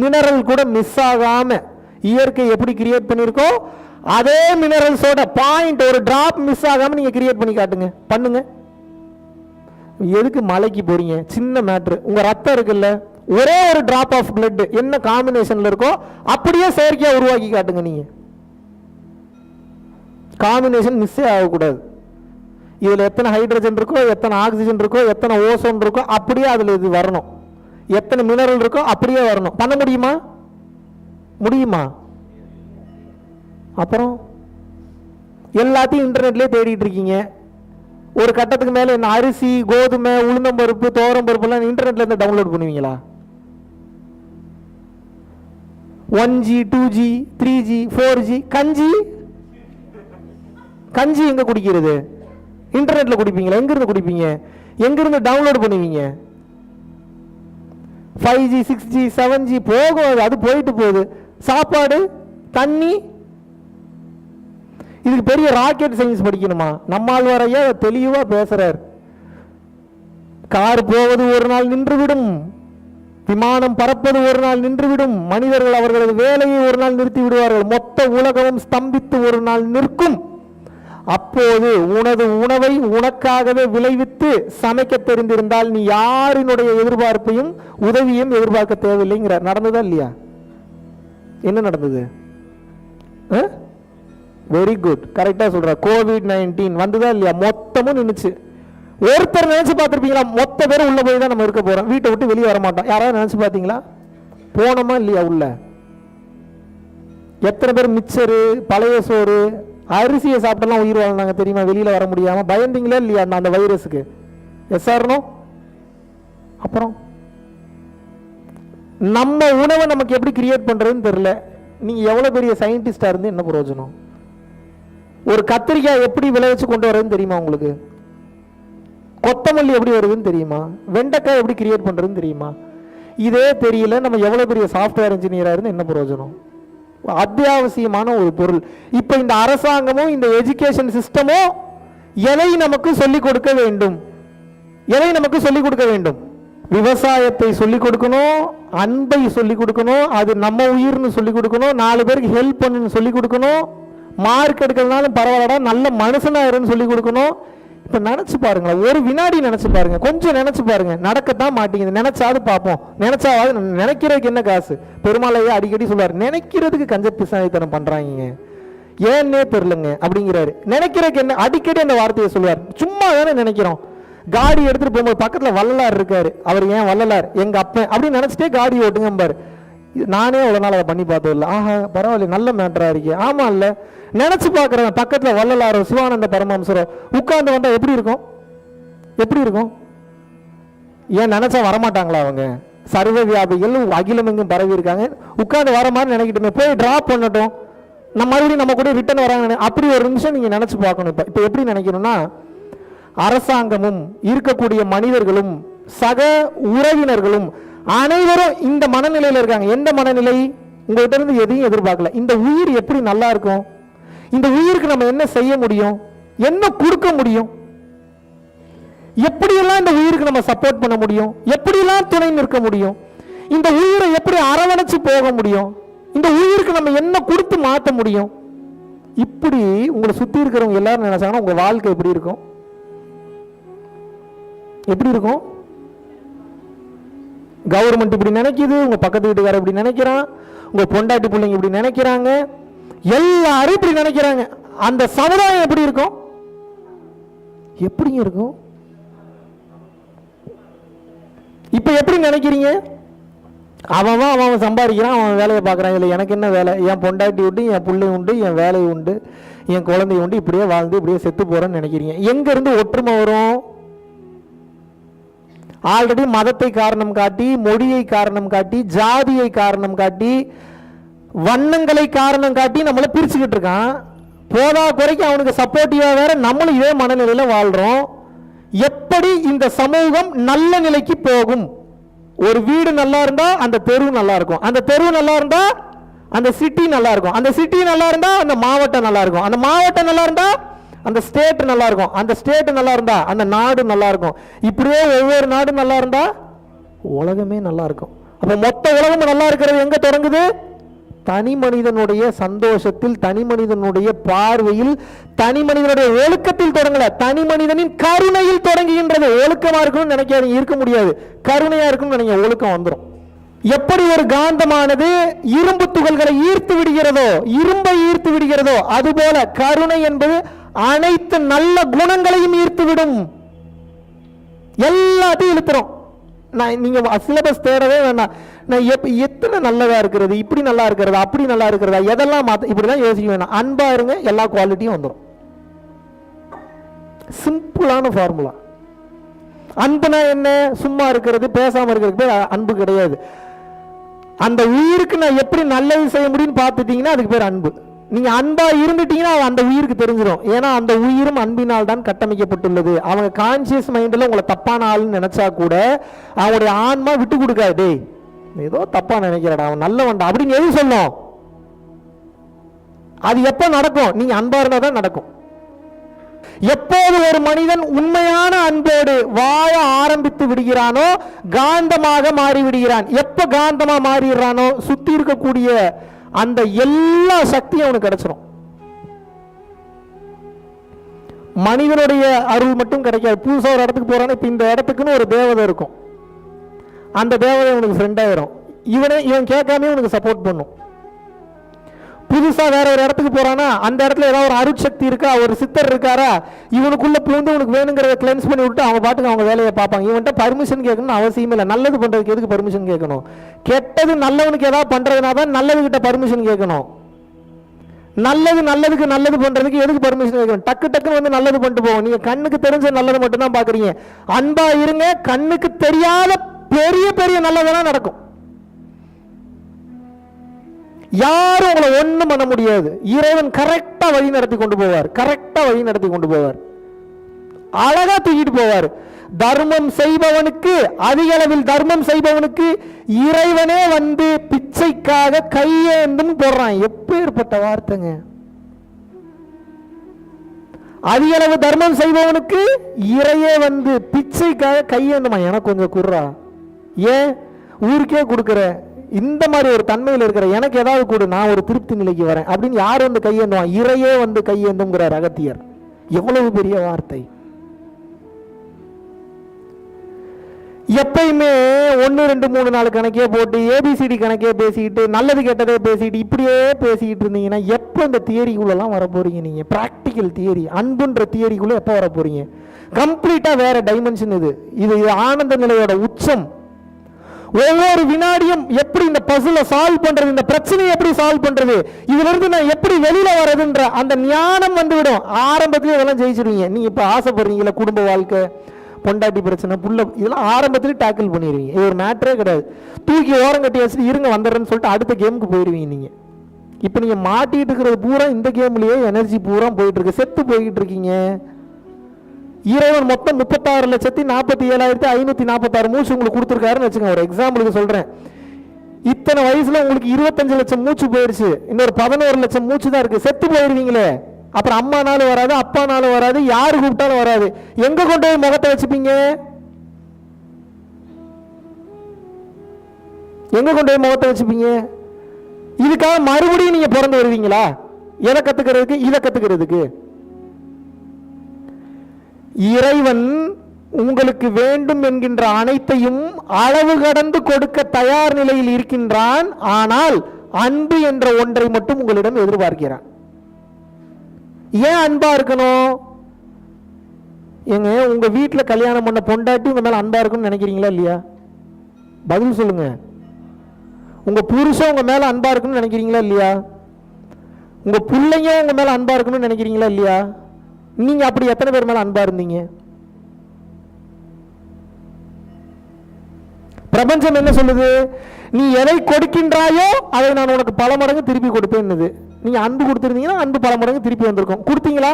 மினரல் கூட மிஸ் ஆகாம இயற்கை எப்படி கிரியேட் பண்ணிருக்கோ, அதே மினரல்ஸோட பாயிண்ட் ஒரு டிராப் மிஸ் ஆகாம நீங்க கிரியேட் பண்ணி காட்டுங்க, பண்ணுங்க. எதுக்கு மலைக்கு போறீங்க? சின்ன மேட்ரு. உங்க ரத்தம் இருக்குல்ல, ஒரே ஒரு டிராப் ஆஃப் பிளட் என்ன காம்பினேஷன்ல இருக்கோ அப்படியே செயற்கையா உருவாக்கி காட்டுங்க. நீங்க காம்பினேஷன் மிஸ்ஸே ஆகக்கூடாது. இதுல எத்தனை ஹைட்ரஜன் இருக்கோ, எத்தனை ஆக்சிஜன் இருக்கோ, எத்தனை ஓசோன் இருக்கோ, அப்படியே அதுல இது வரணும். எத்தனை மினரல் இருக்கோ அப்படியே வரணும். பண்ண முடியுமா? முடியுமா? அப்புறம் எல்லாத்தையும் இன்டர்நெட்லயே தேடிட்டு இருக்கீங்க. ஒரு கட்டத்துக்கு மேல என்ன அரிசி, கோதுமை, உளுந்தம்பருப்பு, துவரம்பருப்பு எல்லாம் இன்டர்நெட்ல இருந்து டவுன்லோட் பண்ணுவீங்களா? 1G 2G 3G 4G கஞ்சி எங்க குடிக்கிறது? இன்டர்நெட்ல குடிப்பீங்களா? எங்க இருந்து குடிப்பீங்க? எங்க இருந்து டவுன்லோட் பண்ணுவீங்க? 5G 6G 7G போகும், அது போயிட்டு போகுது. சாப்பாடு, தண்ணி. இதுக்கு பெரிய ராக்கெட் சயின்ஸ் படிக்கணுமா? நம்மாழ்வாரையா தெளிவா பேசுறார். கார் போவது ஒரு நாள் நின்றுவிடும், விமானம் பறப்பது ஒரு நாள் நின்றுவிடும், மனிதர்கள் அவர்களது வேலையை ஒரு நாள் நிறுத்தி விடுவார்கள், மொத்த உலகமும் ஸ்தம்பித்து ஒரு நாள் நிற்கும். அப்போது உனது உணவை உனக்காகவே விளைவித்து சமைக்க தெரிந்திருந்தால் நீ யாரினுடைய எதிர்பார்ப்பையும் உதவியும் எதிர்பார்க்க தேவையில்லைங்கிறார். நடந்ததா இல்லையா? என்ன நடந்தது? வெரி குட், கரெக்டா சொல்ற. COVID-19 வந்ததா இல்லையா? மொத்தமும் நின்னுச்சு. ஒருத்தர் நினைச்சு பார்த்திருப்பீங்களா? மொத்த பேரும் உள்ள போய் தான் நம்ம இருக்க போறோம், வீட்டை விட்டு வெளியே வர மாட்டோம். யாராவது நினைச்சு பார்த்தீங்களா? போனோமா இல்லையா உள்ள? எத்தனை பேர் மிச்சரு, பழைய சோறு, அரிசியை சாப்பிட்டெல்லாம் உயிர் வாழ்ந்தாங்க தெரியுமா? வெளியில வர முடியாம பயந்தீங்களா இல்லையா அந்த வைரஸுக்கு? எஸ்ஆர்னோ? அப்புறம் நம்ம உணவை நமக்கு எப்படி கிரியேட் பண்றதுன்னு தெரியல. நீங்க எவ்வளவு பெரிய சயின்டிஸ்டா இருந்து என்ன பிரயோஜனம்? ஒரு கத்திரிக்காய் எப்படி விளைவிச்சு கொண்டு வரதுன்னு தெரியுமா உங்களுக்கு? கொத்தமல்லி எப்படி வருதுன்னு தெரியுமா? வெண்டைக்காய் எப்படி கிரியேட் பண்றதுன்னு தெரியுமா? இதே தெரியல, நம்ம எவ்வளவு பெரிய சாஃப்ட்வேர் இன்ஜினியரா இருந்து என்ன பிரயோஜனம்? அத்தியாவசியமான ஒரு பொருள். இப்ப இந்த அரசாங்கமும் இந்த எஜுகேஷன் சிஸ்டமும் எதை நமக்கு சொல்லிக் கொடுக்க வேண்டும்? எதை நமக்கு சொல்லிக் கொடுக்க வேண்டும்? விவசாயத்தை சொல்லிக் கொடுக்கணும், அன்பை சொல்லிக் கொடுக்கணும், அது நம்ம உயிர்னு சொல்லிக் கொடுக்கணும், 4 பேருக்கு ஹெல்ப் பண்ணுன்னு சொல்லிக் கொடுக்கணும், மார்க் எடுக்கிறதுனாலும் பரவாயில்லடா நல்ல மனுஷனா இருன்னு சொல்லிக் கொடுக்கணும். இப்ப நினைச்சு பாருங்க, ஒரு வினாடி நினைச்சு பாருங்க, கொஞ்சம் நினைச்சு பாருங்க. நடக்கத்தான் மாட்டேங்குது. நினைச்சாவது பார்ப்போம். நினைச்சாவது, நினைக்கிறதுக்கு என்ன காசு? பெருமாளையே அடிக்கடி சொல்றாரு, நினைக்கிறதுக்கு கஞ்ச பிசாயத்தனம் பண்றாங்க, ஏன்னே தெரியலங்க அப்படிங்கிறாரு. நினைக்கிறதுக்கு என்ன? அடிக்கடி அந்த வார்த்தையை சொல்லுவார். சும்மா தானே நினைக்கிறோம். காடி எடுத்துட்டு போகும்போது பக்கத்துல வள்ளலார் இருக்காரு, அவர் ஏன் வள்ளலார் எங்க அப்பன் அப்படின்னு நினைச்சிட்டே காடி ஓட்டுங்க பாரு. நானே அவ்வளவு நாள் அதை பண்ணி பார்த்தது இல்லை. ஆஹா பரவாயில்ல, நல்ல மேட்டரா இருக்கே. ஆமா இல்ல, நினைச்சு பாக்குறேன். பக்கத்துல வள்ளலாரோ சிவானந்த பரமஹம்சரோ உட்கார்ந்து வந்தா எப்படி இருக்கும்? எப்படி இருக்கும்? ஏன் நினைச்சா வரமாட்டாங்களா அவங்க? சர்வ வியாபிகள் அகிலம் எங்கும் பரவி இருக்காங்க, உட்கார்ந்து வர மாதிரி நினைக்கிட்டுமே, போய் டிராப் பண்ணட்டும், நம்ம மறுபடியும் நம்ம கூட ரிட்டர்ன் வராங்க. அப்படி ஒரு நிமிஷம் நீங்க நினைச்சு பார்க்கணும். இப்ப எப்படி நினைக்கணும்னா, அரசாங்கமும் இருக்கக்கூடிய மனிதர்களும் சக உறவினர்களும் அனைவரும் இந்த மனநிலையில இருக்காங்க. எந்த மனநிலை? உங்ககிட்ட இருந்து எதையும் எதிர்பார்க்கல. இந்த உயிர் எப்படி நல்லா இருக்கும்? இந்த உயிருக்கு நம்ம என்ன செய்ய முடியும்? என்ன கொடுக்க முடியும்? எப்படியெல்லாம் இந்த உயிருக்கு நம்ம சப்போர்ட் பண்ண முடியும்? எப்படியெல்லாம் துணை நிற்க முடியும்? இந்த உயிரை எப்படி அரவணைச்சு போக முடியும்? இந்த உயிருக்கு நம்ம என்ன கொடுத்து மாற்ற முடியும்? இப்படி உங்களை சுத்தி இருக்கிறவங்க எல்லாரும் நினைச்சாங்கன்னா உங்க வாழ்க்கை எப்படி இருக்கும்? எப்படி இருக்கும்? கவர்மெண்ட் இப்படி நினைக்குது, உங்க பக்கத்து வீட்டுக்காரர் இப்படி நினைக்கிறான், உங்க பொண்டாட்டி பிள்ளைங்க இப்படி நினைக்கிறாங்க, எல்லாரும் இப்படி நினைக்கிறாங்க. அந்த சமுதாயம் எப்படி இருக்கும்? எப்படி இருக்கும்? இப்ப எப்படி நினைக்கிறீங்க? அவன் சம்பாதிக்கிறான், அவன் வேலையை பார்க்கறான், இல்லை எனக்கு என்ன வேலை? என் பொண்டாட்டி உண்டு, என் பிள்ளை உண்டு, என் வேலை உண்டு, என் குழந்தை உண்டு, இப்படியே வாழ்ந்து இப்படியே செத்து போறேன்னு நினைக்கிறீங்க. எங்க இருந்து ஒற்றுமை வரும்? ஆல்ரெடி மதத்தை காரணம் காட்டி, மொழியை காரணம் காட்டி, ஜாதியை காரணம் காட்டி, வண்ணங்களை காரணம் காட்டி நம்மளை பிரிச்சுக்கிட்டு இருக்கான். போதா குறைக்கு அவனுக்கு சப்போர்ட்டிவா வேற நம்மளும் இதே மனநிலையில வாழ்றோம். எப்படி இந்த சமூகம் நல்ல நிலைக்கு போகும்? ஒரு வீடு நல்லா இருந்தா அந்த தெரு நல்லா இருக்கும், அந்த தெரு நல்லா இருந்தா அந்த சிட்டி நல்லா இருக்கும், அந்த சிட்டி நல்லா இருந்தா அந்த மாவட்டம் நல்லா இருக்கும், அந்த மாவட்டம் நல்லா இருந்தா அந்த ஸ்டேட் நல்லா இருக்கும், அந்த ஸ்டேட் நல்லா இருந்தா அந்த நாடு நல்லா இருக்கும். இப்படியே ஒவ்வொரு நாடும் நல்லா இருந்தா உலகமே நல்லா இருக்கும். அப்ப மொத்த உலகமும் நல்லா இருக்கிறது எங்க தொடங்குது? தனி மனிதனுடைய சந்தோஷத்தில், தனி மனிதனுடைய பார்வையில், தனி மனிதனுடைய ஒழுக்கத்தில் தொடங்கல, தனி மனிதனின் கருணையில் தொடங்குகின்றது. ஒழுக்கமா இருக்கணும்னு நினைக்காதீங்க, இருக்க முடியாது. கருணையா இருக்கும்னு நினைக்க, ஒழுக்கம் வந்துடும். எப்படி ஒரு காந்தமானது இரும்பு துகள்களை ஈர்த்து விடுகிறதோ, இரும்பை ஈர்த்து விடுகிறதோ, அதுபோல கருணை என்பது அனைத்து நல்ல குணங்களையும் ஈர்த்து விடும். எல்லாத்தையும் இழுத்துறோம். நீங்க சிலபஸ் தேடவே வேண்டாம். நான் எத்தனை நல்லதா இருக்கிறது, இப்படி நல்லா இருக்கிறது, அப்படி நல்லா இருக்கிறதா, எதெல்லாம் மாத்த, இப்படிதான் யோசிக்க வேண்டாம். அன்பா இருங்க, எல்லா குவாலிட்டியும் வந்துடும். சிம்பிளான ஃபார்முலா. அன்புனா என்ன? சும்மா இருக்கிறது, பேசாம இருக்கிறது பேர் அன்பு கிடையாது. அந்த உயிருக்கு நான் எப்படி நல்லது செய்ய முடியும்னு பார்த்துட்டீங்கன்னா அதுக்கு பேர் அன்பு. நீங்க அன்பா இருந்துட்டீங்கன்னா அந்த உயிருக்கு தெரிஞ்சிடும். ஏன்னா அந்த உயிரும் அன்பினால் தான் கட்டமைக்கப்பட்டுள்ளது. அவங்க கான்சியஸ் மைண்ட்ல உங்களை தப்பான ஆள்னு நினைச்சா கூட அவங்களுடைய ஆன்மா விட்டு கொடுக்காது. டேய் ஏதோ தப்பா நினைக்கிறடா, அவன் நல்லவன்டா அப்படின்னு எது சொல்லும்? அது எப்ப நடக்கும்? நீங்க அன்பா இருந்தா தான் நடக்கும். எப்போது ஒரு மனிதன் உண்மையான அன்போடு வாழ ஆரம்பித்து விடுகிறானோ காந்தமாக மாறி விடுகிறான். எப்ப காந்தமா மாறிடுறானோ சுத்தி இருக்கக்கூடிய அந்த எல்லா சக்தியும் அவனுக்கு கிடைச்சிடும். மனிதனுடைய அருள் மட்டும் கிடைக்காது. புதுசா ஒரு இடத்துக்கு போறானே, இப்ப இந்த இடத்துக்குன்னு ஒரு தேவதை இருக்கும், அந்த தேவதை உனக்கு ஃப்ரெண்ட் ஆயிரும். இவன் கேட்காம உனக்கு சப்போர்ட் பண்ணும். புதுசா வேற ஒரு இடத்துக்கு போறானா, அந்த இடத்துல ஏதாவது ஒரு அருட்சக்தி இருக்கா, ஒரு சித்தர் இருக்காரா, இவனுக்குள்ள புகுந்து உனக்கு வேணுங்கிறத கிளென்ஸ் பண்ணி விட்டு அவங்க பாட்டுக்கு அவங்க வேலையை பார்ப்பாங்க. இவன்ட்ட பர்மிஷன் கேட்கணும்னு அவசியமே இல்லை. நல்லது பண்றதுக்கு எதுக்கு பர்மிஷன் கேட்கணும்? கெட்டது நல்லவனுக்கு ஏதாவது பண்றதுனா தான் நல்லது கிட்ட பர்மிஷன் கேட்கணும். நல்லதுக்கு நல்லது பண்றதுக்கு எதுக்கு பர்மிஷன் கேட்கணும்? டக்கு டக்குன்னு வந்து நல்லது பண்ணிட்டு போவோம். நீங்க கண்ணுக்கு தெரிஞ்ச நல்லது மட்டும் தான் பாக்குறீங்க. அன்பா இருங்க, கண்ணுக்கு தெரியாத பெரிய பெரிய நல்லதெல்லாம் நடக்கும். யாரும் உங்களை ஒண்ணும் பண்ண முடியாது. இறைவன் கரெக்டா வழி நடத்தி கொண்டு போவார், கரெக்டா வழி நடத்தி கொண்டு போவார், அழகா தூக்கிட்டு போவார். தர்மம் செய்பவனுக்கு, அதிக அளவில் தர்மம் செய்பவனுக்கு இறைவனே வந்து பிச்சைக்காக கையேந்தும் போடுறான். எப்பேற்பட்ட வார்த்தைங்க! அதிக அளவு தர்மம் செய்பவனுக்கு இறையே வந்து பிச்சைக்காக கையேந்துமா, எனக்கு கொஞ்சம் குர்றா, ஏன் ஊருக்கே கொடுக்குற, இந்த மாதிரி ஒரு தன்மையில் இருக்கிற எனக்கு ஏதாவது கூட, நான் ஒரு திருப்தி நிலைக்கு வரேன் அப்படின்னு யார் வந்து கையேந்துவான்? இறையே வந்து கையேந்துங்கிறார் அகத்தியர். எவ்வளவு பெரிய வார்த்தை! எப்பயுமே 1 2 3 4 கணக்கே போட்டு ஏபிசிடி கணக்கே பேசிக்கிட்டு நல்லது கெட்டதே பேசிக்கிட்டு இப்படியே பேசிக்கிட்டு இருந்தீங்கன்னா எப்போ இந்த தியரிக்குள்ளெல்லாம் வர போறீங்க? நீங்க பிராக்டிக்கல் தியரி, அன்புன்ற தியரிக்குள்ள எப்போ வர போறீங்க? கம்ப்ளீட்டா வேற டைமென்ஷன் இது. இது ஆனந்த நிலையோட உச்சம். ஒவ்வொரு வினாடியும் எப்படி இந்த பசில சால்வ் பண்றது, இந்த பிரச்சனையை எப்படி சால்வ் பண்றது, இதுல இருந்து நான் எப்படி வெளியில வர்றதுன்ற அந்த ஞானம் வந்துவிடும். ஆரம்பத்திலே இதெல்லாம் ஜெயிச்சிருவீங்க. நீங்க இப்ப ஆசைப்படுறீங்களா, குடும்ப வாழ்க்கை, பொண்டாட்டி பிரச்சனை, புள்ள, இதெல்லாம் ஆரம்பத்திலே டேக்கிள் பண்ணிடுவீங்க. இது ஒரு மேட்டரே கிடையாது. தூக்கி ஓரம் கட்டி வச்சுட்டு இருங்க வந்துடுறேன்னு சொல்லிட்டு அடுத்த கேமுக்கு போயிடுவீங்க. நீங்க இப்ப நீங்க மாட்டிட்டு இருக்கிறது பூரா இந்த கேம்லயே எனர்ஜி பூரா போயிட்டு இருக்கு, செத்து போய்கிட்டு இருக்கீங்க. இறைவன் மொத்தம் 36,47,546 மூச்சு உங்களுக்கு கொடுத்துருக்காருன்னு வச்சுக்கோங்க. ஒரு எக்ஸாம்பிளுக்கு சொல்றேன். இத்தனை வயசுல உங்களுக்கு 25 லட்சம் மூச்சு போயிடுச்சு, இன்னொரு 11 லட்சம் மூச்சு தான் இருக்கு. செத்து போயிடுவீங்களே. அப்புறம் அம்மானாலும் வராது, அப்பானாலும் வராது, யாரு கூப்பிட்டாலும் வராது. எங்க கொண்டு போய் முகத்தை வச்சுப்பீங்க? எங்க கொண்டு போய் முகத்தை வச்சுப்பீங்க? இதுக்காக மறுபடியும் நீங்க பிறந்து வருவீங்களா? எதை கத்துக்கிறதுக்கு? இதை கத்துக்கிறதுக்கு. இறைவன் உங்களுக்கு வேண்டும் என்கின்ற அனைத்தையும் அளவு கடந்து கொடுக்க தயார் நிலையில் இருக்கின்றான். ஆனால் அன்பு என்ற ஒன்றை மட்டும் உங்களிடம் எதிர்பார்க்கிறான். ஏன் அன்பா இருக்கணும்? ஏங்க, உங்க வீட்டுல கல்யாணம் பண்ண பொண்டாட்டி உங்க மேல அன்பா இருக்குன்னு நினைக்கிறீங்களா இல்லையா? பதில் சொல்லுங்க. உங்க புருஷன் உங்க மேல அன்பா இருக்குன்னு நினைக்கிறீங்களா இல்லையா? உங்க பிள்ளைங்க உங்க மேல அன்பா இருக்கணும்னு நினைக்கிறீங்களா இல்லையா? நீங்க அப்படி எத்தனை பேர் மேல அன்பா இருந்தீங்க? பிரபஞ்சம் என்ன சொல்லுது? நீ எதை கொடுக்கின்றாயோ அதை நான் உனக்கு பல மடங்கு திருப்பி கொடுப்பேன். நீங்க அன்பு கொடுத்திருந்தீங்கன்னா அன்பு பல மடங்கு திருப்பி வந்திருக்கும். கொடுத்தீங்களா?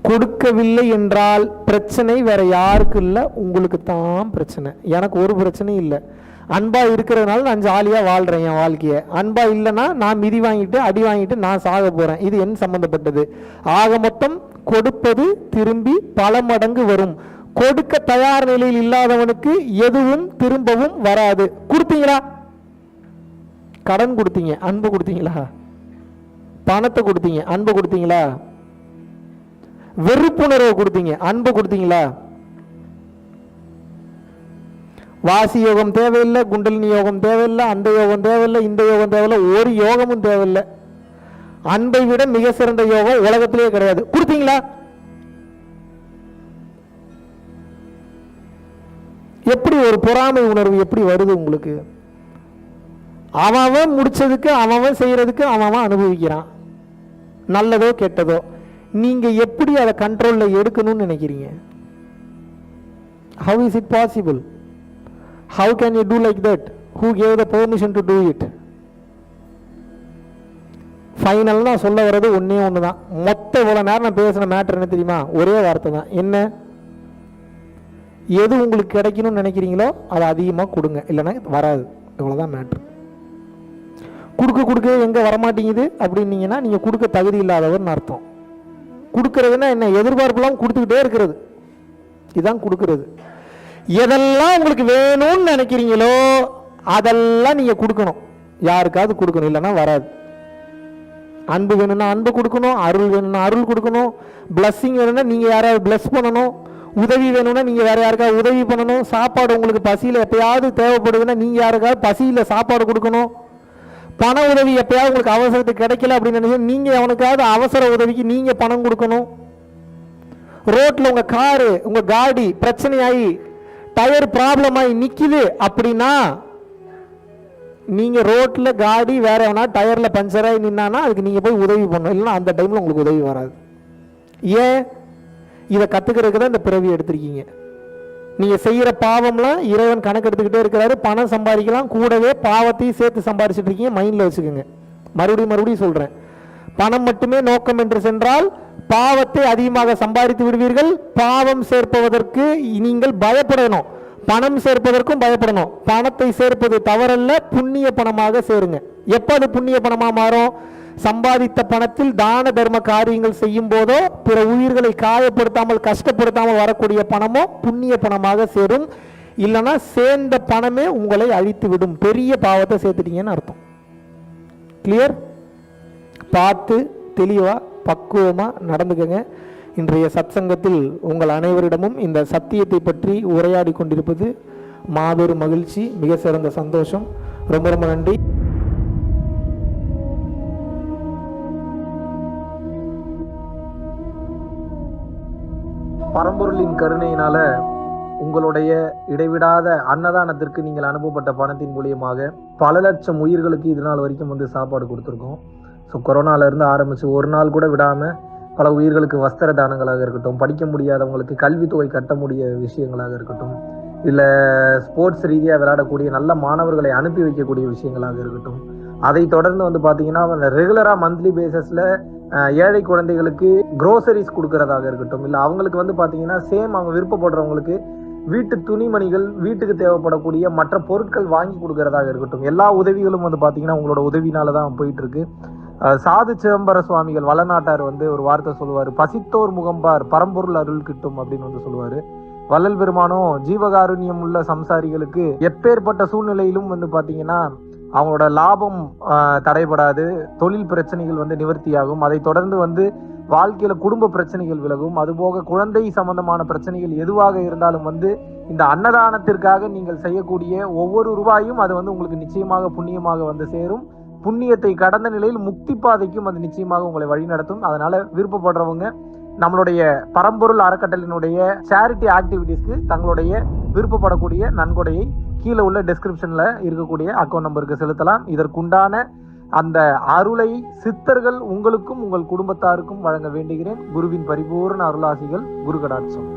கொடுக்கவில்லை என்றால் பிரச்சனை வேற யாருக்கு இல்லை, உங்களுக்கு தான் பிரச்சனை. எனக்கு ஒரு பிரச்சனையும் இல்லை. அன்பா இருக்கிறதுனால நான் ஜாலியா வாழ்றேன் என் வாழ்க்கையை. அன்பா இல்லைன்னா நான் மிதி வாங்கிட்டு அடி வாங்கிட்டு நான் சாக போறேன். இது என் சம்பந்தப்பட்டது. ஆக மொத்தம் கொடுப்பது திரும்பி பல மடங்கு வரும். கொடுக்க தயார் நிலையில் இல்லாதவனுக்கு எதுவும் திரும்பவும் வராது. கொடுத்தீங்களா? கடன் கொடுத்தீங்க, அன்பு கொடுத்தீங்களா? பணத்தை கொடுத்தீங்க, அன்பு கொடுத்தீங்களா? வெறுப்புணர்வு கொடுத்தீங்க, அன்பு கொடுத்தீங்களா? வாசி யோகம் தேவையில்லை, குண்டலினி யோகம் தேவையில்லை, அந்த யோகம் தேவையில்லை, இந்த யோகம் தேவையில்லை, ஒரு யோகமும் தேவையில்லை. அன்பை விட மிக சிறந்த யோகம் உலகத்திலேயே கிடையாது. கொடுத்தீங்களா? எப்படி ஒரு பொறாமை உணர்வு எப்படி வருது உங்களுக்கு? அவன் முடிச்சதுக்கு அவன் செய்யறதுக்கு அவன் அனுபவிக்கிறான், நல்லதோ கெட்டதோ. நீங்க எப்படி அதை கண்ட்ரோல்ல எடுக்கணும்னு நினைக்கிறீங்க? How is it possible? How can you do like that? Who gave the permission to do it? Final நான் சொல்ல வர்றது ஒன்னே ஒன்று தான். மொத்த இவ்வளோ நேரம் நான் பேசின மேட்டர் என்ன தெரியுமா? ஒரே வார்த்தை தான். என்ன? எது உங்களுக்கு கிடைக்கணும்னு நினைக்கிறீங்களோ அதை அதிகமாக கொடுங்க, இல்லைன்னா வராது. இவ்வளோதான் மேட்ரு. கொடுக்க எங்கே வரமாட்டேங்குது அப்படின்னீங்கன்னா நீங்கள் கொடுக்க தகுதி இல்லாதவர்னு அர்த்தம். கொடுக்கறதுன்னா என்ன, எதிர்பார்ப்புலாம் கொடுத்துக்கிட்டே இருக்கிறது, இதுதான் கொடுக்கறது. எதெல்லாம் உங்களுக்கு வேணும்னு நினைக்கிறீங்களோ அதெல்லாம் நீங்கள் கொடுக்கணும், யாருக்காவது கொடுக்கணும், இல்லைன்னா வராது. அன்பு வேணும்னா அன்பு கொடுக்கணும், அருள் வேணும்னா அருள் கொடுக்கணும், பிளஸ்ஸிங் வேணும்னா நீங்கள் யாராவது பிளஸ் பண்ணணும், உதவி வேணும்னா நீங்கள் வேறு யாருக்காவது உதவி பண்ணணும், சாப்பாடு உங்களுக்கு பசியில் எப்பயாவது தேவைப்படுதுன்னா நீங்கள் யாருக்காவது பசியில் சாப்பாடு கொடுக்கணும், பண உதவி எப்பயாவது உங்களுக்கு அவசரத்துக்கு கிடைக்கல அப்படின்னு நினைச்சா நீங்கள் அவனுக்காவது அவசர உதவிக்கு நீங்கள் பணம் கொடுக்கணும். ரோட்டில் உங்கள் காரு உங்கள் காடி பிரச்சனையாகி டயர் ப்ராப்ளம் ஆகி நிற்கிது அப்படின்னா நீங்கள் ரோட்டில் காடி வேற எவனா டயரில் பஞ்சராகி நின்னான்னா அதுக்கு நீங்கள் போய் உதவி பண்ணணும், இல்லைன்னா அந்த டைமில் உங்களுக்கு உதவி வராது. ஏன்? இதை கற்றுக்கிறதுக்கு தான் இந்த பிறவி எடுத்திருக்கீங்க. நீங்கள் செய்கிற பாவம்லாம் இறைவன் கணக்கு எடுத்துக்கிட்டே இருக்கிறாரு, பணம் சம்பாதிக்கலாம், கூடவே பாவத்தையும் சேர்த்து சம்பாதிச்சுட்டு இருக்கீங்க, மைண்டில் வச்சுக்கோங்க. மறுபடியும் சொல்கிறேன், பணம் மட்டுமே நோக்கம் என்று சென்றால் பாவத்தை அதிகமாக சம்பாதித்து விடுவீர்கள். பாவம் சேர்ப்பதற்கு நீங்கள் பயப்படணும், பணம் சேர்ப்பதற்கும் பயப்படணும். பணத்தை சேர்ப்பது தவறல்ல, புண்ணிய பணமாக சேருங்க. எப்போ அது புண்ணிய பணமாக மாறும்? சம்பாதித்த பணத்தில் தான தர்ம காரியங்கள் செய்யும் போதோ பிற உயிர்களை காயப்படுத்தாமல் கஷ்டப்படுத்தாமல் வரக்கூடிய பணமோ புண்ணிய பணமாக சேரும். இல்லைன்னா சேர்ந்த பணமே உங்களை அழித்து விடும், பெரிய பாவத்தை சேர்த்துட்டீங்கன்னு அர்த்தம். கிளியர்? பார்த்து தெளிவாக பக்குவமாக நடந்துக்கங்க. இன்றைய சத்சங்கத்தில் உங்கள் அனைவரிடமும் இந்த சத்தியத்தை பற்றி உரையாடி கொண்டிருப்பது மாபெரும் மகிழ்ச்சி, மிக சிறந்த சந்தோஷம். ரொம்ப ரொம்ப நன்றி. பரம்பொருளின் கருணையினால உங்களுடைய இடைவிடாத அன்னதானத்திற்கு நீங்கள் அனுப்பப்பட்ட பணத்தின் மூலியமாக பல லட்சம் உயிர்களுக்கு இது நாள் வரைக்கும் சாப்பாடு கொடுத்துருக்கோம். ஸோ கொரோனாலேருந்து ஆரம்பித்து ஒரு நாள் கூட விடாமல் பல உயிர்களுக்கு வஸ்திர தானங்களாக இருக்கட்டும், படிக்க முடியாதவங்களுக்கு கல்வித்தொகை கட்ட முடிய விஷயங்களாக இருக்கட்டும், இல்லை ஸ்போர்ட்ஸ் ரீதியாக விளையாடக்கூடிய நல்ல மாணவர்களை அனுப்பி வைக்கக்கூடிய விஷயங்களாக இருக்கட்டும், அதை தொடர்ந்து பார்த்தீங்கன்னா ரெகுலராக மந்த்லி பேசிஸில் ஏழை குழந்தைகளுக்கு க்ரோசரிஸ் கொடுக்கறதாக இருக்கட்டும், இல்லை அவங்களுக்கு பார்த்தீங்கன்னா சேம் அவங்க விருப்பப்படுறவங்களுக்கு வீட்டு துணிமணிகள், வீட்டுக்கு தேவைப்படக்கூடிய மற்ற பொருட்கள் வாங்கி கொடுக்கறதாக இருக்கட்டும், எல்லா உதவிகளும் பார்த்தீங்கன்னா உங்களோட உதவினால தான் போயிட்டு இருக்கு. சாது சிதம்பர சுவாமிகள் வளநாட்டார் ஒரு வார்த்தை சொல்லுவார், பசித்தோர் முகம்பார் பரம்பொருள் அருள் கிட்டும் அப்படின்னு சொல்லுவார். வள்ளல் பெருமானும் ஜீவகாருண்யம் உள்ள சம்சாரிகளுக்கு எப்பேற்பட்ட சூழ்நிலையிலும் பார்த்தீங்கன்னா அவங்களோட லாபம் தடைபடாது, தொழில் பிரச்சனைகள் நிவர்த்தியாகும், அதை தொடர்ந்து வாழ்க்கையில குடும்ப பிரச்சனைகள் விலகும், அதுபோக குழந்தை சம்பந்தமான பிரச்சனைகள் எதுவாக இருந்தாலும் இந்த அன்னதானத்திற்காக நீங்கள் செய்யக்கூடிய ஒவ்வொரு ரூபாயும் அது உங்களுக்கு நிச்சயமாக புண்ணியமாக சேரும். புண்ணியத்தை கடந்த நிலையில் முக்தி பாதைக்கும் அது நிச்சயமாக உங்களை வழிநடத்தும். அதனால விருப்பப்படுறவங்க நம்மளுடைய பரம்பொருள் அறக்கட்டளையினுடைய சேரிட்டி ஆக்டிவிட்டீஸ்க்கு தங்களுடைய விருப்பப்படக்கூடிய நன்கொடையை கீழே உள்ள டெஸ்கிரிப்ஷன்ல இருக்கக்கூடிய அக்கௌண்ட் நம்பருக்கு செலுத்தலாம். இதற்குண்டான அந்த அருளை சித்தர்கள் உங்களுக்கும் உங்கள் குடும்பத்தாருக்கும் வழங்க வேண்டுகிறேன். குருவின் பரிபூர்ண அருளாசிகள். குரு கடாட்சம்.